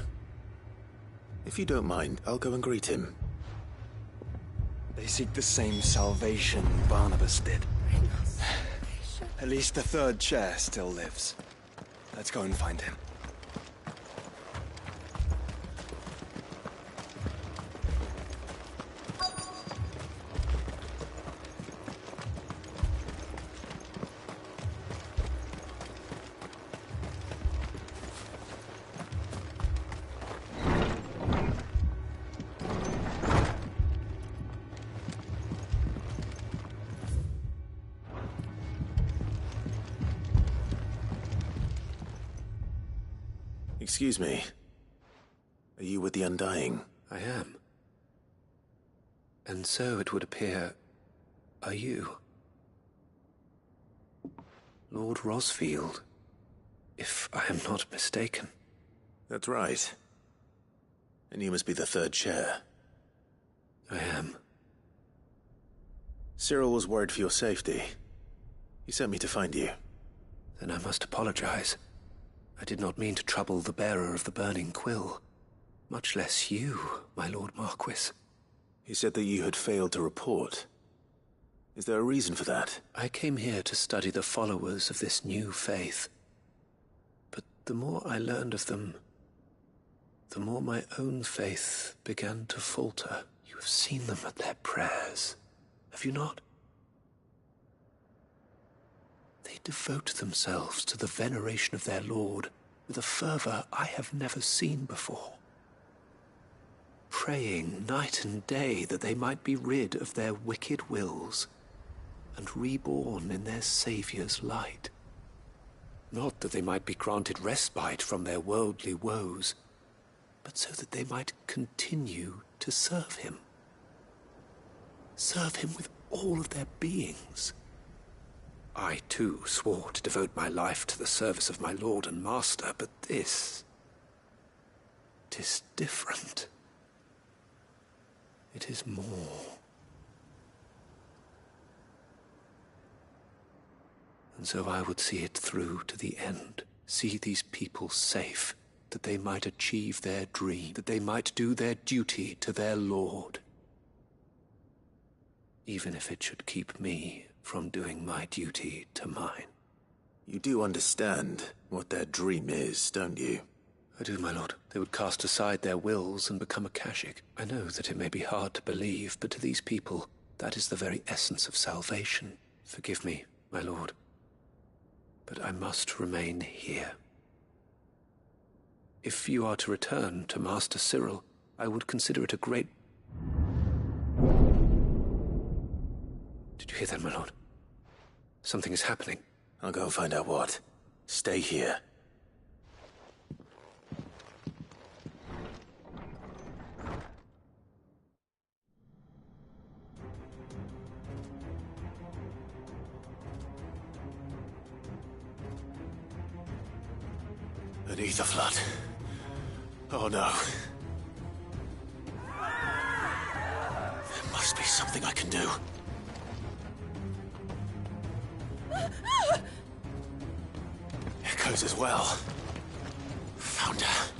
If you don't mind, I'll go and greet him. They seek the same salvation Barnabas did. At least the third chair still lives. Let's go and find him. Excuse me. Are you with the Undying? I am. And so it would appear, are you? Lord Rosfield, if I am not mistaken. That's right. And you must be the third chair. I am. Cyril was worried for your safety. He sent me to find you. Then I must apologize. I did not mean to trouble the bearer of the burning quill, much less you, my Lord Marquis. He said that you had failed to report. Is there a reason for that? I came here to study the followers of this new faith. But the more I learned of them, the more my own faith began to falter. You have seen them at their prayers, have you not? They devote themselves to the veneration of their Lord with a fervor I have never seen before. Praying night and day that they might be rid of their wicked wills and reborn in their Saviour's light. Not that they might be granted respite from their worldly woes, but so that they might continue to serve him. Serve him with all of their beings. I, too, swore to devote my life to the service of my Lord and Master, but this... 'tis different. It is more. And so I would see it through to the end, see these people safe, that they might achieve their dream, that they might do their duty to their Lord. Even if it should keep me from doing my duty to mine. You do understand what their dream is, don't you? I do, my lord. They would cast aside their wills and become a Kashik. I know that it may be hard to believe, but to these people, that is the very essence of salvation. Forgive me, my lord, but I must remain here. If you are to return to Master Cyril, I would consider it a great... Did you hear that, my lord? Something is happening. I'll go and find out what. Stay here. An ether flood. Oh no. There must be something I can do. Echoes as well. Found her.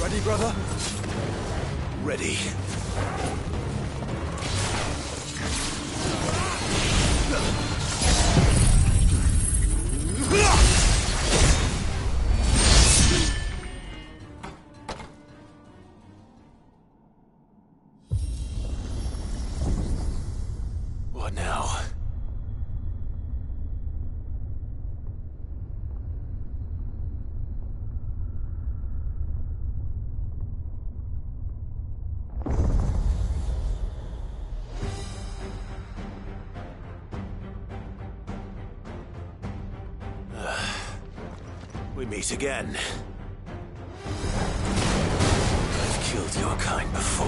Ready, brother? Ready. What now? We meet again. I've killed your kind before.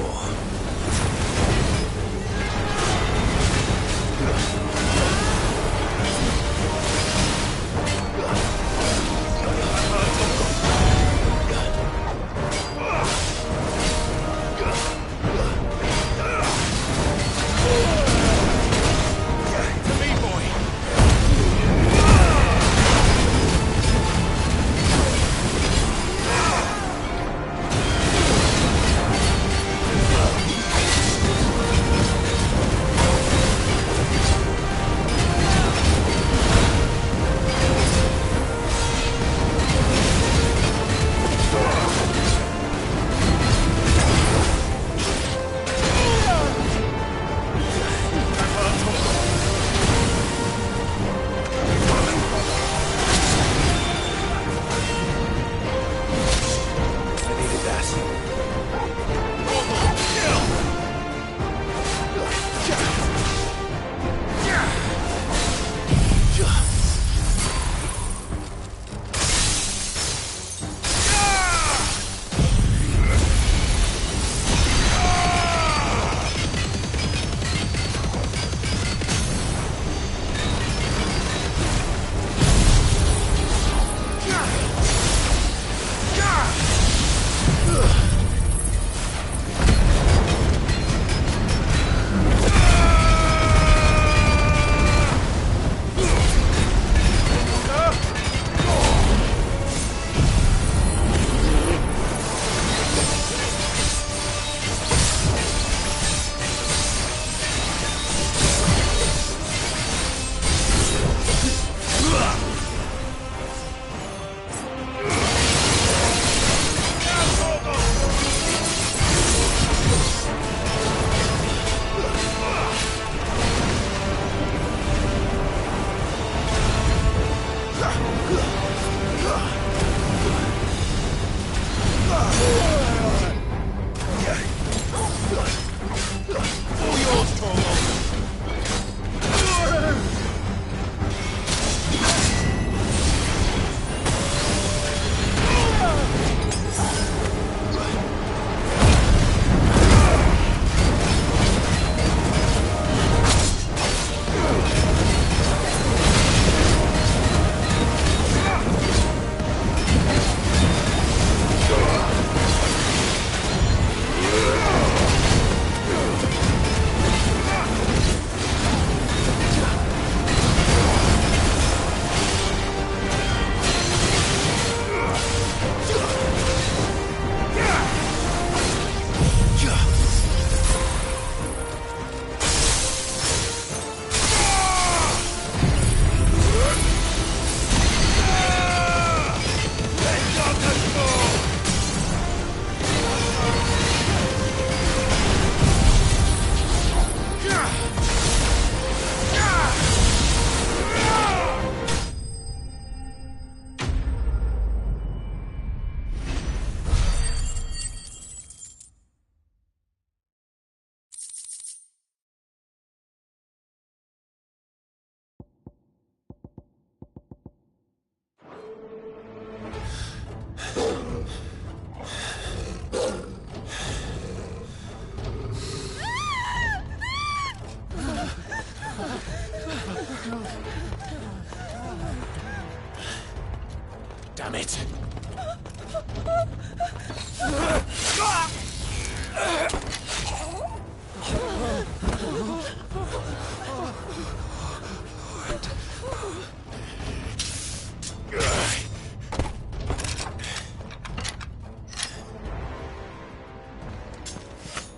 Damn it!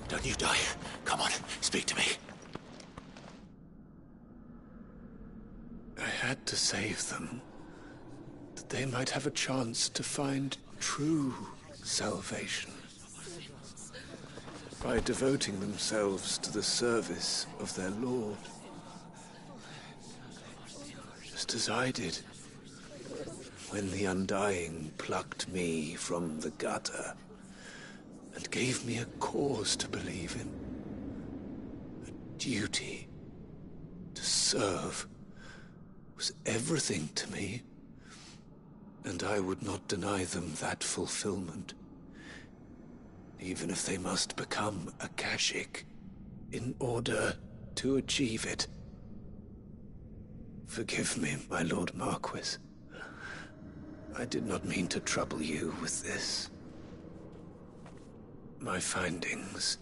Don't you die. Come on, speak to me. I had to save them, that they might have a chance to find true salvation by devoting themselves to the service of their Lord. Just as I did when the Undying plucked me from the gutter and gave me a cause to believe in, a duty to serve was everything to me, and I would not deny them that fulfillment, even if they must become a Kashik in order to achieve it. Forgive me, my Lord Marquis. I did not mean to trouble you with this. My findings.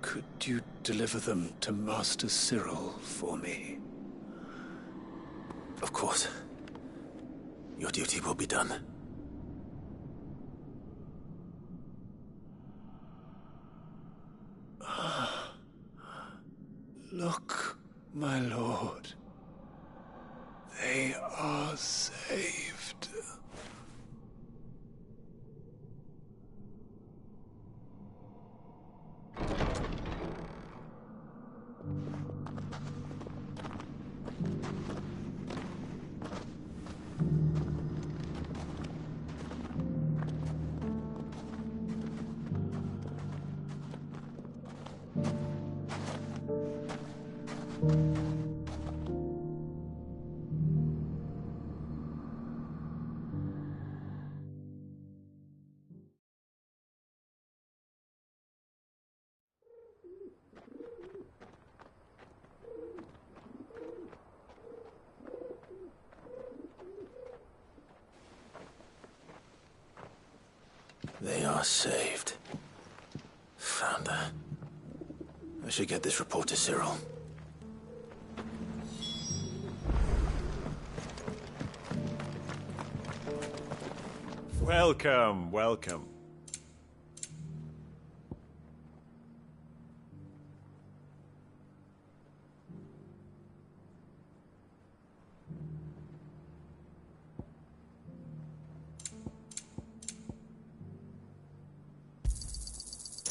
Could you deliver them to Master Cyril for me? Of course. Your duty will be done. Look, my lord. They are saved. They are saved. Founder. I should get this report to Cyril. Welcome, welcome.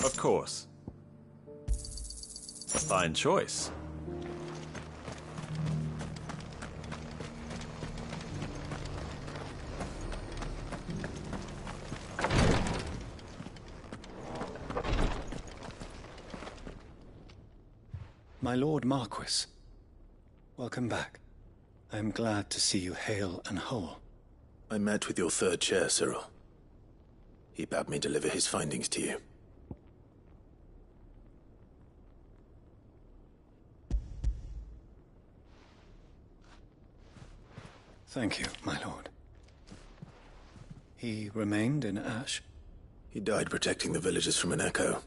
Of course. A fine choice. My Lord Marquis, welcome back. I am glad to see you hale and whole. I met with your third chair, Cyril. He bade me deliver his findings to you. Thank you, my lord. He remained in Ash? He died protecting the villagers from an echo.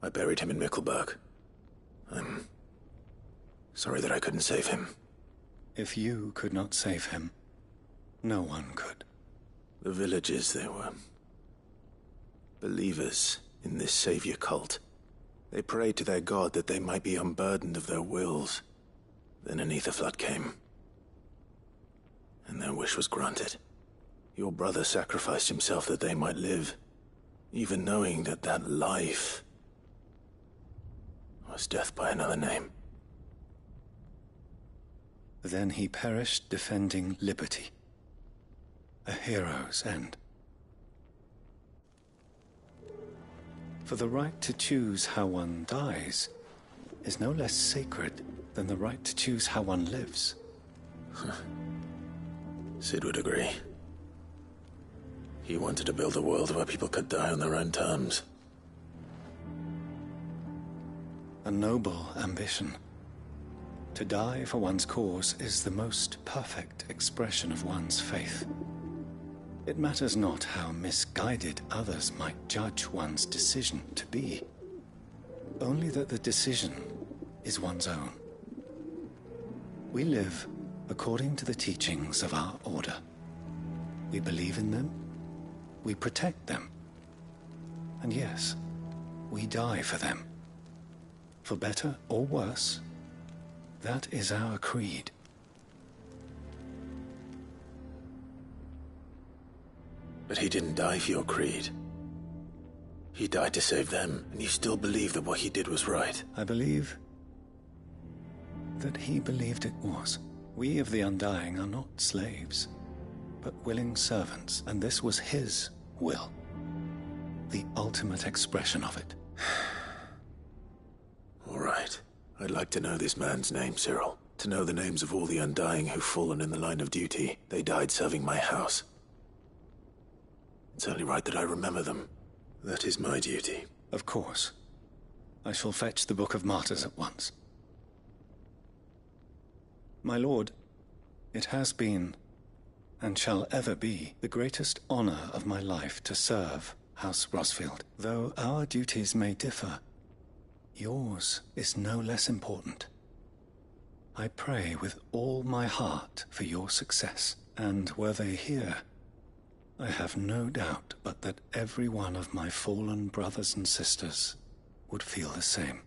I buried him in Mickelberg. I'm sorry that I couldn't save him. If you could not save him, no one could. The villagers, they were believers in this savior cult. They prayed to their god that they might be unburdened of their wills. Then an ether flood came, and their wish was granted. Your brother sacrificed himself that they might live, even knowing that that life was death by another name. Then he perished defending liberty. A hero's end. For the right to choose how one dies is no less sacred than the right to choose how one lives. Sid would agree. He wanted to build a world where people could die on their own terms. A noble ambition. To die for one's cause is the most perfect expression of one's faith. It matters not how misguided others might judge one's decision to be, only that the decision is one's own. We live according to the teachings of our order. We believe in them, we protect them, and yes, we die for them. For better or worse, that is our creed. But he didn't die for your creed. He died to save them, and you still believe that what he did was right. I believe that he believed it was. We of the Undying are not slaves, but willing servants, and this was his will. The ultimate expression of it. All right. I'd like to know this man's name, Cyril. To know the names of all the Undying who've fallen in the line of duty. They died serving my house. It's only right that I remember them. That is my duty. Of course. I shall fetch the Book of Martyrs at once. My lord, it has been, and shall ever be, the greatest honor of my life to serve House Rosfield. Though our duties may differ, yours is no less important. I pray with all my heart for your success, and were they here, I have no doubt but that every one of my fallen brothers and sisters would feel the same.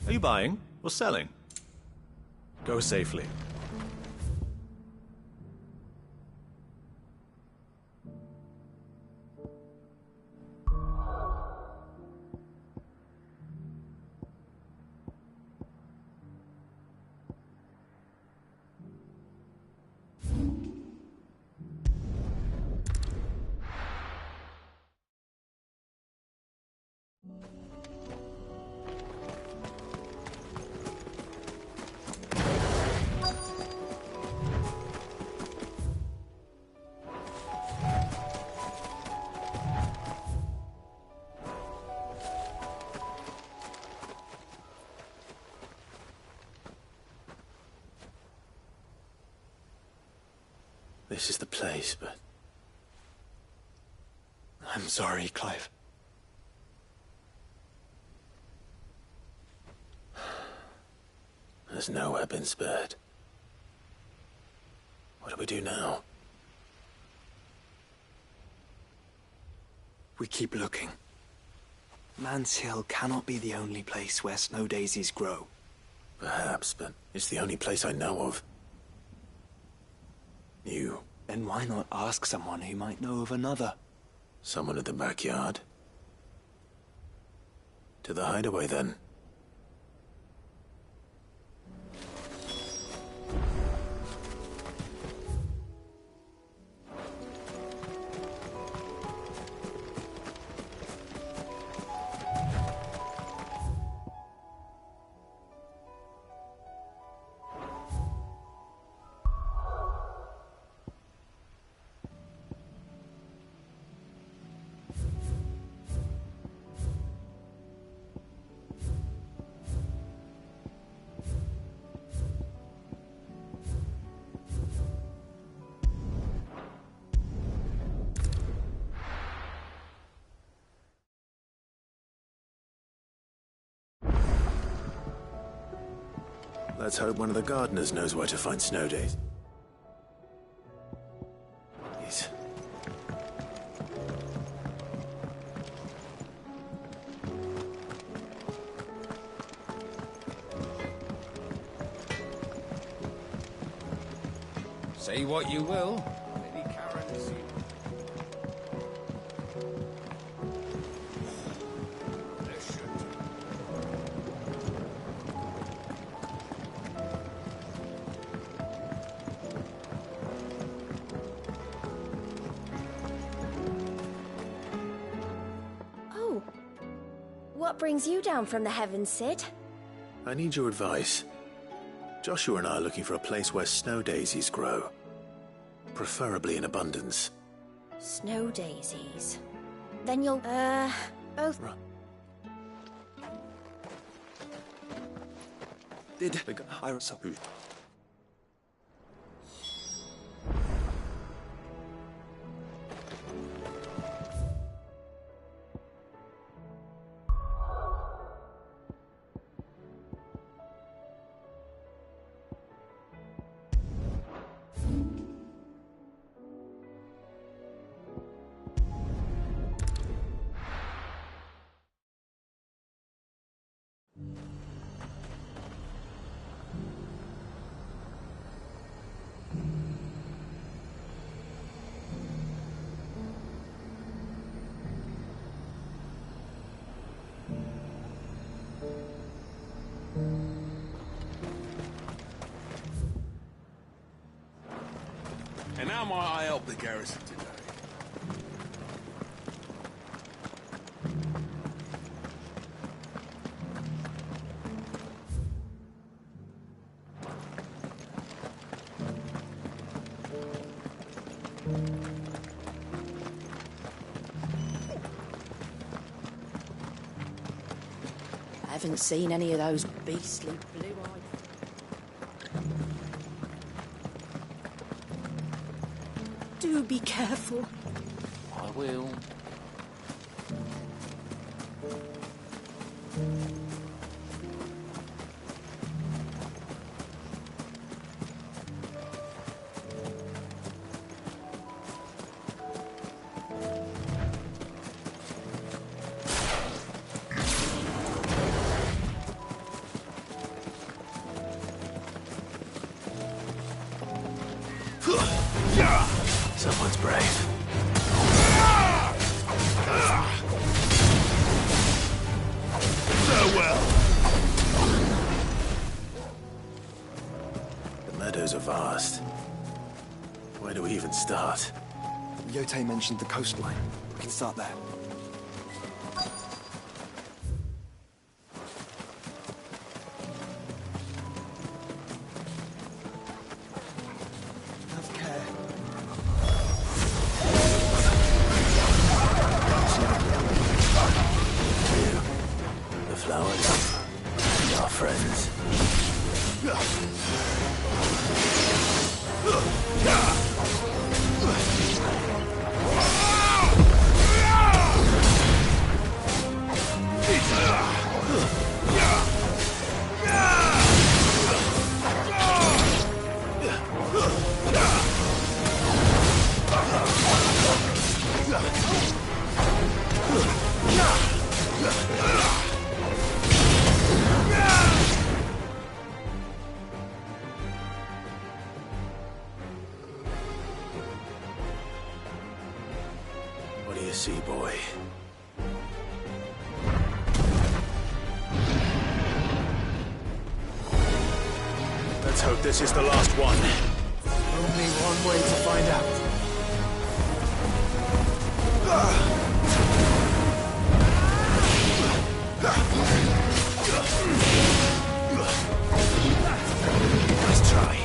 Are you buying or selling? Go safely. This is the place, but... I'm sorry, Clive. There's nowhere been spared. What do we do now? We keep looking. Man's Hill cannot be the only place where snow daisies grow. Perhaps, but it's the only place I know of. You. Then why not ask someone who might know of another? Someone at the backyard? To the hideaway, then. Let's hope one of the gardeners knows where to find snow days. Please. Say what you will. Lady Karen's... What brings you down from the heavens, Sid? I need your advice. Joshua and I are looking for a place where snow daisies grow. Preferably in abundance. Snow daisies. Then you'll, both... Did I saw who? And how might I help the garrison today? I haven't seen any of those beastly blue-eyed... Do be careful. I will. Someone's brave. Farewell. The meadows are vast. Where do we even start? Yote mentioned the coastline. We can start there. Have care. The flowers and our friends. What do you see, boy? Let's hope this is the last one. Only one way to find out. Nice try.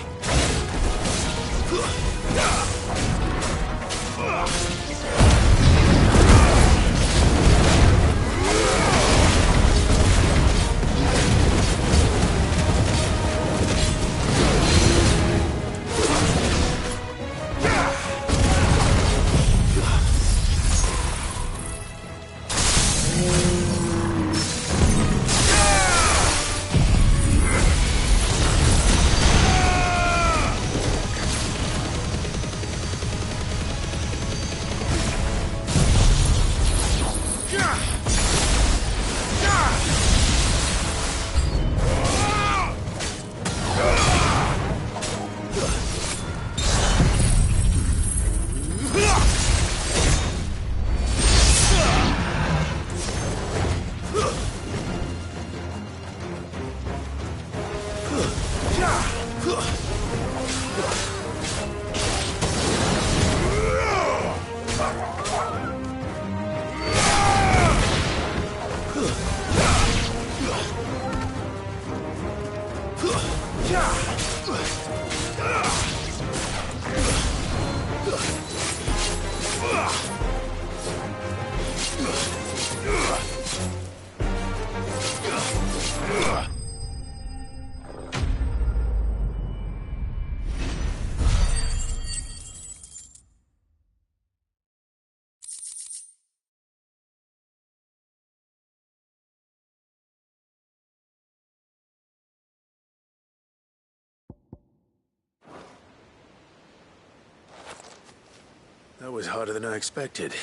That was harder than I expected.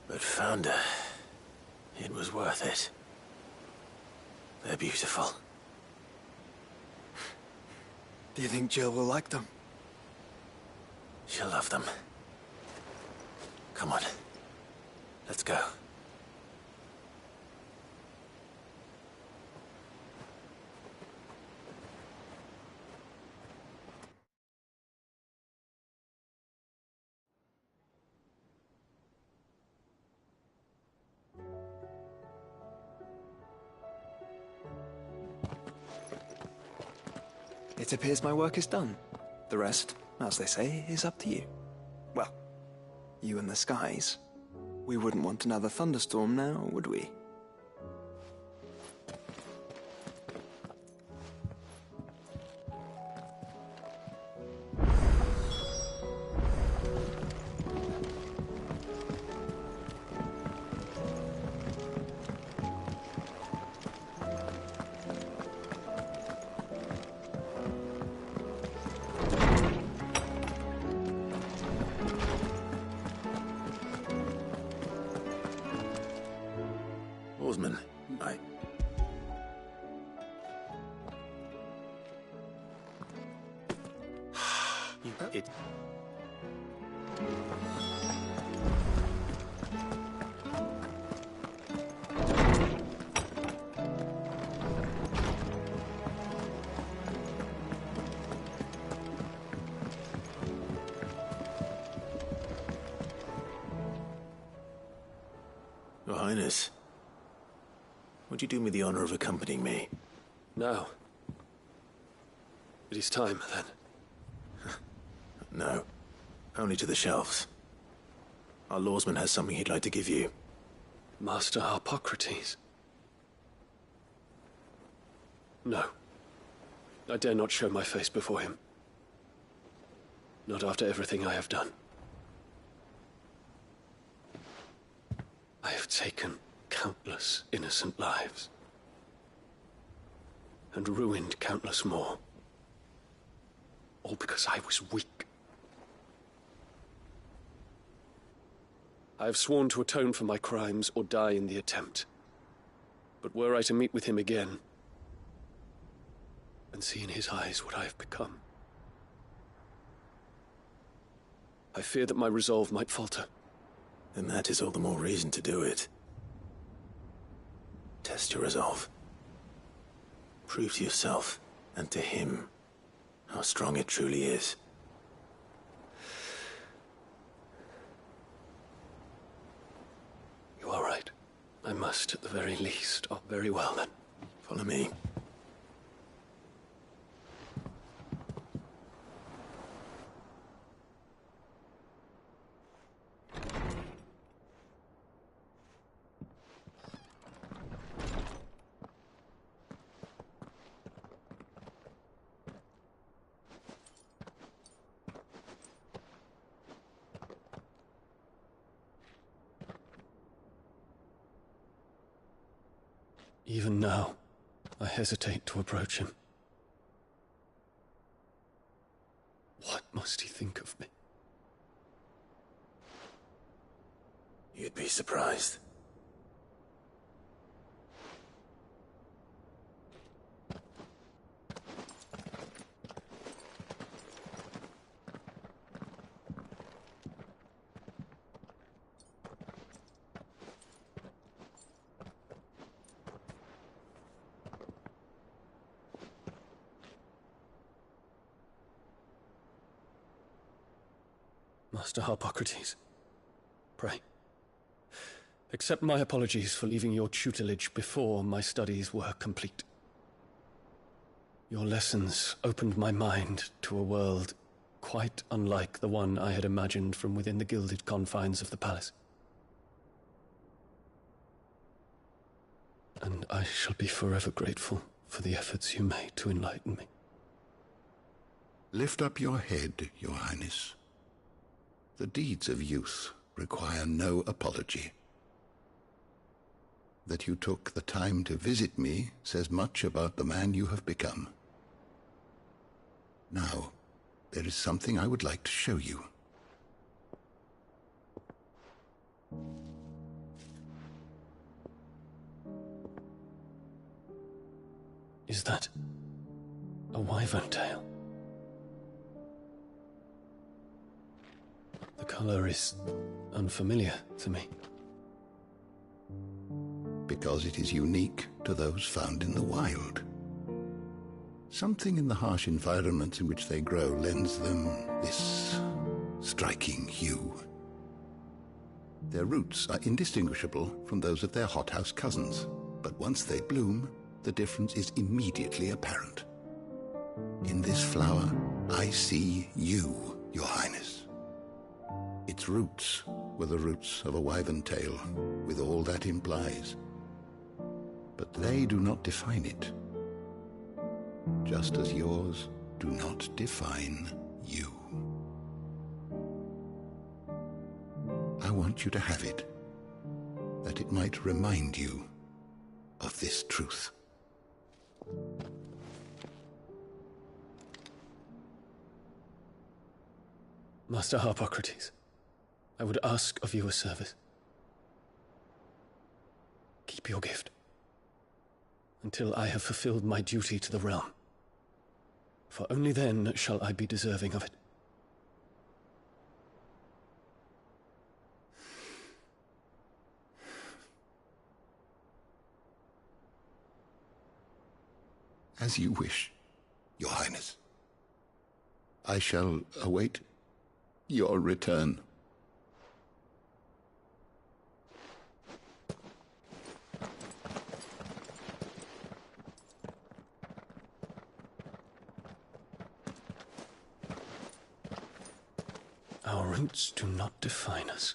But Founder, it was worth it. They're beautiful. Do you think Jill will like them? She'll love them. Come on. Let's go. It appears my work is done. The rest, as they say, is up to you. Well, you and the skies. We wouldn't want another thunderstorm now, would we? Oarsman, It... Your Highness, would you do me the honor of accompanying me? Now. It is time, then. No. Only to the shelves. Our lawsman has something he'd like to give you. Master Harpocrates. No. I dare not show my face before him. Not after everything I have done. I have taken countless innocent lives. And ruined countless more. All because I was weak. I have sworn to atone for my crimes or die in the attempt. But were I to meet with him again, and see in his eyes what I have become, I fear that my resolve might falter. Then that is all the more reason to do it. Test your resolve. Prove to yourself, and to him, how strong it truly is. You are right. I must, at the very least. Oh, very well, then. Follow me. Even now, I hesitate to approach him. What must he think of me? You'd be surprised. Master Harpocrates, pray, accept my apologies for leaving your tutelage before my studies were complete. Your lessons opened my mind to a world quite unlike the one I had imagined from within the gilded confines of the palace. And I shall be forever grateful for the efforts you made to enlighten me. Lift up your head, Your Highness. The deeds of youth require no apology. That you took the time to visit me says much about the man you have become. Now, there is something I would like to show you. Is that a wyvern tail? The color is unfamiliar to me. Because it is unique to those found in the wild. Something in the harsh environments in which they grow lends them this striking hue. Their roots are indistinguishable from those of their hothouse cousins, but once they bloom, the difference is immediately apparent. In this flower, I see you, Your Highness. Its roots were the roots of a wyvern tail, with all that implies. But they do not define it, just as yours do not define you. I want you to have it, that it might remind you of this truth. Master Harpocrates, I would ask of you a service. Keep your gift until I have fulfilled my duty to the realm, for only then shall I be deserving of it. As you wish, Your Highness. I shall await your return. Our roots do not define us.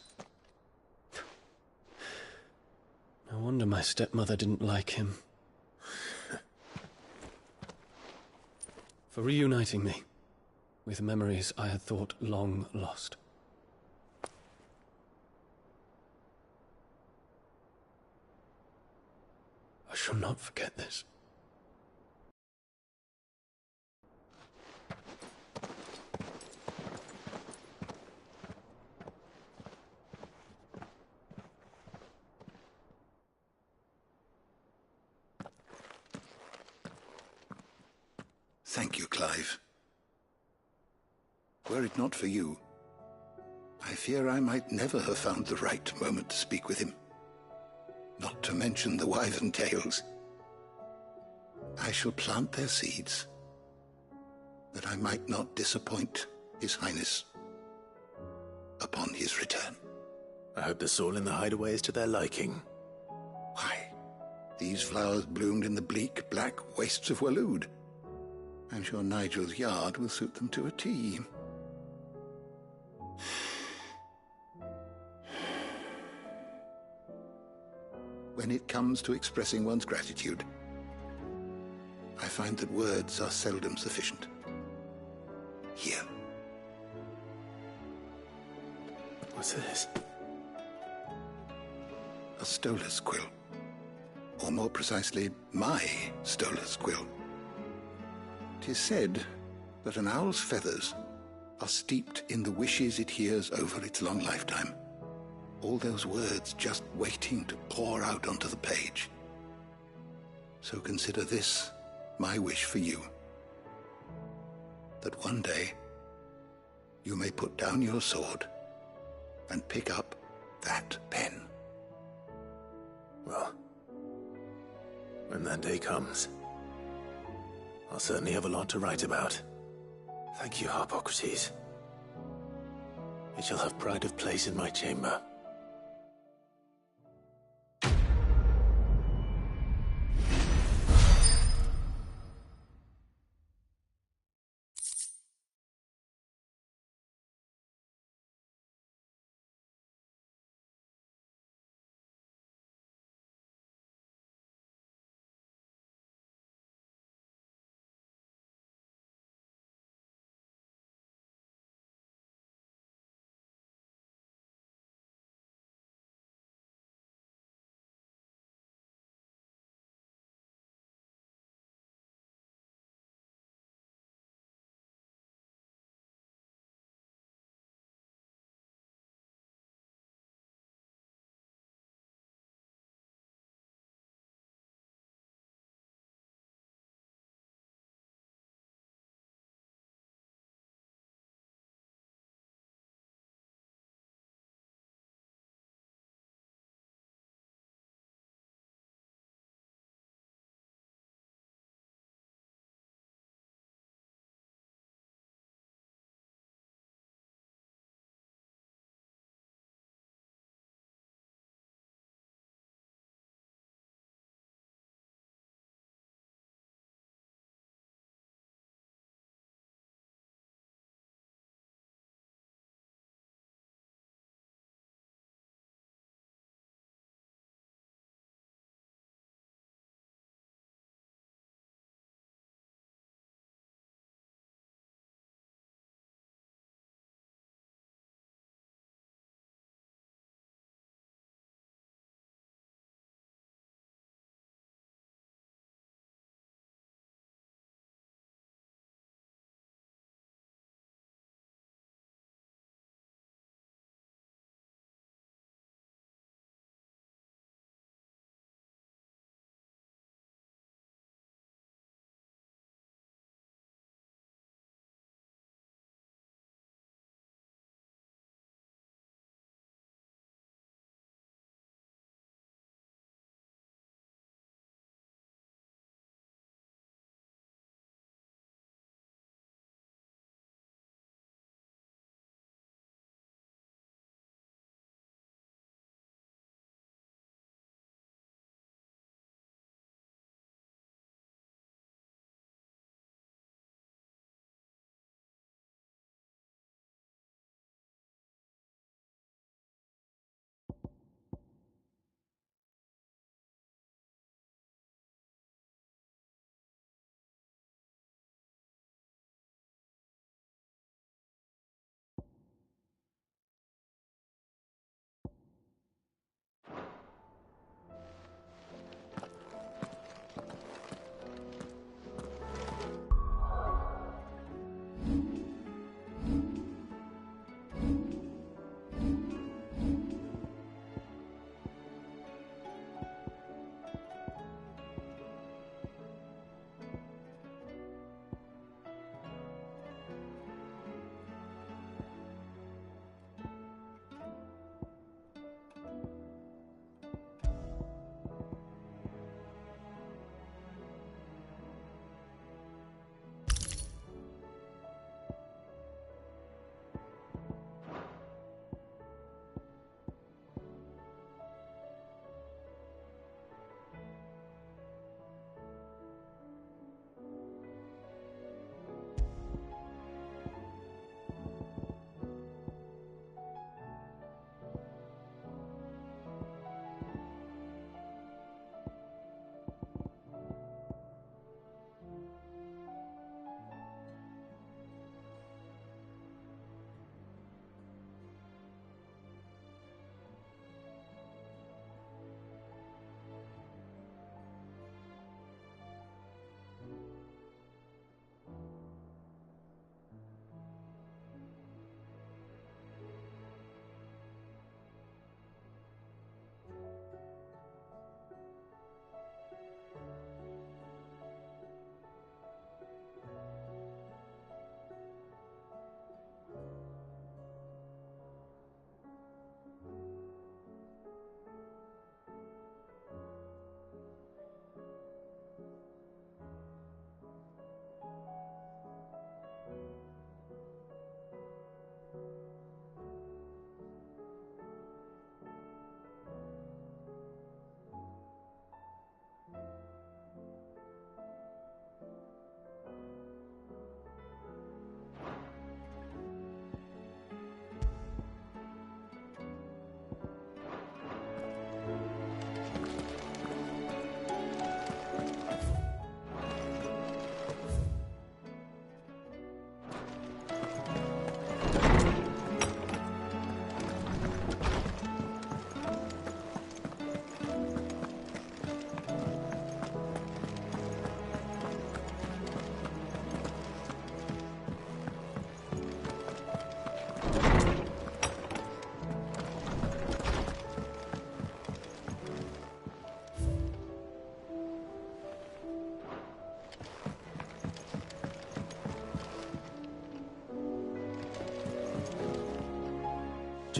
No wonder my stepmother didn't like him. For reuniting me with memories I had thought long lost. I shall not forget this. Thank you, Clive. Were it not for you, I fear I might never have found the right moment to speak with him. Not to mention the wyvern tales. I shall plant their seeds, that I might not disappoint His Highness upon his return. I hope the soil in the hideaway is to their liking. Why, these flowers bloomed in the bleak, black wastes of Waloed. I'm sure Nigel's yard will suit them to a T. When it comes to expressing one's gratitude, I find that words are seldom sufficient. Here. What's this? A stolas quill. Or more precisely, my stolas quill. 'Tis said that an owl's feathers are steeped in the wishes it hears over its long lifetime. All those words just waiting to pour out onto the page. So consider this my wish for you. That one day you may put down your sword and pick up that pen. Well, when that day comes, I'll certainly have a lot to write about. Thank you, Harpocrates. It shall have pride of place in my chamber.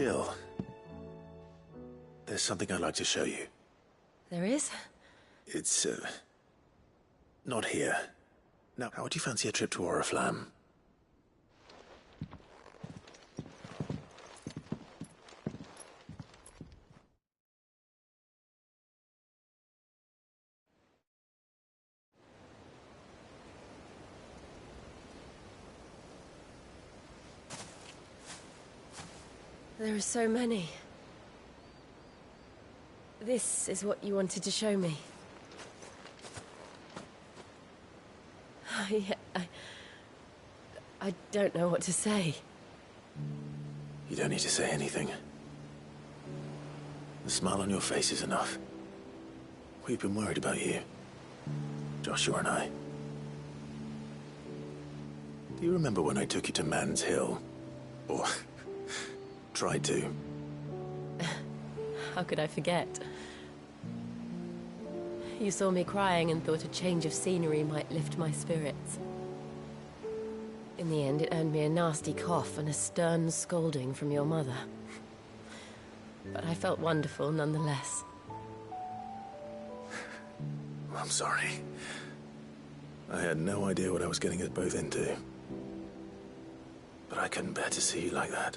Jill, there's something I'd like to show you. There is? It's, not here. Now, how would you fancy a trip to Oriflamme? There are so many. This is what you wanted to show me. I don't know what to say. You don't need to say anything. The smile on your face is enough. We've been worried about you. Joshua and I. Do you remember when I took you to Man's Hill? Or tried to? How could I forget? You saw me crying and thought a change of scenery might lift my spirits. In the end, it earned me a nasty cough and a stern scolding from your mother. But I felt wonderful nonetheless. I'm sorry. I had no idea what I was getting us both into. But I couldn't bear to see you like that.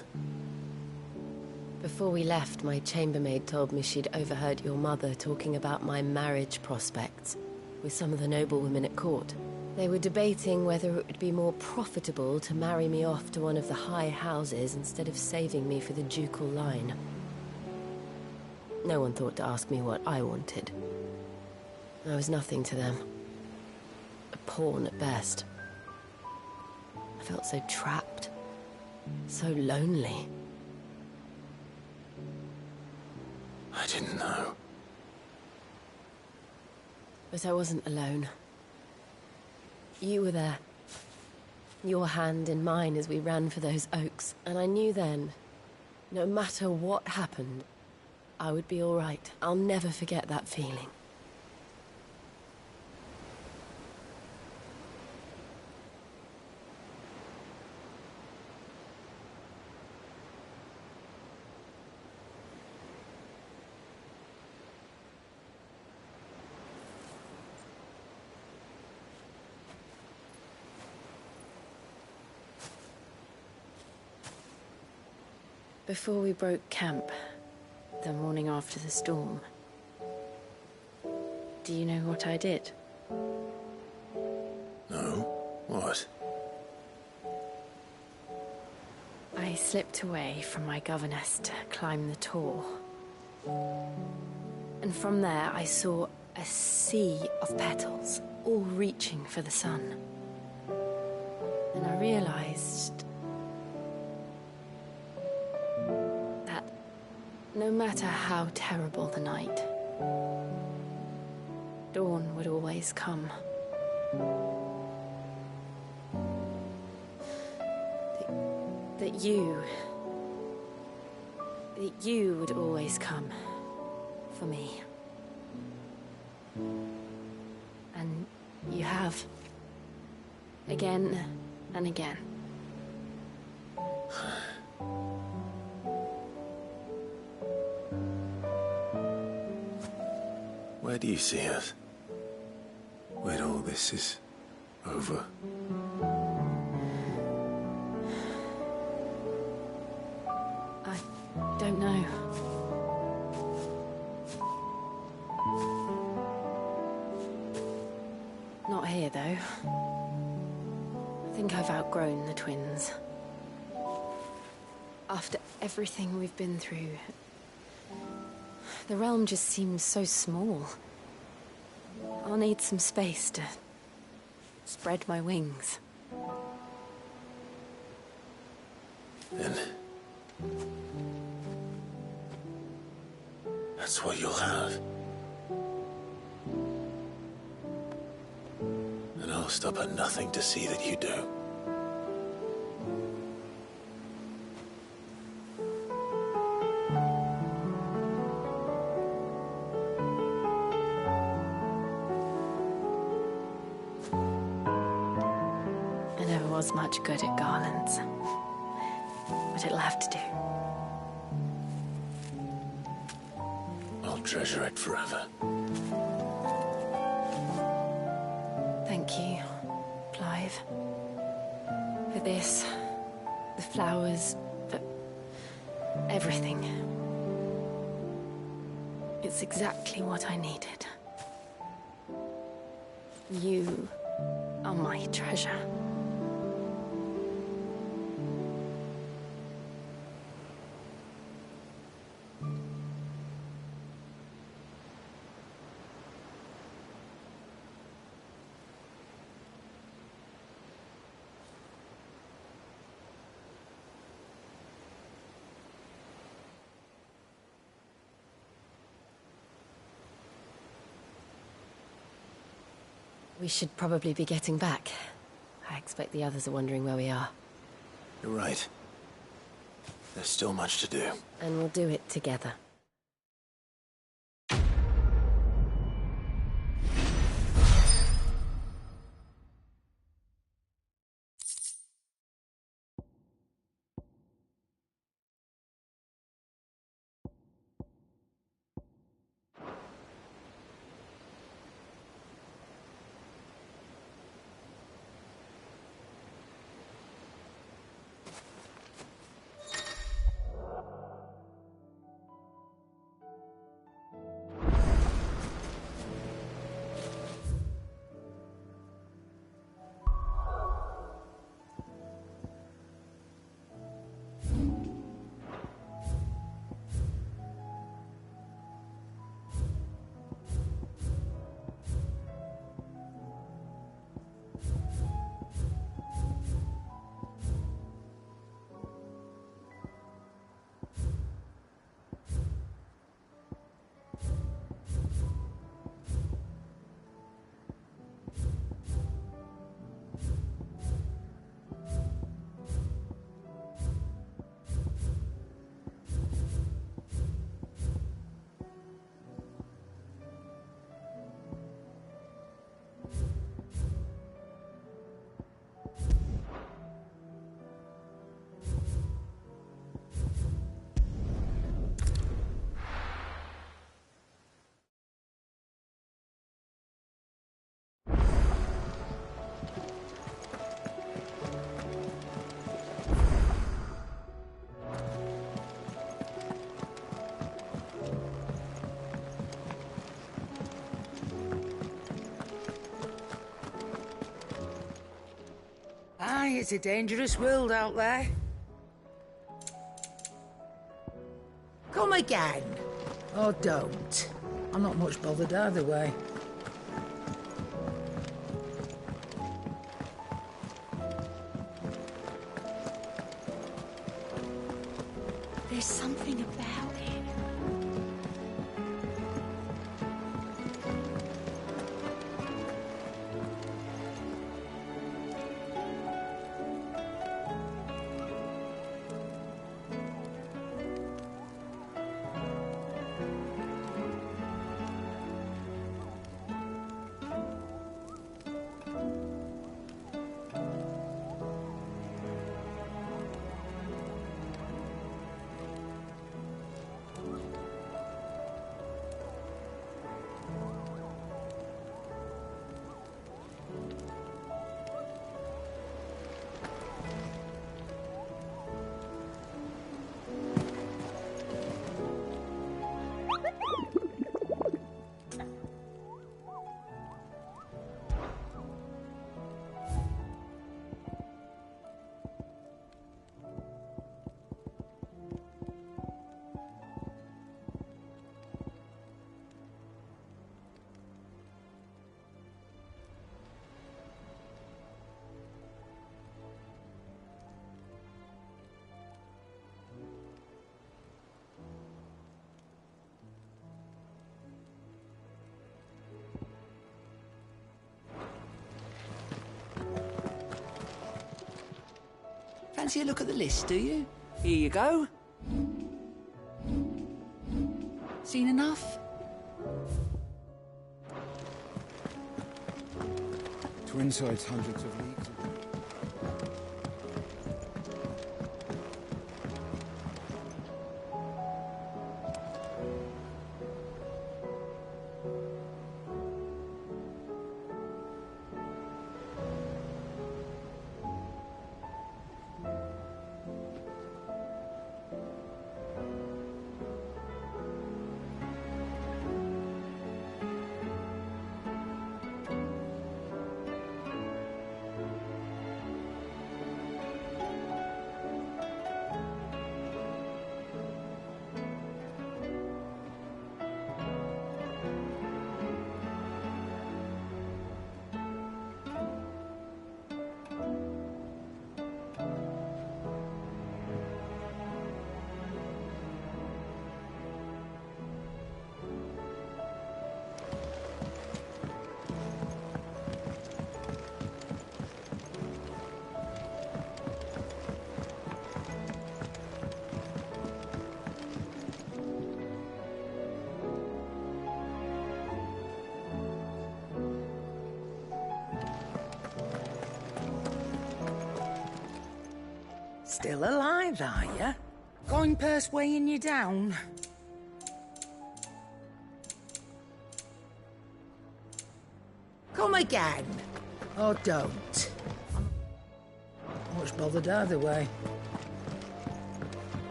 Before we left, my chambermaid told me she'd overheard your mother talking about my marriage prospects with some of the noblewomen at court. They were debating whether it would be more profitable to marry me off to one of the high houses instead of saving me for the ducal line. No one thought to ask me what I wanted. I was nothing to them. A pawn at best. I felt so trapped, so lonely. I didn't know. But I wasn't alone. You were there. Your hand in mine as we ran for those oaks. And I knew then, no matter what happened, I would be all right. I'll never forget that feeling. Before we broke camp, the morning after the storm, do you know what I did? No? What? I slipped away from my governess to climb the tor. And from there I saw a sea of petals, all reaching for the sun. And I realized no matter how terrible the night, dawn would always come. That you would always come for me. And you have. Again and again. Where do you see us? When all this is over? I don't know. Not here, though. I think I've outgrown the twins. After everything we've been through, the realm just seems so small. I'll need some space to spread my wings. Then that's what you'll have. And I'll stop at nothing to see that you do. I never was much good at garlands, but it'll have to do. treasure it forever. Thank you, Clive. For this, the flowers, for everything. It's exactly what I needed. You are my treasure. We should probably be getting back. I expect the others are wondering where we are. You're right. There's still much to do. And we'll do it together. Aye, it's a dangerous world out there. Come again. Or don't. I'm not much bothered either way. There's something about it. Fancy a look at the list, do you? Here you go. Seen enough? Twin sides hundreds of leagues away. Still alive, are you? Coin purse weighing you down? Come again. Or don't. Much bothered either way.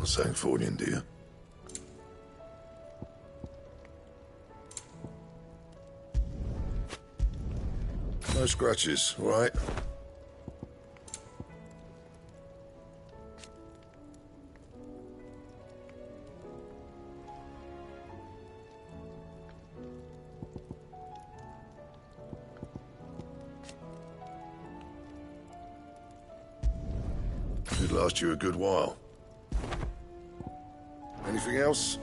Sancfordian, do you? No scratches, right? Should last you a good while. Anything else?